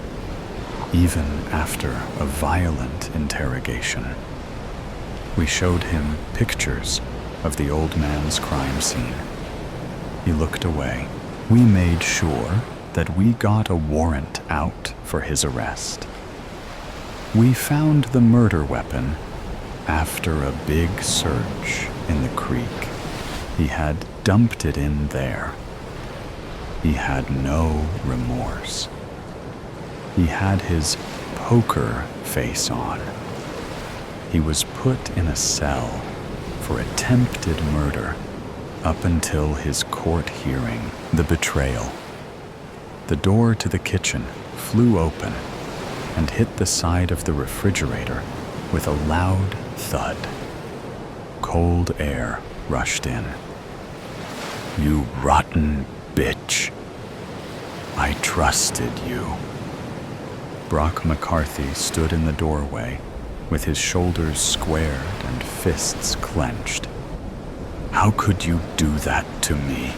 even after a violent interrogation. We showed him pictures of the old man's crime scene. He looked away. We made sure that we got a warrant out for his arrest. We found the murder weapon after a big search in the creek. He had dumped it in there. He had no remorse. He had his poker face on. He was put in a cell for attempted murder up until his court hearing. The betrayal. The door to the kitchen flew open and hit the side of the refrigerator with a loud thud. Cold air rushed in. "You rotten bitch. I trusted you." Brock McCarthy stood in the doorway with his shoulders squared and fists clenched. "How could you do that to me?"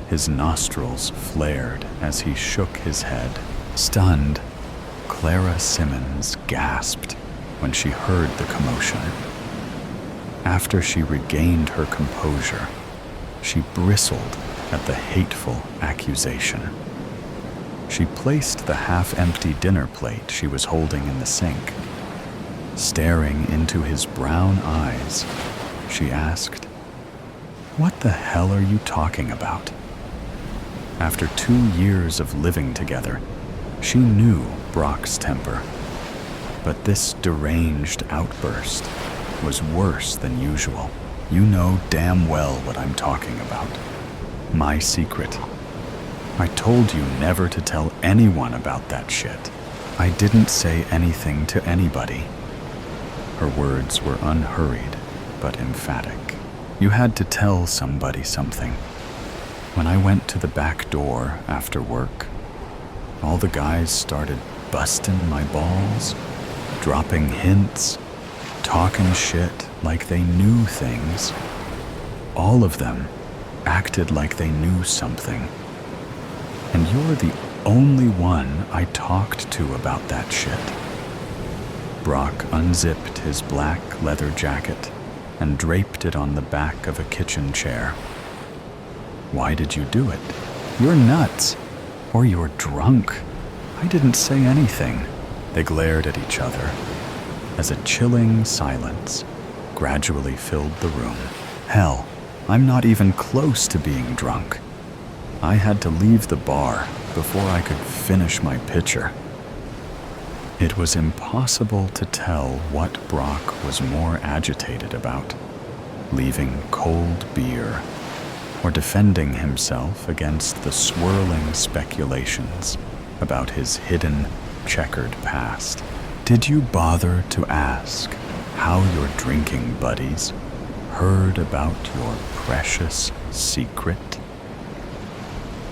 His nostrils flared as he shook his head. Stunned, Clara Simmons gasped when she heard the commotion. After she regained her composure, she bristled at the hateful accusation. She placed the half-empty dinner plate she was holding in the sink. Staring into his brown eyes, she asked, "What the hell are you talking about?" After 2 years of living together, she knew Brock's temper. But this deranged outburst was worse than usual. "You know damn well what I'm talking about. My secret. I told you never to tell anyone about that shit. I didn't say anything to anybody." Her words were unhurried but emphatic. "You had to tell somebody something. When I went to the back door after work, all the guys started busting my balls, dropping hints, talking shit like they knew things. All of them acted like they knew something. And you're the only one I talked to about that shit." Brock unzipped his black leather jacket and draped it on the back of a kitchen chair. "Why did you do it? You're nuts. Or you're drunk. I didn't say anything." They glared at each other as a chilling silence gradually filled the room. "Hell, I'm not even close to being drunk. I had to leave the bar before I could finish my pitcher." It was impossible to tell what Brock was more agitated about, leaving cold beer or defending himself against the swirling speculations about his hidden, checkered past. "Did you bother to ask how your drinking buddies heard about your precious secret?"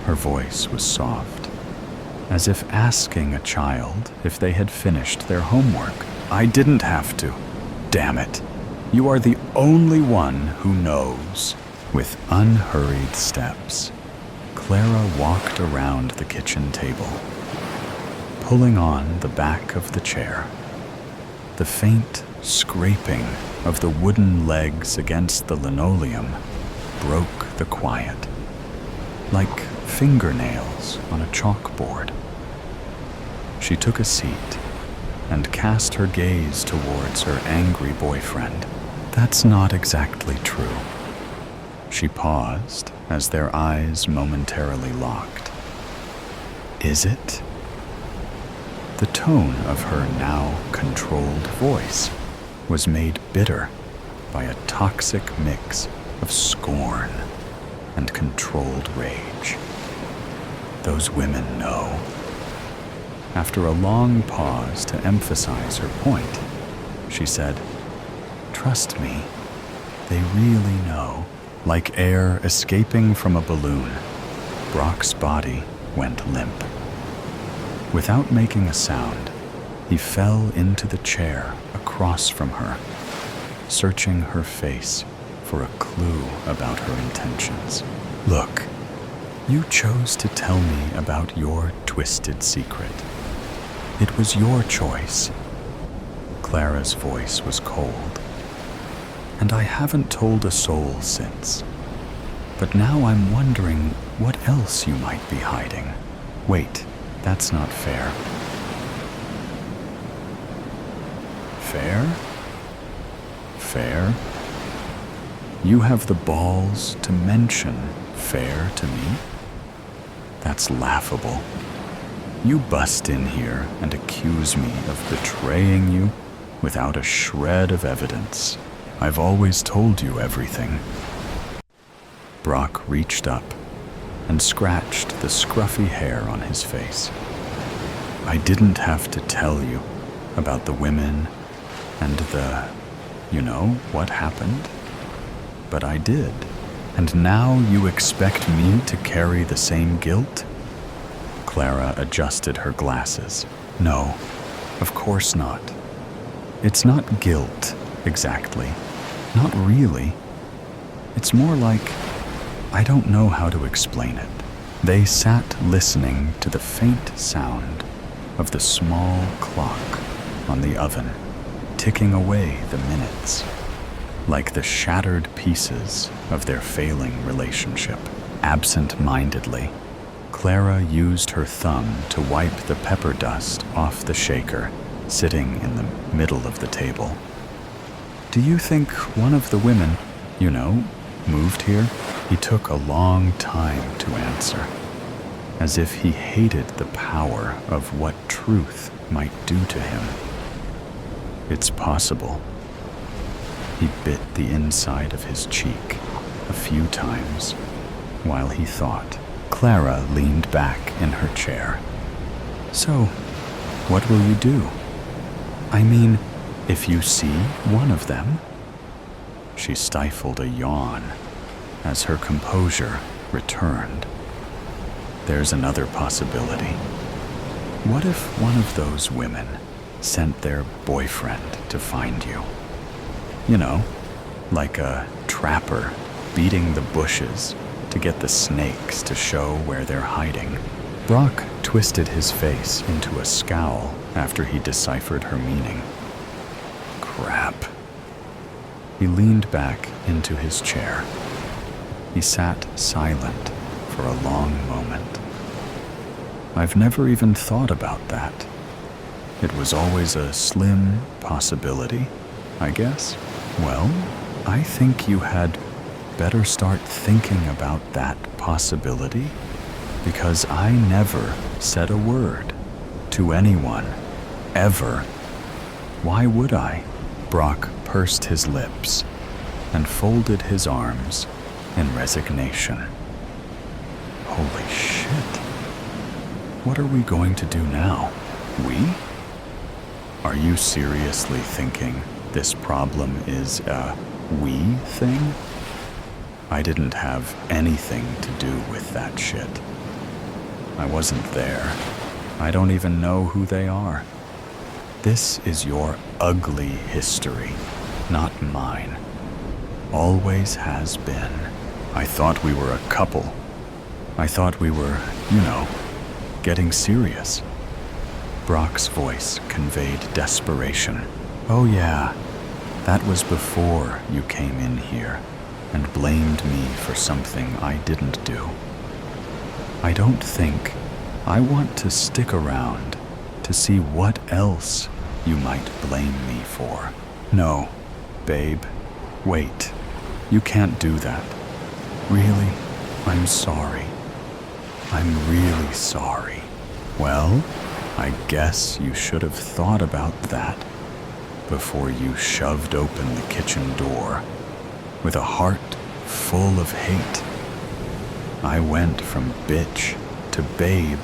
Her voice was soft, as if asking a child if they had finished their homework. I didn't have to. Damn it. You are the only one who knows. With unhurried steps, Clara walked around the kitchen table, pulling on the back of the chair. The faint scraping of the wooden legs against the linoleum broke the quiet, like fingernails on a chalkboard. She took a seat and cast her gaze towards her angry boyfriend. That's not exactly true. She paused as their eyes momentarily locked. Is it? The tone of her now controlled voice was made bitter by a toxic mix of scorn and controlled rage. Those women know. After a long pause to emphasize her point, she said, "Trust me, they really know." Like air escaping from a balloon, Brock's body went limp. Without making a sound, he fell into the chair across from her, searching her face for a clue about her intentions. Look, you chose to tell me about your twisted secret. It was your choice. Clara's voice was cold. And I haven't told a soul since. But now I'm wondering what else you might be hiding. Wait, that's not fair. Fair? Fair? You have the balls to mention fair to me? That's laughable. You bust in here and accuse me of betraying you without a shred of evidence. I've always told you everything. Brock reached up and scratched the scruffy hair on his face. I didn't have to tell you about the women and what happened? But I did. And now you expect me to carry the same guilt? Clara adjusted her glasses. No, of course not. It's not guilt, exactly. Not really. It's more like, I don't know how to explain it. They sat listening to the faint sound of the small clock on the oven, ticking away the minutes, like the shattered pieces of their failing relationship. Absent-mindedly, Clara used her thumb to wipe the pepper dust off the shaker sitting in the middle of the table. Do you think one of the women, moved here? He took a long time to answer, as if he hated the power of what truth might do to him. It's possible. He bit the inside of his cheek a few times while he thought. Clara leaned back in her chair. So, what will you do? I mean, if you see one of them? She stifled a yawn as her composure returned. There's another possibility. What if one of those women sent their boyfriend to find you? Like a trapper beating the bushes to get the snakes to show where they're hiding. Brock twisted his face into a scowl after he deciphered her meaning. Crap. He leaned back into his chair. He sat silent for a long moment. I've never even thought about that. It was always a slim possibility, I guess. Well, I think you had better start thinking about that possibility, because I never said a word to anyone, ever. Why would I? Brock pursed his lips and folded his arms in resignation. Holy shit. What are we going to do now? We? Are you seriously thinking this problem is a we thing? I didn't have anything to do with that shit. I wasn't there. I don't even know who they are. This is your ugly history, not mine. Always has been. I thought we were a couple. I thought we were, getting serious. Brock's voice conveyed desperation. Oh yeah, that was before you came in here and blamed me for something I didn't do. I don't think I want to stick around to see what else you might blame me for. No, babe, wait. You can't do that. Really, I'm sorry. I'm really sorry. Well, I guess you should have thought about that before you shoved open the kitchen door with a heart full of hate. I went from bitch to babe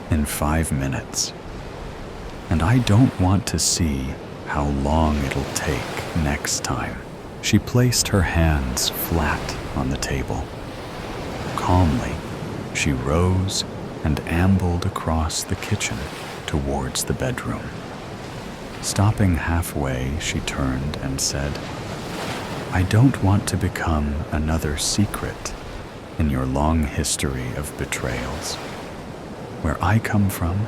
in 5 minutes. And I don't want to see how long it'll take next time. She placed her hands flat on the table. Calmly, she rose and ambled across the kitchen towards the bedroom. Stopping halfway, she turned and said, I don't want to become another secret in your long history of betrayals. Where I come from,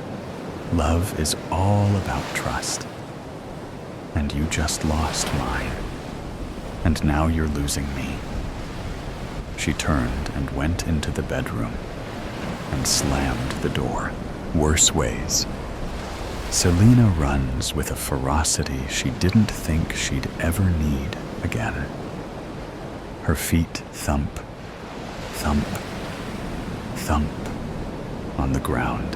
love is all about trust. And you just lost mine. And now you're losing me. She turned and went into the bedroom and slammed the door. Worse ways. Selena runs with a ferocity she didn't think she'd ever need again. Her feet thump, thump, thump on the ground,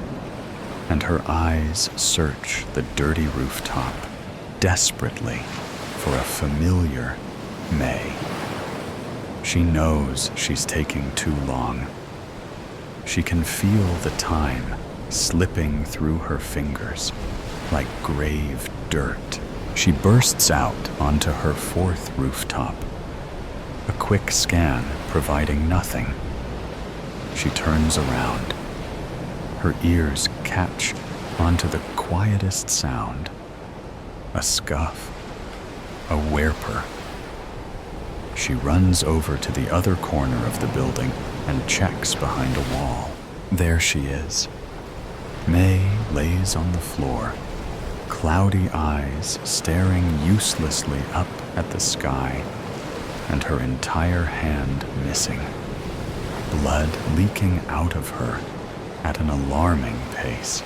and her eyes search the dirty rooftop desperately for a familiar May. She knows she's taking too long. She can feel the time slipping through her fingers like grave dirt. She bursts out onto her 4th rooftop, a quick scan providing nothing. She turns around. Her ears catch onto the quietest sound, a scuff, a whimper. She runs over to the other corner of the building and checks behind a wall. There she is. May lays on the floor, cloudy eyes staring uselessly up at the sky, and her entire hand missing, blood leaking out of her at an alarming pace.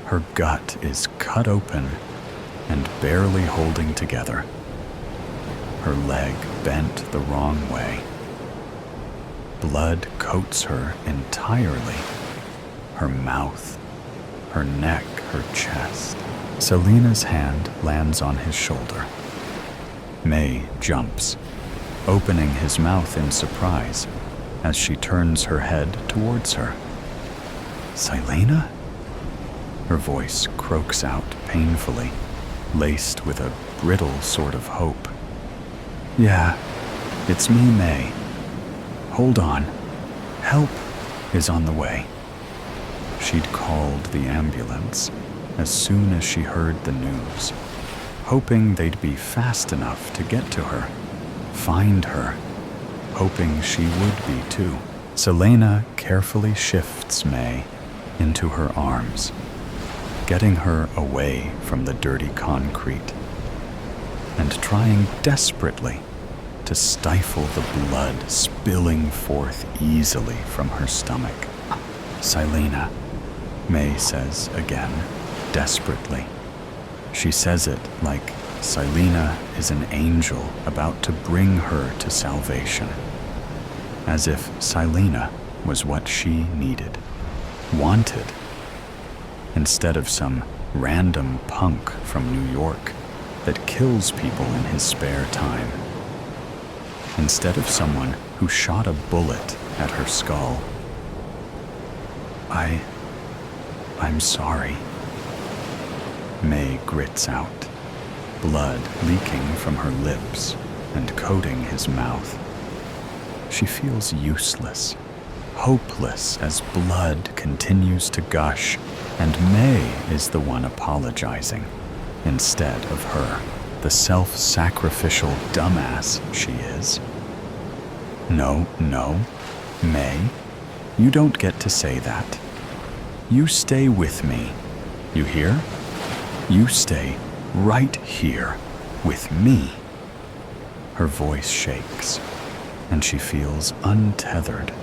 Her gut is cut open and barely holding together. Her leg bent the wrong way. Blood coats her entirely. Her mouth, her neck, her chest. Selena's hand lands on his shoulder. May jumps, opening his mouth in surprise as she turns her head towards her. Selena? Her voice croaks out painfully, laced with a brittle sort of hope. Yeah, it's me, May. Hold on. Help is on the way. She'd called the ambulance as soon as she heard the news, hoping they'd be fast enough to get to her, find her, hoping she would be too. Selena carefully shifts May into her arms, getting her away from the dirty concrete, and trying desperately to stifle the blood spilling forth easily from her stomach. Selena, May says again, desperately. She says it like Selena is an angel about to bring her to salvation, as if Selena was what she needed, wanted, instead of some random punk from New York that kills people in his spare time. Instead of someone who shot a bullet at her skull. I'm sorry. May grits out, blood leaking from her lips and coating his mouth. She feels useless, hopeless as blood continues to gush, and May is the one apologizing instead of her, the self-sacrificial dumbass she is. No, May, you don't get to say that. You stay with me, you hear? You stay right here with me. Her voice shakes, and she feels untethered,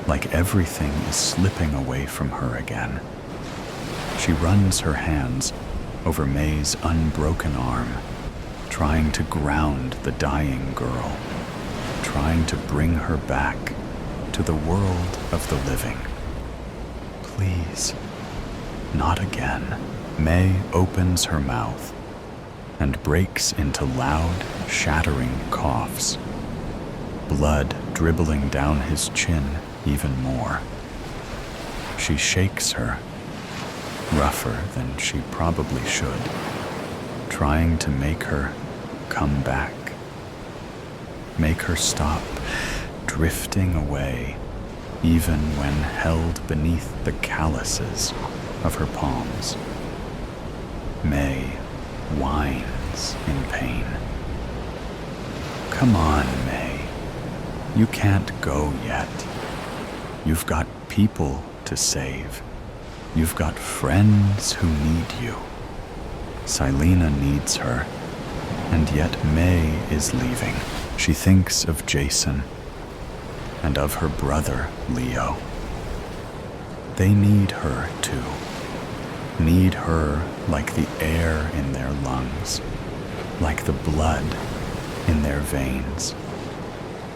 like everything is slipping away from her again. She runs her hands over May's unbroken arm, trying to ground the dying girl, trying to bring her back to the world of the living. Please, not again. May opens her mouth and breaks into loud, shattering coughs, blood dribbling down his chin even more. She shakes her, rougher than she probably should, trying to make her come back, make her stop drifting away, even when held beneath the calluses of her palms. May whines in pain. Come on, May. You can't go yet. You've got people to save. You've got friends who need you. Silena needs her, and yet May is leaving. She thinks of Jason and of her brother, Leo. They need her too. Need her like the air in their lungs, like the blood in their veins.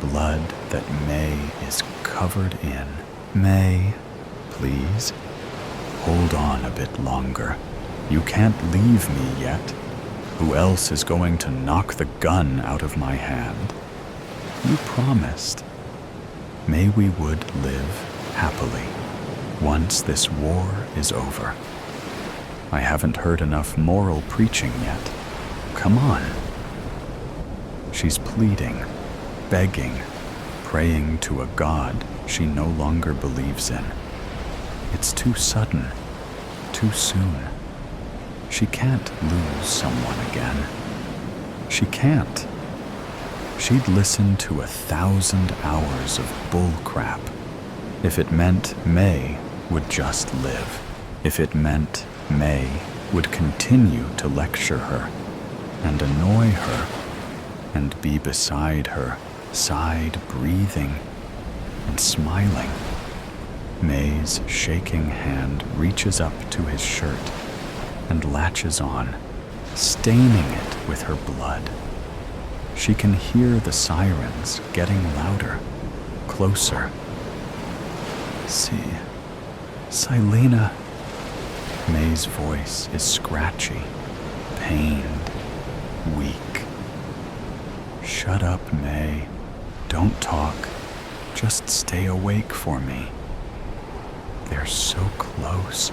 Blood that May is covered in. May, please, hold on a bit longer. You can't leave me yet. Who else is going to knock the gun out of my hand? You promised. May we would live happily once this war is over. I haven't heard enough moral preaching yet. Come on. She's pleading, begging, praying to a God she no longer believes in. It's too sudden, too soon. She can't lose someone again. She can't. She'd listen to 1,000 hours of bull crap if it meant May would just live. If it meant May would continue to lecture her and annoy her and be beside her, side breathing and smiling. May's shaking hand reaches up to his shirt and latches on, staining it with her blood. She can hear the sirens getting louder, closer. See, Silena. May's voice is scratchy, pained, weak. Shut up, May. Don't talk. Just stay awake for me. They're so close.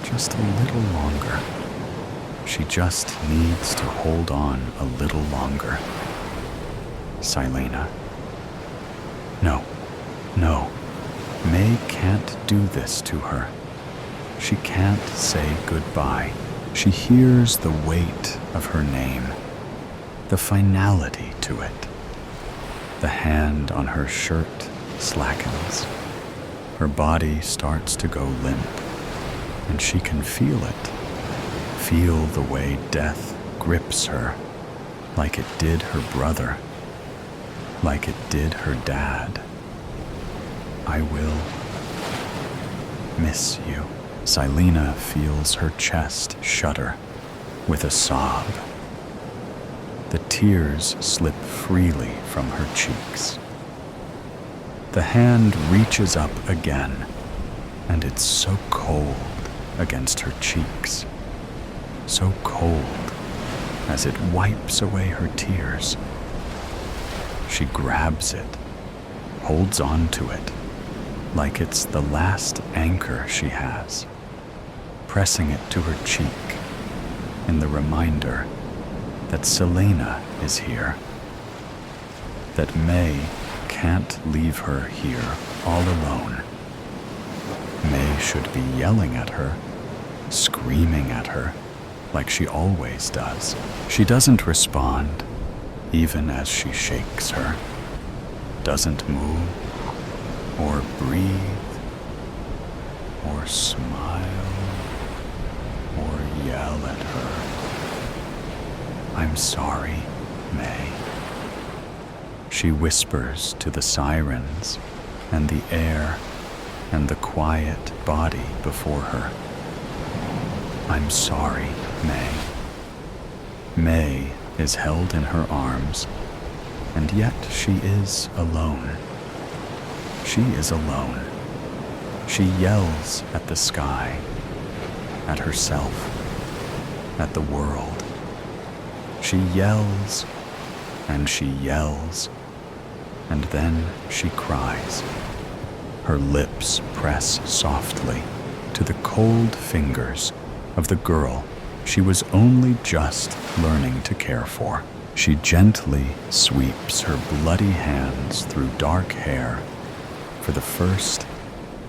Just a little longer. She just needs to hold on a little longer. Silena. No. May can't do this to her. She can't say goodbye. She hears the weight of her name, the finality to it. The hand on her shirt slackens. Her body starts to go limp, and she can feel it. Feel the way death grips her, like it did her brother, like it did her dad. I will miss you. Silena feels her chest shudder with a sob. The tears slip freely from her cheeks. The hand reaches up again, and it's so cold against her cheeks. So cold as it wipes away her tears. She grabs it, holds on to it, like it's the last anchor she has, pressing it to her cheek in the reminder that Silena is here, that May can't leave her here all alone. May should be yelling at her, screaming at her, like she always does. She doesn't respond, even as she shakes her, doesn't move, or breathe, or smile, or yell at her. I'm sorry, May. She whispers to the sirens and the air and the quiet body before her. I'm sorry, May. May is held in her arms, and yet she is alone. She is alone. She yells at the sky, at herself, at the world. She yells, and she yells, and then she cries. Her lips press softly to the cold fingers of the girl she was only just learning to care for. She gently sweeps her bloody hands through dark hair for the first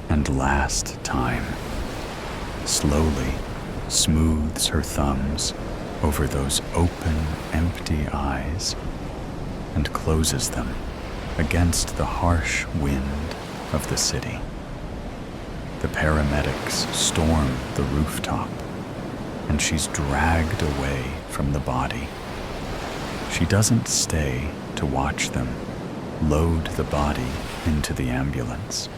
and last time. Slowly smooths her thumbs over those open, empty eyes and closes them against the harsh wind of the city. The paramedics storm the rooftop, and she's dragged away from the body. She doesn't stay to watch them load the body into the ambulance,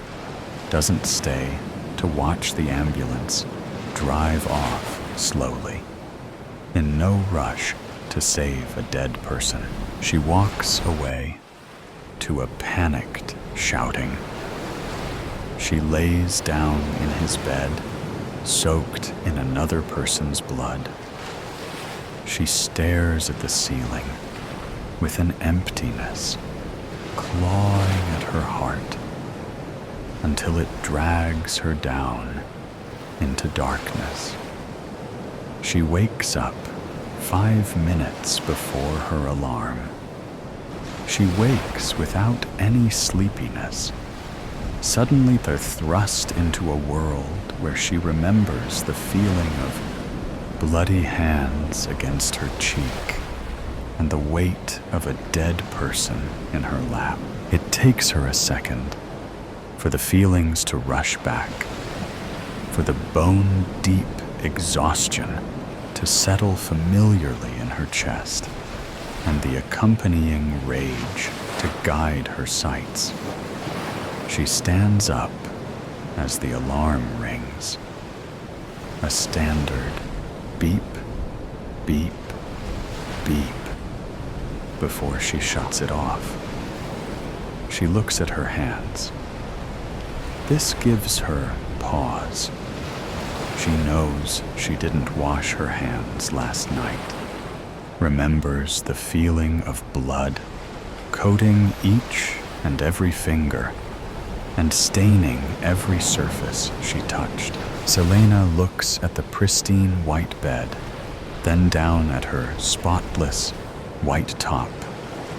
doesn't stay to watch the ambulance drive off slowly. In no rush to save a dead person, she walks away to a panicked shouting. She lays down in his bed, soaked in another person's blood. She stares at the ceiling with an emptiness clawing at her heart until it drags her down into darkness. She wakes up 5 minutes before her alarm. She wakes without any sleepiness. Suddenly they're thrust into a world where she remembers the feeling of bloody hands against her cheek and the weight of a dead person in her lap. It takes her a second for the feelings to rush back, for the bone-deep exhaustion to settle familiarly in her chest, and the accompanying rage to guide her sights. She stands up as the alarm rings. A standard beep, beep, beep before she shuts it off. She looks at her hands. This gives her pause. She knows she didn't wash her hands last night, remembers the feeling of blood coating each and every finger and staining every surface she touched. Selena looks at the pristine white bed, then down at her spotless white top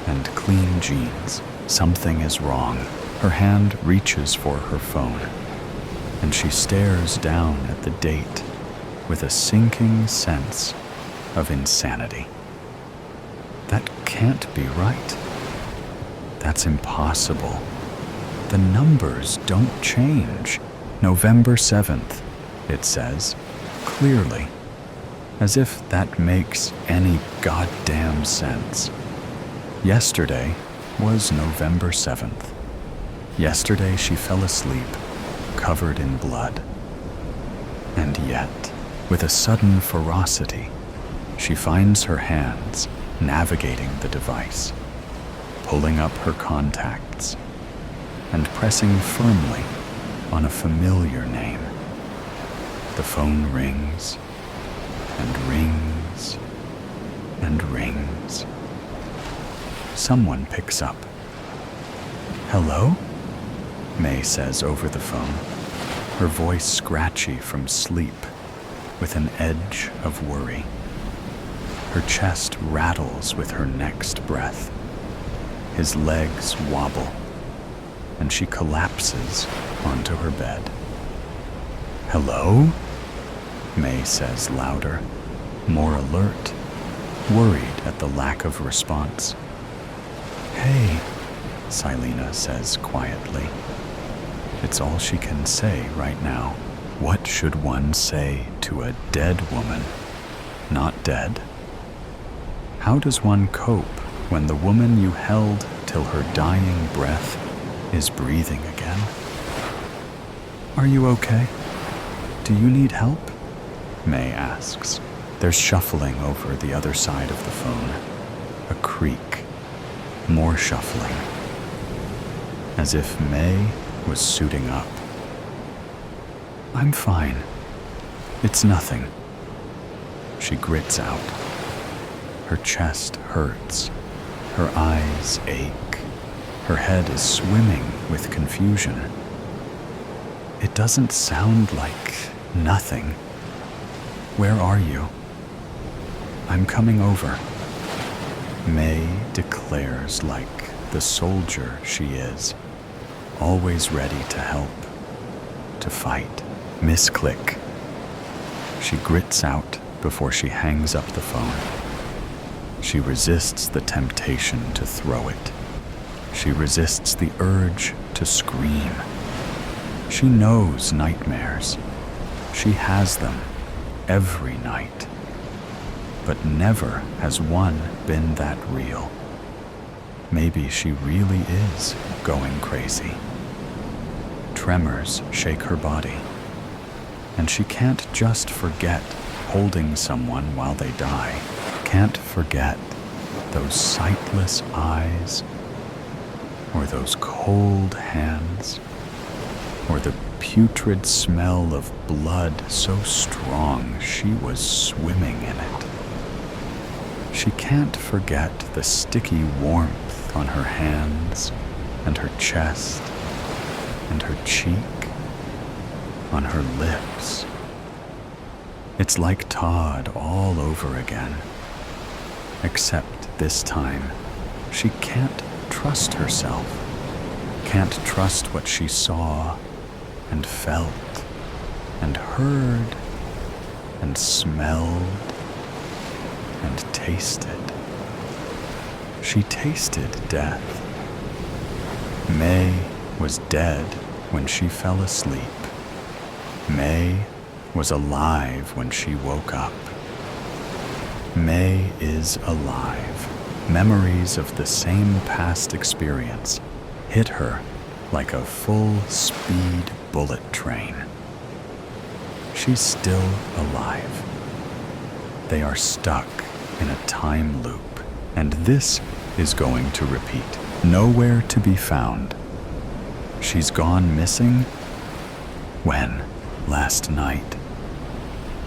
and clean jeans. Something is wrong. Her hand reaches for her phone, and she stares down at the date with a sinking sense of insanity. That can't be right. That's impossible. The numbers don't change. November 7th, it says, clearly, as if that makes any goddamn sense. Yesterday was November 7th. Yesterday she fell asleep, covered in blood. And yet, with a sudden ferocity, she finds her hands navigating the device, pulling up her contacts, and pressing firmly on a familiar name. The phone rings, and rings, and rings. Someone picks up. "Hello?" May says over the phone, her voice scratchy from sleep with an edge of worry. Her chest rattles with her next breath. His legs wobble and she collapses onto her bed. "Hello?" May says louder, more alert, worried at the lack of response. "Hey," Silena says quietly. It's all she can say right now. What should one say to a dead woman? Not dead. How does one cope when the woman you held till her dying breath is breathing again? "Are you okay? Do you need help?" May asks. There's shuffling over the other side of the phone. A creak. More shuffling. As if May was suiting up. "I'm fine. It's nothing." She grits out. Her chest hurts. Her eyes ache. Her head is swimming with confusion. It doesn't sound like nothing. "Where are you?" "I'm coming over." May declares like the soldier she is, always ready to help, to fight. Misclick. She grits out before she hangs up the phone. She resists the temptation to throw it. She resists the urge to scream. She knows nightmares. She has them every night. But never has one been that real. Maybe she really is going crazy. Tremors shake her body. And she can't just forget holding someone while they die. Can't forget those sightless eyes, or those cold hands, or the putrid smell of blood so strong she was swimming in it. She can't forget the sticky warmth on her hands and her chest and her cheek, on her lips. It's like Todd all over again. Except this time, she can't trust herself, can't trust what she saw and felt and heard and smelled and tasted. She tasted death. May was dead when she fell asleep. May was alive when she woke up. May is alive. Memories of the same past experience hit her like a full-speed bullet train. She's still alive. They are stuck in a time loop, and this is going to repeat. Nowhere to be found. She's gone missing? When? Last night.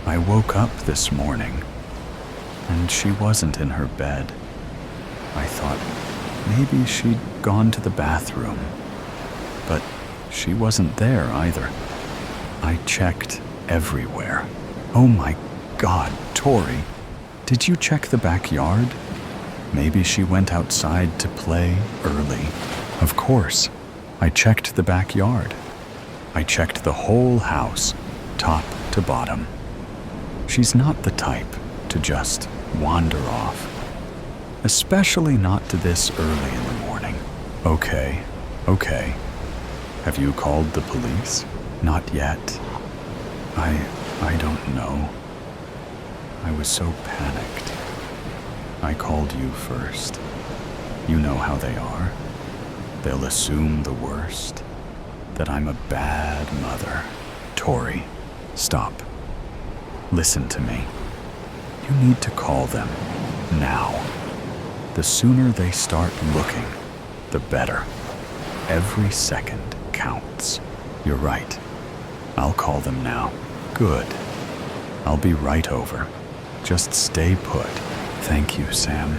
I woke up this morning, and she wasn't in her bed. I thought maybe she'd gone to the bathroom, but she wasn't there either. I checked everywhere. Oh my God, Tori, did you check the backyard? Maybe she went outside to play early. Of course, I checked the backyard. I checked the whole house, top to bottom. She's not the type to just wander off, especially not to this early in the morning. Okay. Have you called the police? Not yet. I don't know. I was so panicked. I called you first. You know how they are. They'll assume the worst, that I'm a bad mother. Tori, stop. Listen to me. You need to call them now. The sooner they start looking, the better. Every second counts. You're right. I'll call them now. Good. I'll be right over. Just stay put. Thank you, Sam.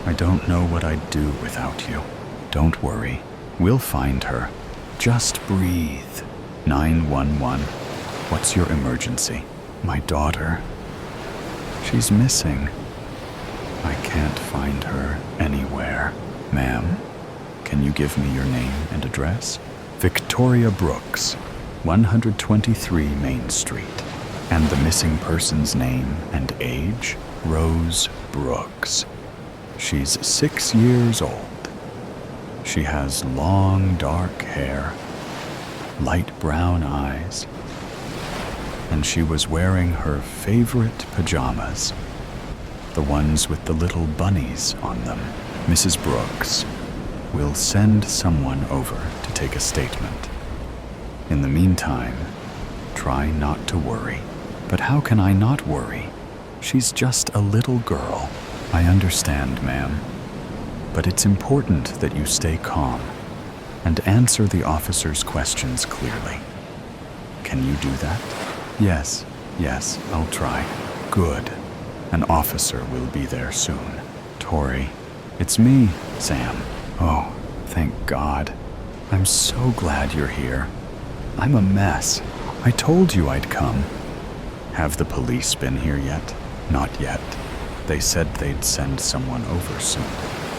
I don't know what I'd do without you. Don't worry. We'll find her. Just breathe. 911. What's your emergency? My daughter. She's missing. I can't find her anywhere. Ma'am, Can you give me your name and address? Victoria Brooks, 123 Main Street. And the missing person's name and age? Rose Brooks. She's 6 years old. She has long, dark hair, light brown eyes, and she was wearing her favorite pajamas, the ones with the little bunnies on them. Mrs. Brooks will send someone over to take a statement. In the meantime, try not to worry. But how can I not worry? She's just a little girl. I understand, ma'am. But it's important that you stay calm and answer the officer's questions clearly. Can you do that? Yes, I'll try. Good. An officer will be there soon. Tori, it's me, Sam. Oh, thank God. I'm so glad you're here. I'm a mess. I told you I'd come. Have the police been here yet? Not yet. They said they'd send someone over soon.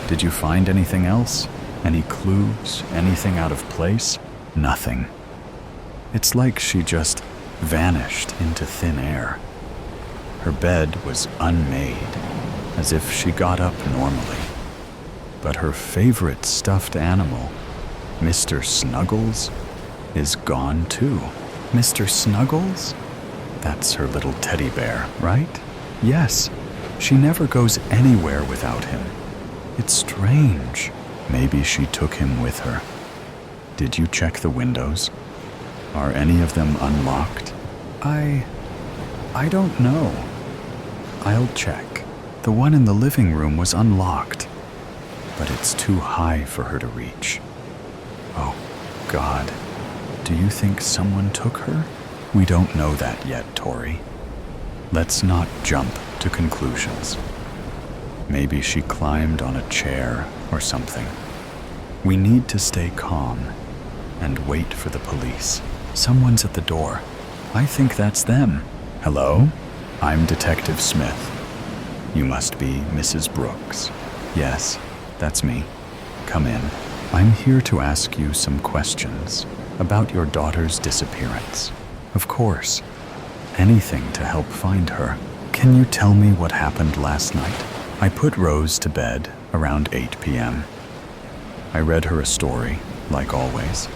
Did you find anything else? Any clues? Anything out of place? Nothing. It's like she just vanished into thin air. Her bed was unmade, as if she got up normally. But her favorite stuffed animal, Mr. Snuggles, is gone too. Mr. Snuggles? That's her little teddy bear, right? Yes. She never goes anywhere without him. It's strange. Maybe she took him with her. Did you check the windows? Are any of them unlocked? I don't know. I'll check. The one in the living room was unlocked, but it's too high for her to reach. Oh, God. Do you think someone took her? We don't know that yet, Tori. Let's not jump to conclusions. Maybe she climbed on a chair or something. We need to stay calm and wait for the police. Someone's at the door. I think that's them. Hello? I'm Detective Smith. You must be Mrs. Brooks. Yes, that's me. Come in. I'm here to ask you some questions about your daughter's disappearance. Of course. Anything to help find her. Can you tell me what happened last night? I put Rose to bed around 8 p.m. I read her a story, like always.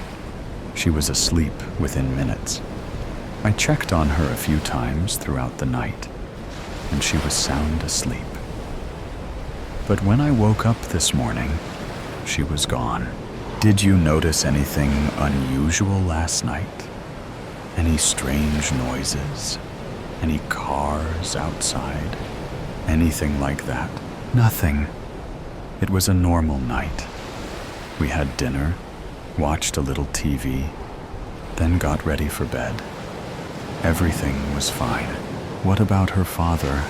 She was asleep within minutes. I checked on her a few times throughout the night, and she was sound asleep. But when I woke up this morning, she was gone. Did you notice anything unusual last night? Any strange noises? Any cars outside? Anything like that? Nothing. It was a normal night. We had dinner, watched a little TV, then got ready for bed. Everything was fine. What about her father?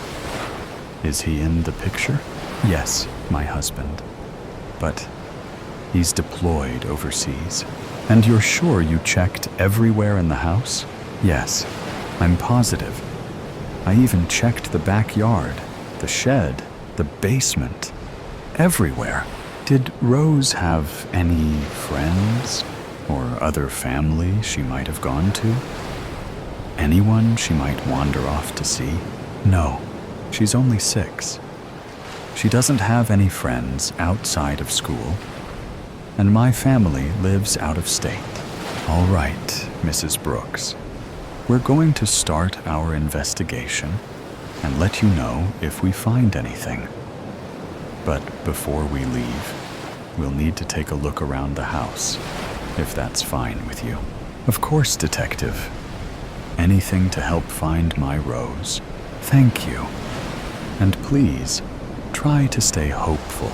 Is he in the picture? Yes, my husband. But he's deployed overseas. And you're sure you checked everywhere in the house? Yes, I'm positive. I even checked the backyard, the shed, the basement, everywhere. Did Rose have any friends or other family she might have gone to? Anyone she might wander off to see? No, she's only 6. She doesn't have any friends outside of school, and my family lives out of state. All right, Mrs. Brooks. We're going to start our investigation and let you know if we find anything. But before we leave, we'll need to take a look around the house, if that's fine with you. Of course, Detective. Anything to help find my Rose. Thank you. And please, try to stay hopeful.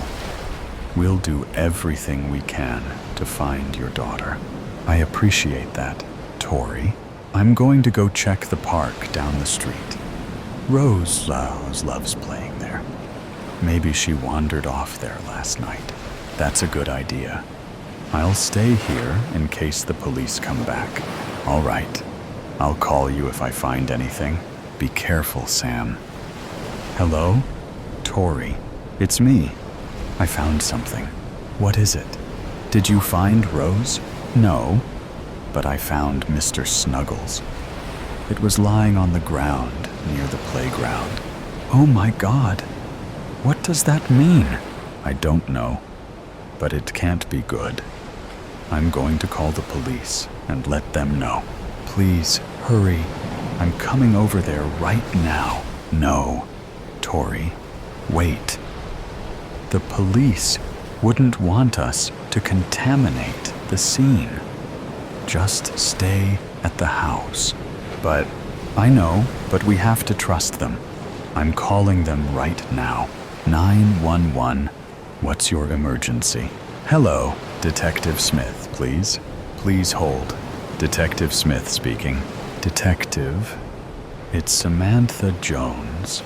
We'll do everything we can to find your daughter. I appreciate that, Tori. I'm going to go check the park down the street. Rose loves playing there. Maybe she wandered off there last night. That's a good idea. I'll stay here in case the police come back. All right. I'll call you if I find anything. Be careful, Sam. Hello? Tori. It's me. I found something. What is it? Did you find Rose? No, but I found Mr. Snuggles. It was lying on the ground near the playground. Oh my God, what does that mean? I don't know, but it can't be good. I'm going to call the police and let them know. Please, hurry. I'm coming over there right now. No, Tori, wait. The police wouldn't want us to contaminate the scene. Just stay at the house. But I know, but we have to trust them. I'm calling them right now. 911. What's your emergency? Hello, Detective Smith, please. Please hold. Detective Smith speaking. Detective, it's Samantha Jones.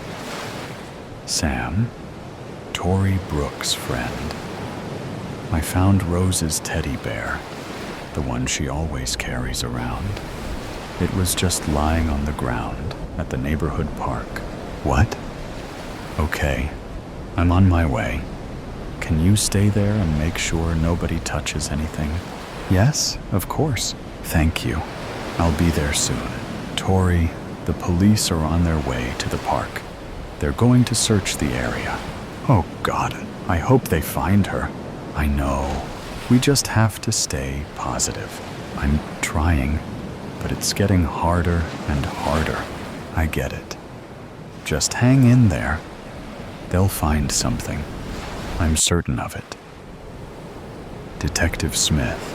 Sam, Tori Brooks' friend. I found Rose's teddy bear, the one she always carries around. It was just lying on the ground at the neighborhood park. What? Okay, I'm on my way. Can you stay there and make sure nobody touches anything? Yes, of course. Thank you. I'll be there soon. Tori, the police are on their way to the park. They're going to search the area. Oh God, I hope they find her. I know. We just have to stay positive. I'm trying, but it's getting harder and harder. I get it. Just hang in there. They'll find something. I'm certain of it. Detective Smith,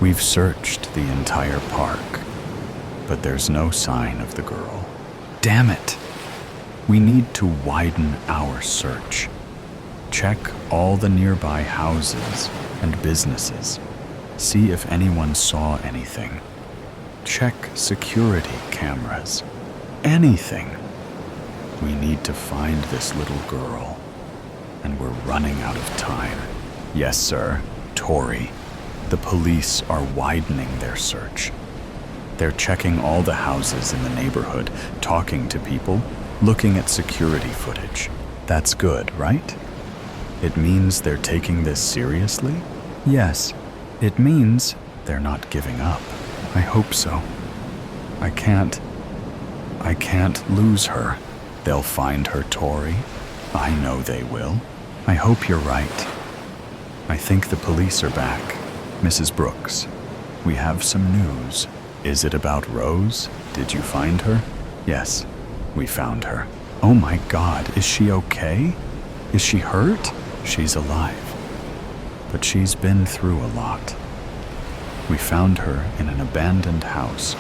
we've searched the entire park, but there's no sign of the girl. Damn it! We need to widen our search. Check all the nearby houses and businesses. See if anyone saw anything. Check security cameras. Anything. We need to find this little girl, and we're running out of time. Yes, sir. Tori, the police are widening their search. They're checking all the houses in the neighborhood, talking to people, looking at security footage. That's good, right? It means they're taking this seriously? Yes, it means they're not giving up. I hope so. I can't lose her. They'll find her, Tori. I know they will. I hope you're right. I think the police are back. Mrs. Brooks, we have some news. Is it about Rose? Did you find her? Yes, we found her. Oh my God, is she okay? Is she hurt? She's alive, but she's been through a lot. We found her in an abandoned house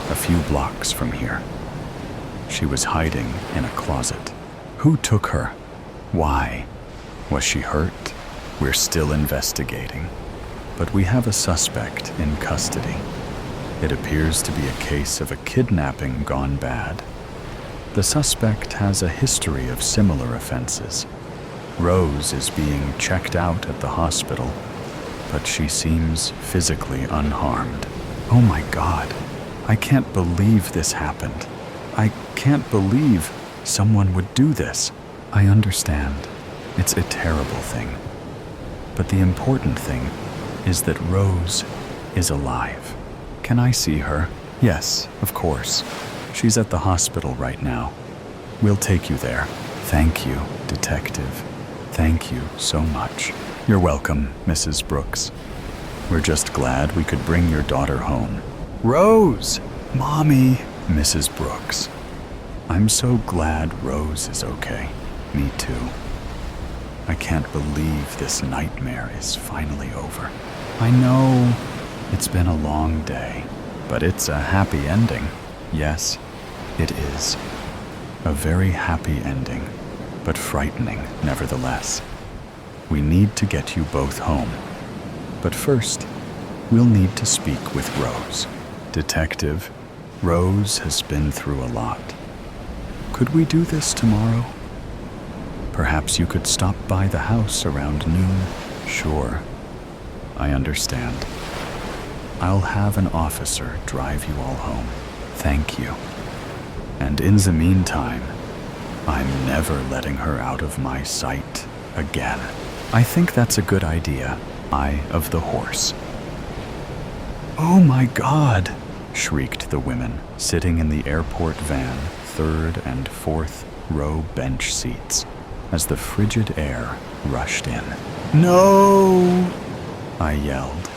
a few blocks from here. She was hiding in a closet. Who took her? Why? Was she hurt? We're still investigating, but we have a suspect in custody. It appears to be a case of a kidnapping gone bad. The suspect has a history of similar offenses. Rose is being checked out at the hospital, but she seems physically unharmed. Oh my God, I can't believe this happened. I can't believe someone would do this. I understand. It's a terrible thing. But the important thing is that Rose is alive. Can I see her? Yes, of course. She's at the hospital right now. We'll take you there. Thank you, Detective. Thank you so much. You're welcome, Mrs. Brooks. We're just glad we could bring your daughter home. Rose! Mommy! Mrs. Brooks. I'm so glad Rose is okay. Me too. I can't believe this nightmare is finally over. I know it's been a long day, but it's a happy ending. Yes, it is. A very happy ending, but frightening nevertheless. We need to get you both home. But first, we'll need to speak with Rose. Detective, Rose has been through a lot. Could we do this tomorrow? Perhaps you could stop by the house around noon. Sure, I understand. I'll have an officer drive you all home. Thank you. And in the meantime, I'm never letting her out of my sight again. I think that's a good idea. eye of the horse. "Oh my God!" shrieked the women sitting in the airport van, third and fourth row bench seats, as the frigid air rushed in. "No!" I yelled,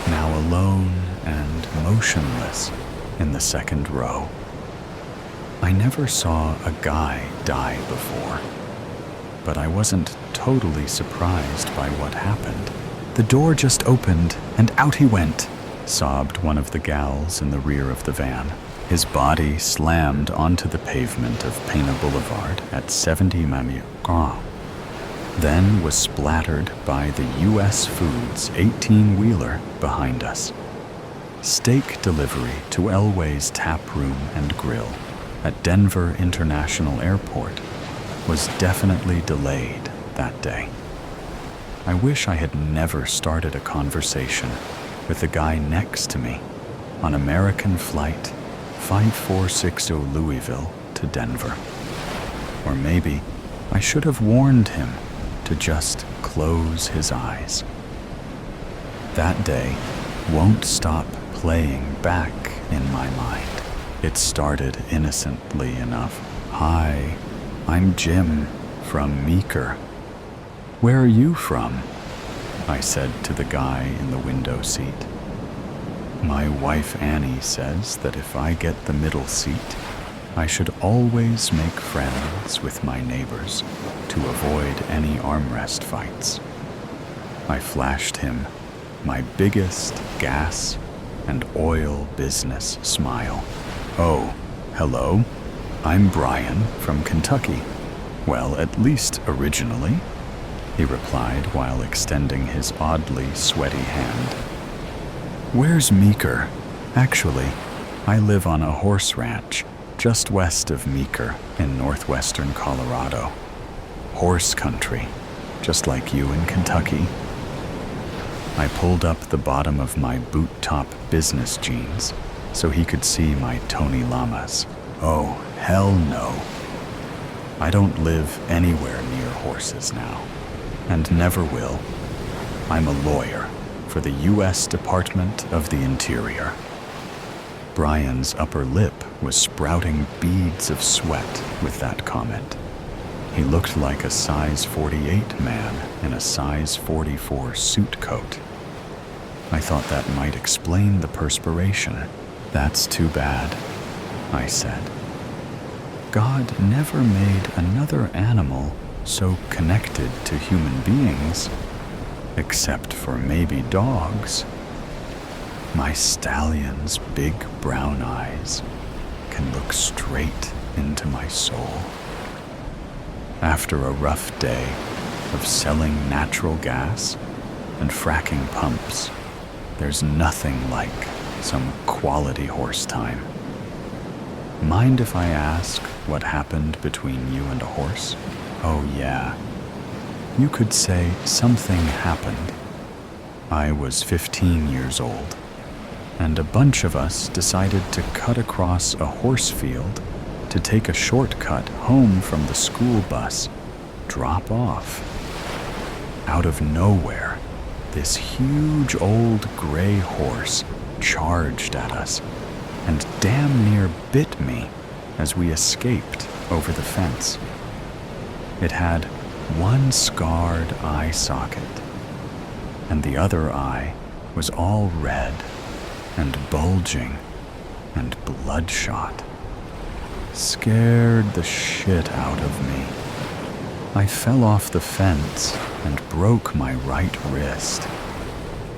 now alone and motionless in the second row. I never saw a guy die before, but I wasn't totally surprised by what happened. "The door just opened and out he went," sobbed one of the gals in the rear of the van. His body slammed onto the pavement of Pena Boulevard at 70 Mamie, then was splattered by the U.S. Foods 18-wheeler behind us. Steak delivery to Elway's Tap Room and Grill at Denver International Airport was definitely delayed that day. I wish I had never started a conversation with the guy next to me on American Flight 5460 Louisville to Denver. Or maybe I should have warned him to just close his eyes. That day won't stop playing back in my mind. It started innocently enough. "Hi, I'm Jim from Meeker." "Where are you from?" I said to the guy in the window seat. "My wife Annie says that if I get the middle seat, I should always make friends with my neighbors to avoid any armrest fights." I flashed him my biggest gas and oil business smile. "Oh, hello. I'm Brian from Kentucky. Well, at least originally," he replied while extending his oddly sweaty hand. "Where's Meeker?" "Actually, I live on a horse ranch just west of Meeker in northwestern Colorado. Horse country, just like you in Kentucky." I pulled up the bottom of my boot-top business jeans so he could see my Tony Llamas. "Oh, hell no. I don't live anywhere near horses now, and never will. I'm a lawyer for the U.S. Department of the Interior." Brian's upper lip was sprouting beads of sweat with that comment. He looked like a size 48 man in a size 44 suit coat. I thought that might explain the perspiration. "That's too bad," I said. God never made another animal so connected to human beings, except for maybe dogs. My stallion's big brown eyes can look straight into my soul. After a rough day of selling natural gas and fracking pumps, there's nothing like some quality horse time. Mind if I ask what happened between you and a horse? Oh yeah. You could say something happened. I was 15 years old, and a bunch of us decided to cut across a horse field to take a shortcut home from the school bus, drop off. Out of nowhere, this huge old gray horse charged at us and damn near bit me as we escaped over the fence. It had one scarred eye socket, and the other eye was all red and bulging and bloodshot. Scared the shit out of me. I fell off the fence and broke my right wrist.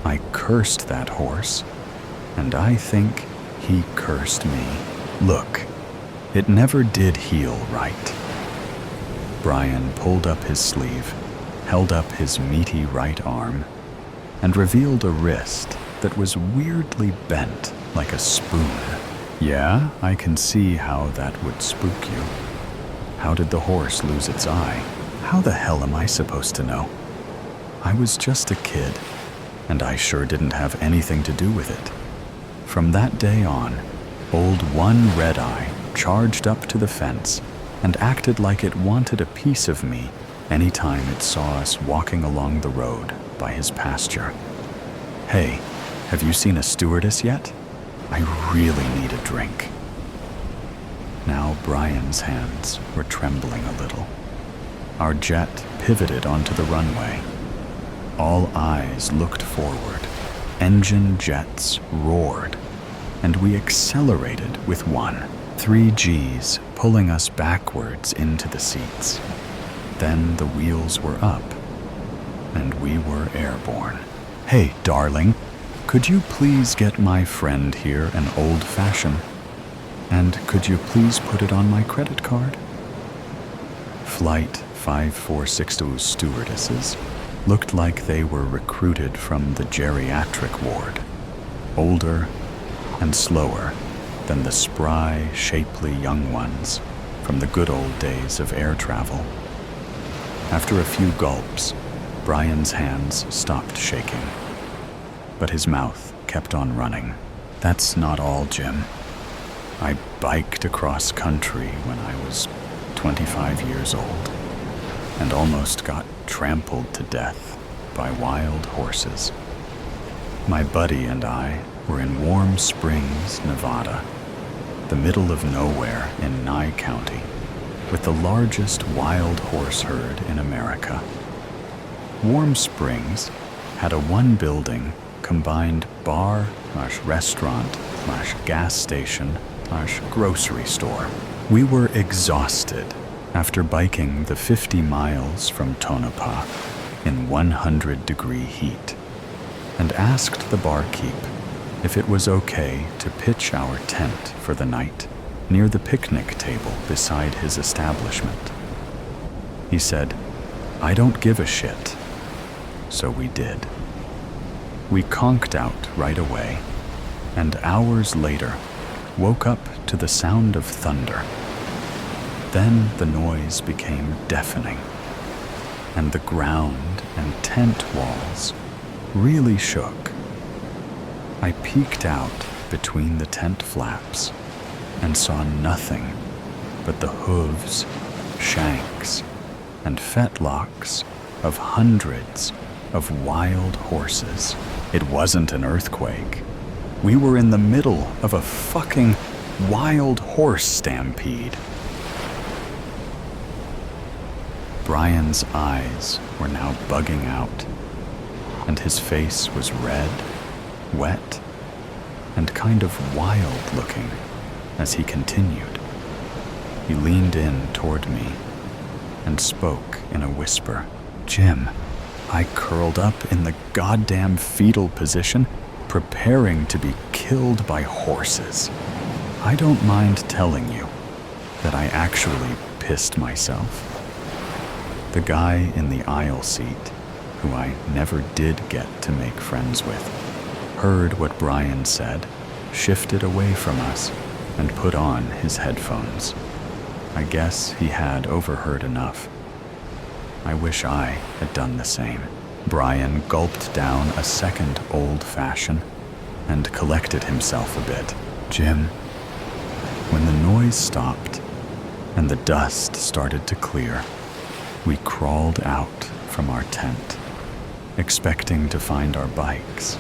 I cursed that horse, and I think he cursed me. Look, it never did heal right. Brian pulled up his sleeve, held up his meaty right arm, and revealed a wrist that was weirdly bent like a spoon. Yeah, I can see how that would spook you. How did the horse lose its eye? How the hell am I supposed to know? I was just a kid, and I sure didn't have anything to do with it. From that day on, old One Red Eye charged up to the fence and acted like it wanted a piece of me anytime it saw us walking along the road by his pasture. "Hey, have you seen a stewardess yet? I really need a drink." Now Brian's hands were trembling a little. Our jet pivoted onto the runway. All eyes looked forward. Engine jets roared, and we accelerated with 3 Gs pulling us backwards into the seats. Then the wheels were up, and we were airborne. "Hey, darling, could you please get my friend here an old-fashioned? And could you please put it on my credit card?" Flight 5462 stewardesses looked like they were recruited from the geriatric ward, older and slower than the spry, shapely young ones from the good old days of air travel. After a few gulps, Brian's hands stopped shaking, but his mouth kept on running. "That's not all, Jim. I biked across country when I was 25 years old and almost got trampled to death by wild horses. My buddy and I were in Warm Springs, Nevada, the middle of nowhere in Nye County, with the largest wild horse herd in America. Warm Springs had a one-building combined bar/restaurant/gas station/grocery store. We were exhausted after biking the 50 miles from Tonopah in 100-degree heat, and asked the barkeep if it was okay to pitch our tent for the night near the picnic table beside his establishment. He said, "I don't give a shit." So we did. We conked out right away, and hours later woke up to the sound of thunder. Then the noise became deafening, and the ground and tent walls really shook. I peeked out between the tent flaps and saw nothing but the hooves, shanks, and fetlocks of hundreds of wild horses. It wasn't an earthquake. We were in the middle of a fucking wild horse stampede. Brian's eyes were now bugging out, and his face was red, wet, and kind of wild looking as he continued. He leaned in toward me and spoke in a whisper. "Jim, I curled up in the goddamn fetal position, preparing to be killed by horses. I don't mind telling you that I actually pissed myself." The guy in the aisle seat, who I never did get to make friends with, heard what Brian said, shifted away from us, and put on his headphones. I guess he had overheard enough. I wish I had done the same. Brian gulped down a second old-fashioned and collected himself a bit. "Jim, when the noise stopped and the dust started to clear, we crawled out from our tent, expecting to find our bikes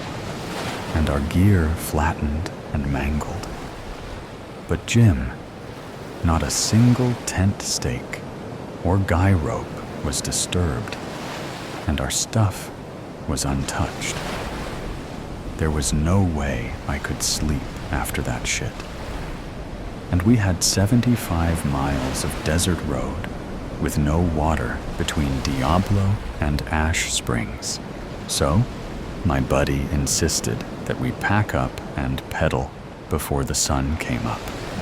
and our gear flattened and mangled. But Jim, not a single tent stake or guy rope was disturbed, and our stuff was untouched. There was no way I could sleep after that shit. And we had 75 miles of desert road with no water between Diablo and Ash Springs. So, my buddy insisted that we pack up and pedal before the sun came up.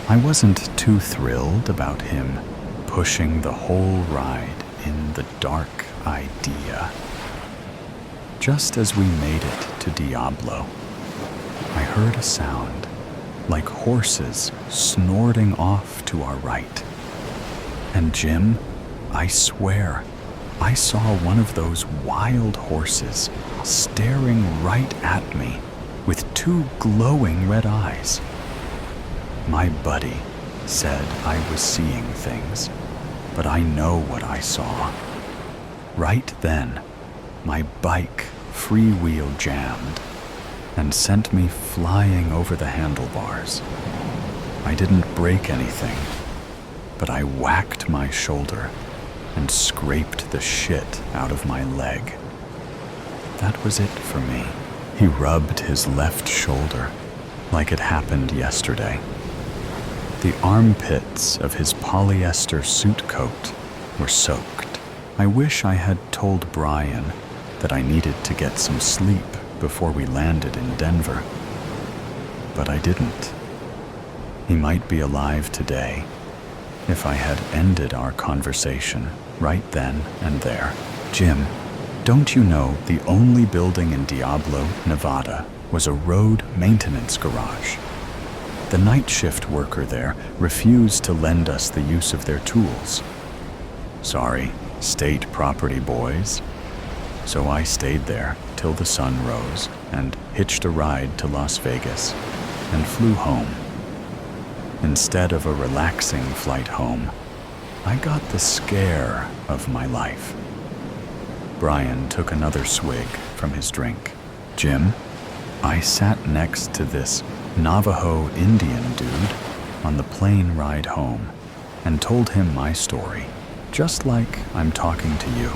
I wasn't too thrilled about him pushing the whole ride in the dark idea. Just as we made it to Diablo, I heard a sound like horses snorting off to our right. And Jim, I swear, I saw one of those wild horses staring right at me with two glowing red eyes. My buddy said I was seeing things, but I know what I saw. Right then, my bike freewheel jammed and sent me flying over the handlebars. I didn't break anything, but I whacked my shoulder and scraped the shit out of my leg. That was it for me. He rubbed his left shoulder like it happened yesterday. The armpits of his polyester suit coat were soaked. I wish I had told Brian that I needed to get some sleep before we landed in Denver. But I didn't. He might be alive today if I had ended our conversation right then and there. Jim, don't you know the only building in Diablo, Nevada was a road maintenance garage? The night shift worker there refused to lend us the use of their tools. Sorry, state property boys. So I stayed there till the sun rose and hitched a ride to Las Vegas and flew home. Instead of a relaxing flight home, I got the scare of my life. Brian took another swig from his drink. Jim, I sat next to this Navajo Indian dude on the plane ride home and told him my story, just like I'm talking to you.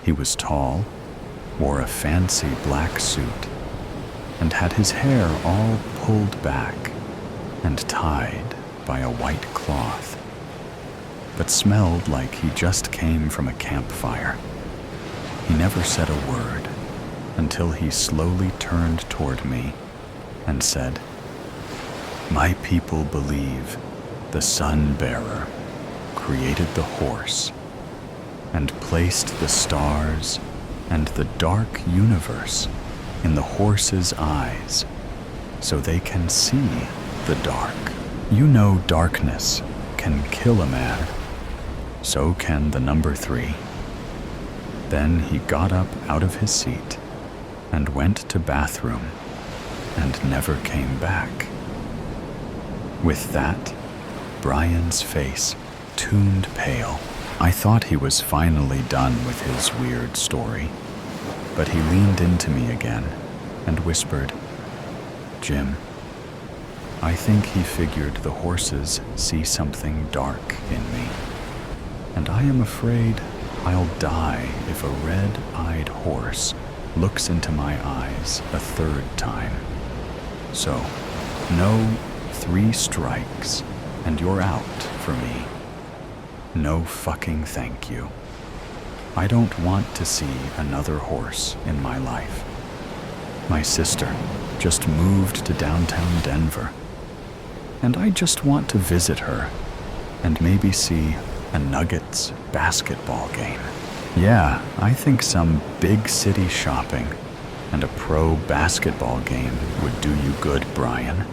He was tall, wore a fancy black suit, and had his hair all pulled back and tied by a white cloth, but smelled like he just came from a campfire. He never said a word until he slowly turned toward me and said, "My people believe the sun-bearer created the horse and placed the stars and the dark universe in the horse's eyes so they can see the dark. You know darkness can kill a man. So can the number 3. Then he got up out of his seat and went to bathroom and never came back." With that, Brian's face tuned pale. I thought he was finally done with his weird story, but he leaned into me again and whispered, "Jim, I think he figured the horses see something dark in me, and I am afraid I'll die if a red-eyed horse looks into my eyes a third time. So, no 3 strikes and you're out for me. No fucking thank you. I don't want to see another horse in my life. My sister just moved to downtown Denver, and I just want to visit her and maybe see a Nuggets basketball game. Yeah, I think some big city shopping and a pro basketball game would do you good, Brian,"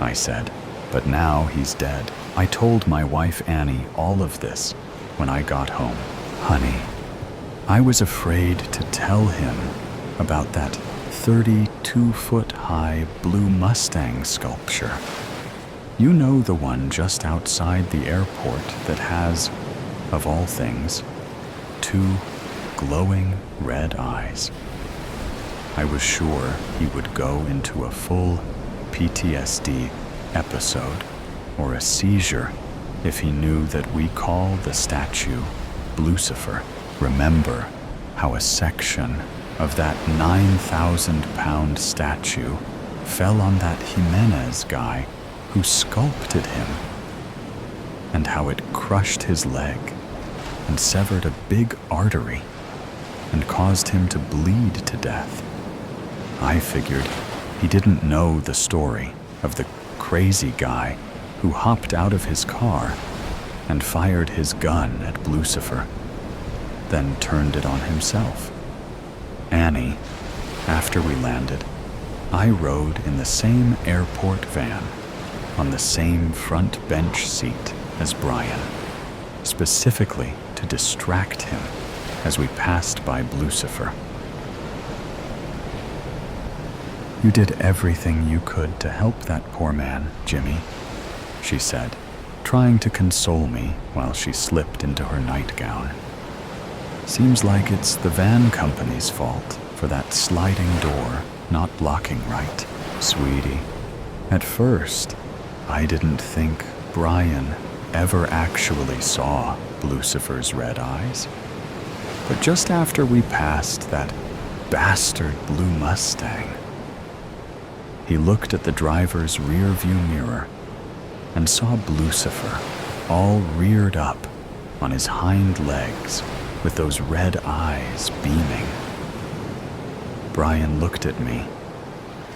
I said. But now he's dead. I told my wife Annie all of this when I got home. Honey, I was afraid to tell him about that 32-foot-high blue Mustang sculpture. You know, the one just outside the airport that has, of all things, 2 glowing red eyes. I was sure he would go into a full PTSD episode or a seizure if he knew that we call the statue Lucifer. Remember how a section of that 9,000-pound statue fell on that Jimenez guy who sculpted him, and how it crushed his leg and severed a big artery and caused him to bleed to death. I figured he didn't know the story of the crazy guy who hopped out of his car and fired his gun at Lucifer, then turned it on himself. Annie, after we landed, I rode in the same airport van on the same front bench seat as Brian, specifically to distract him as we passed by Lucifer. "You did everything you could to help that poor man, Jimmy," she said, trying to console me while she slipped into her nightgown. Seems like it's the van company's fault for that sliding door not locking right, sweetie. At first, I didn't think Brian ever actually saw Lucifer's red eyes. But just after we passed that bastard blue Mustang, he looked at the driver's rear view mirror and saw Lucifer all reared up on his hind legs with those red eyes beaming. Brian looked at me,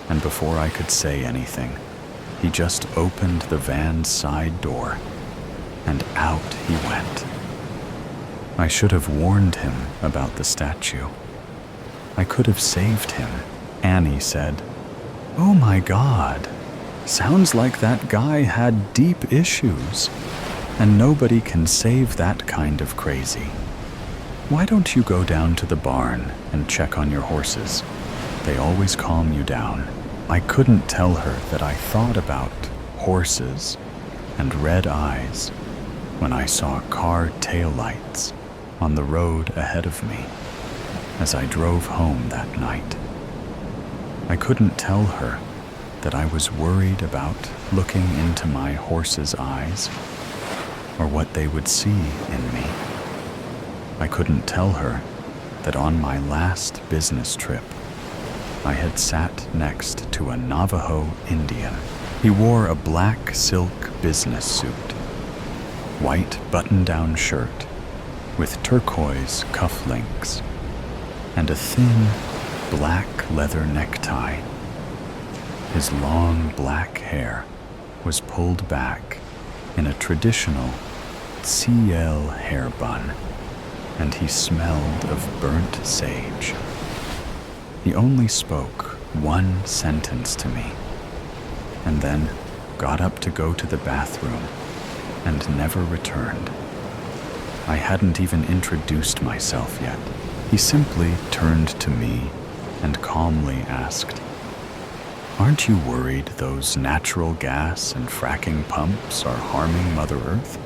and before I could say anything, he just opened the van's side door, and out he went. I should have warned him about the statue. I could have saved him. Annie said, "Oh my God, sounds like that guy had deep issues, and nobody can save that kind of crazy. Why don't you go down to the barn and check on your horses? They always calm you down." I couldn't tell her that I thought about horses and red eyes when I saw car taillights on the road ahead of me as I drove home that night. I couldn't tell her that I was worried about looking into my horse's eyes or what they would see in me. I couldn't tell her that on my last business trip, I had sat next to a Navajo Indian. He wore a black silk business suit, white button-down shirt with turquoise cufflinks, and a thin black leather necktie. His long black hair was pulled back in a traditional CL hair bun, and he smelled of burnt sage. He only spoke one sentence to me, and then got up to go to the bathroom and never returned. I hadn't even introduced myself yet. He simply turned to me and calmly asked, "Aren't you worried those natural gas and fracking pumps are harming Mother Earth?"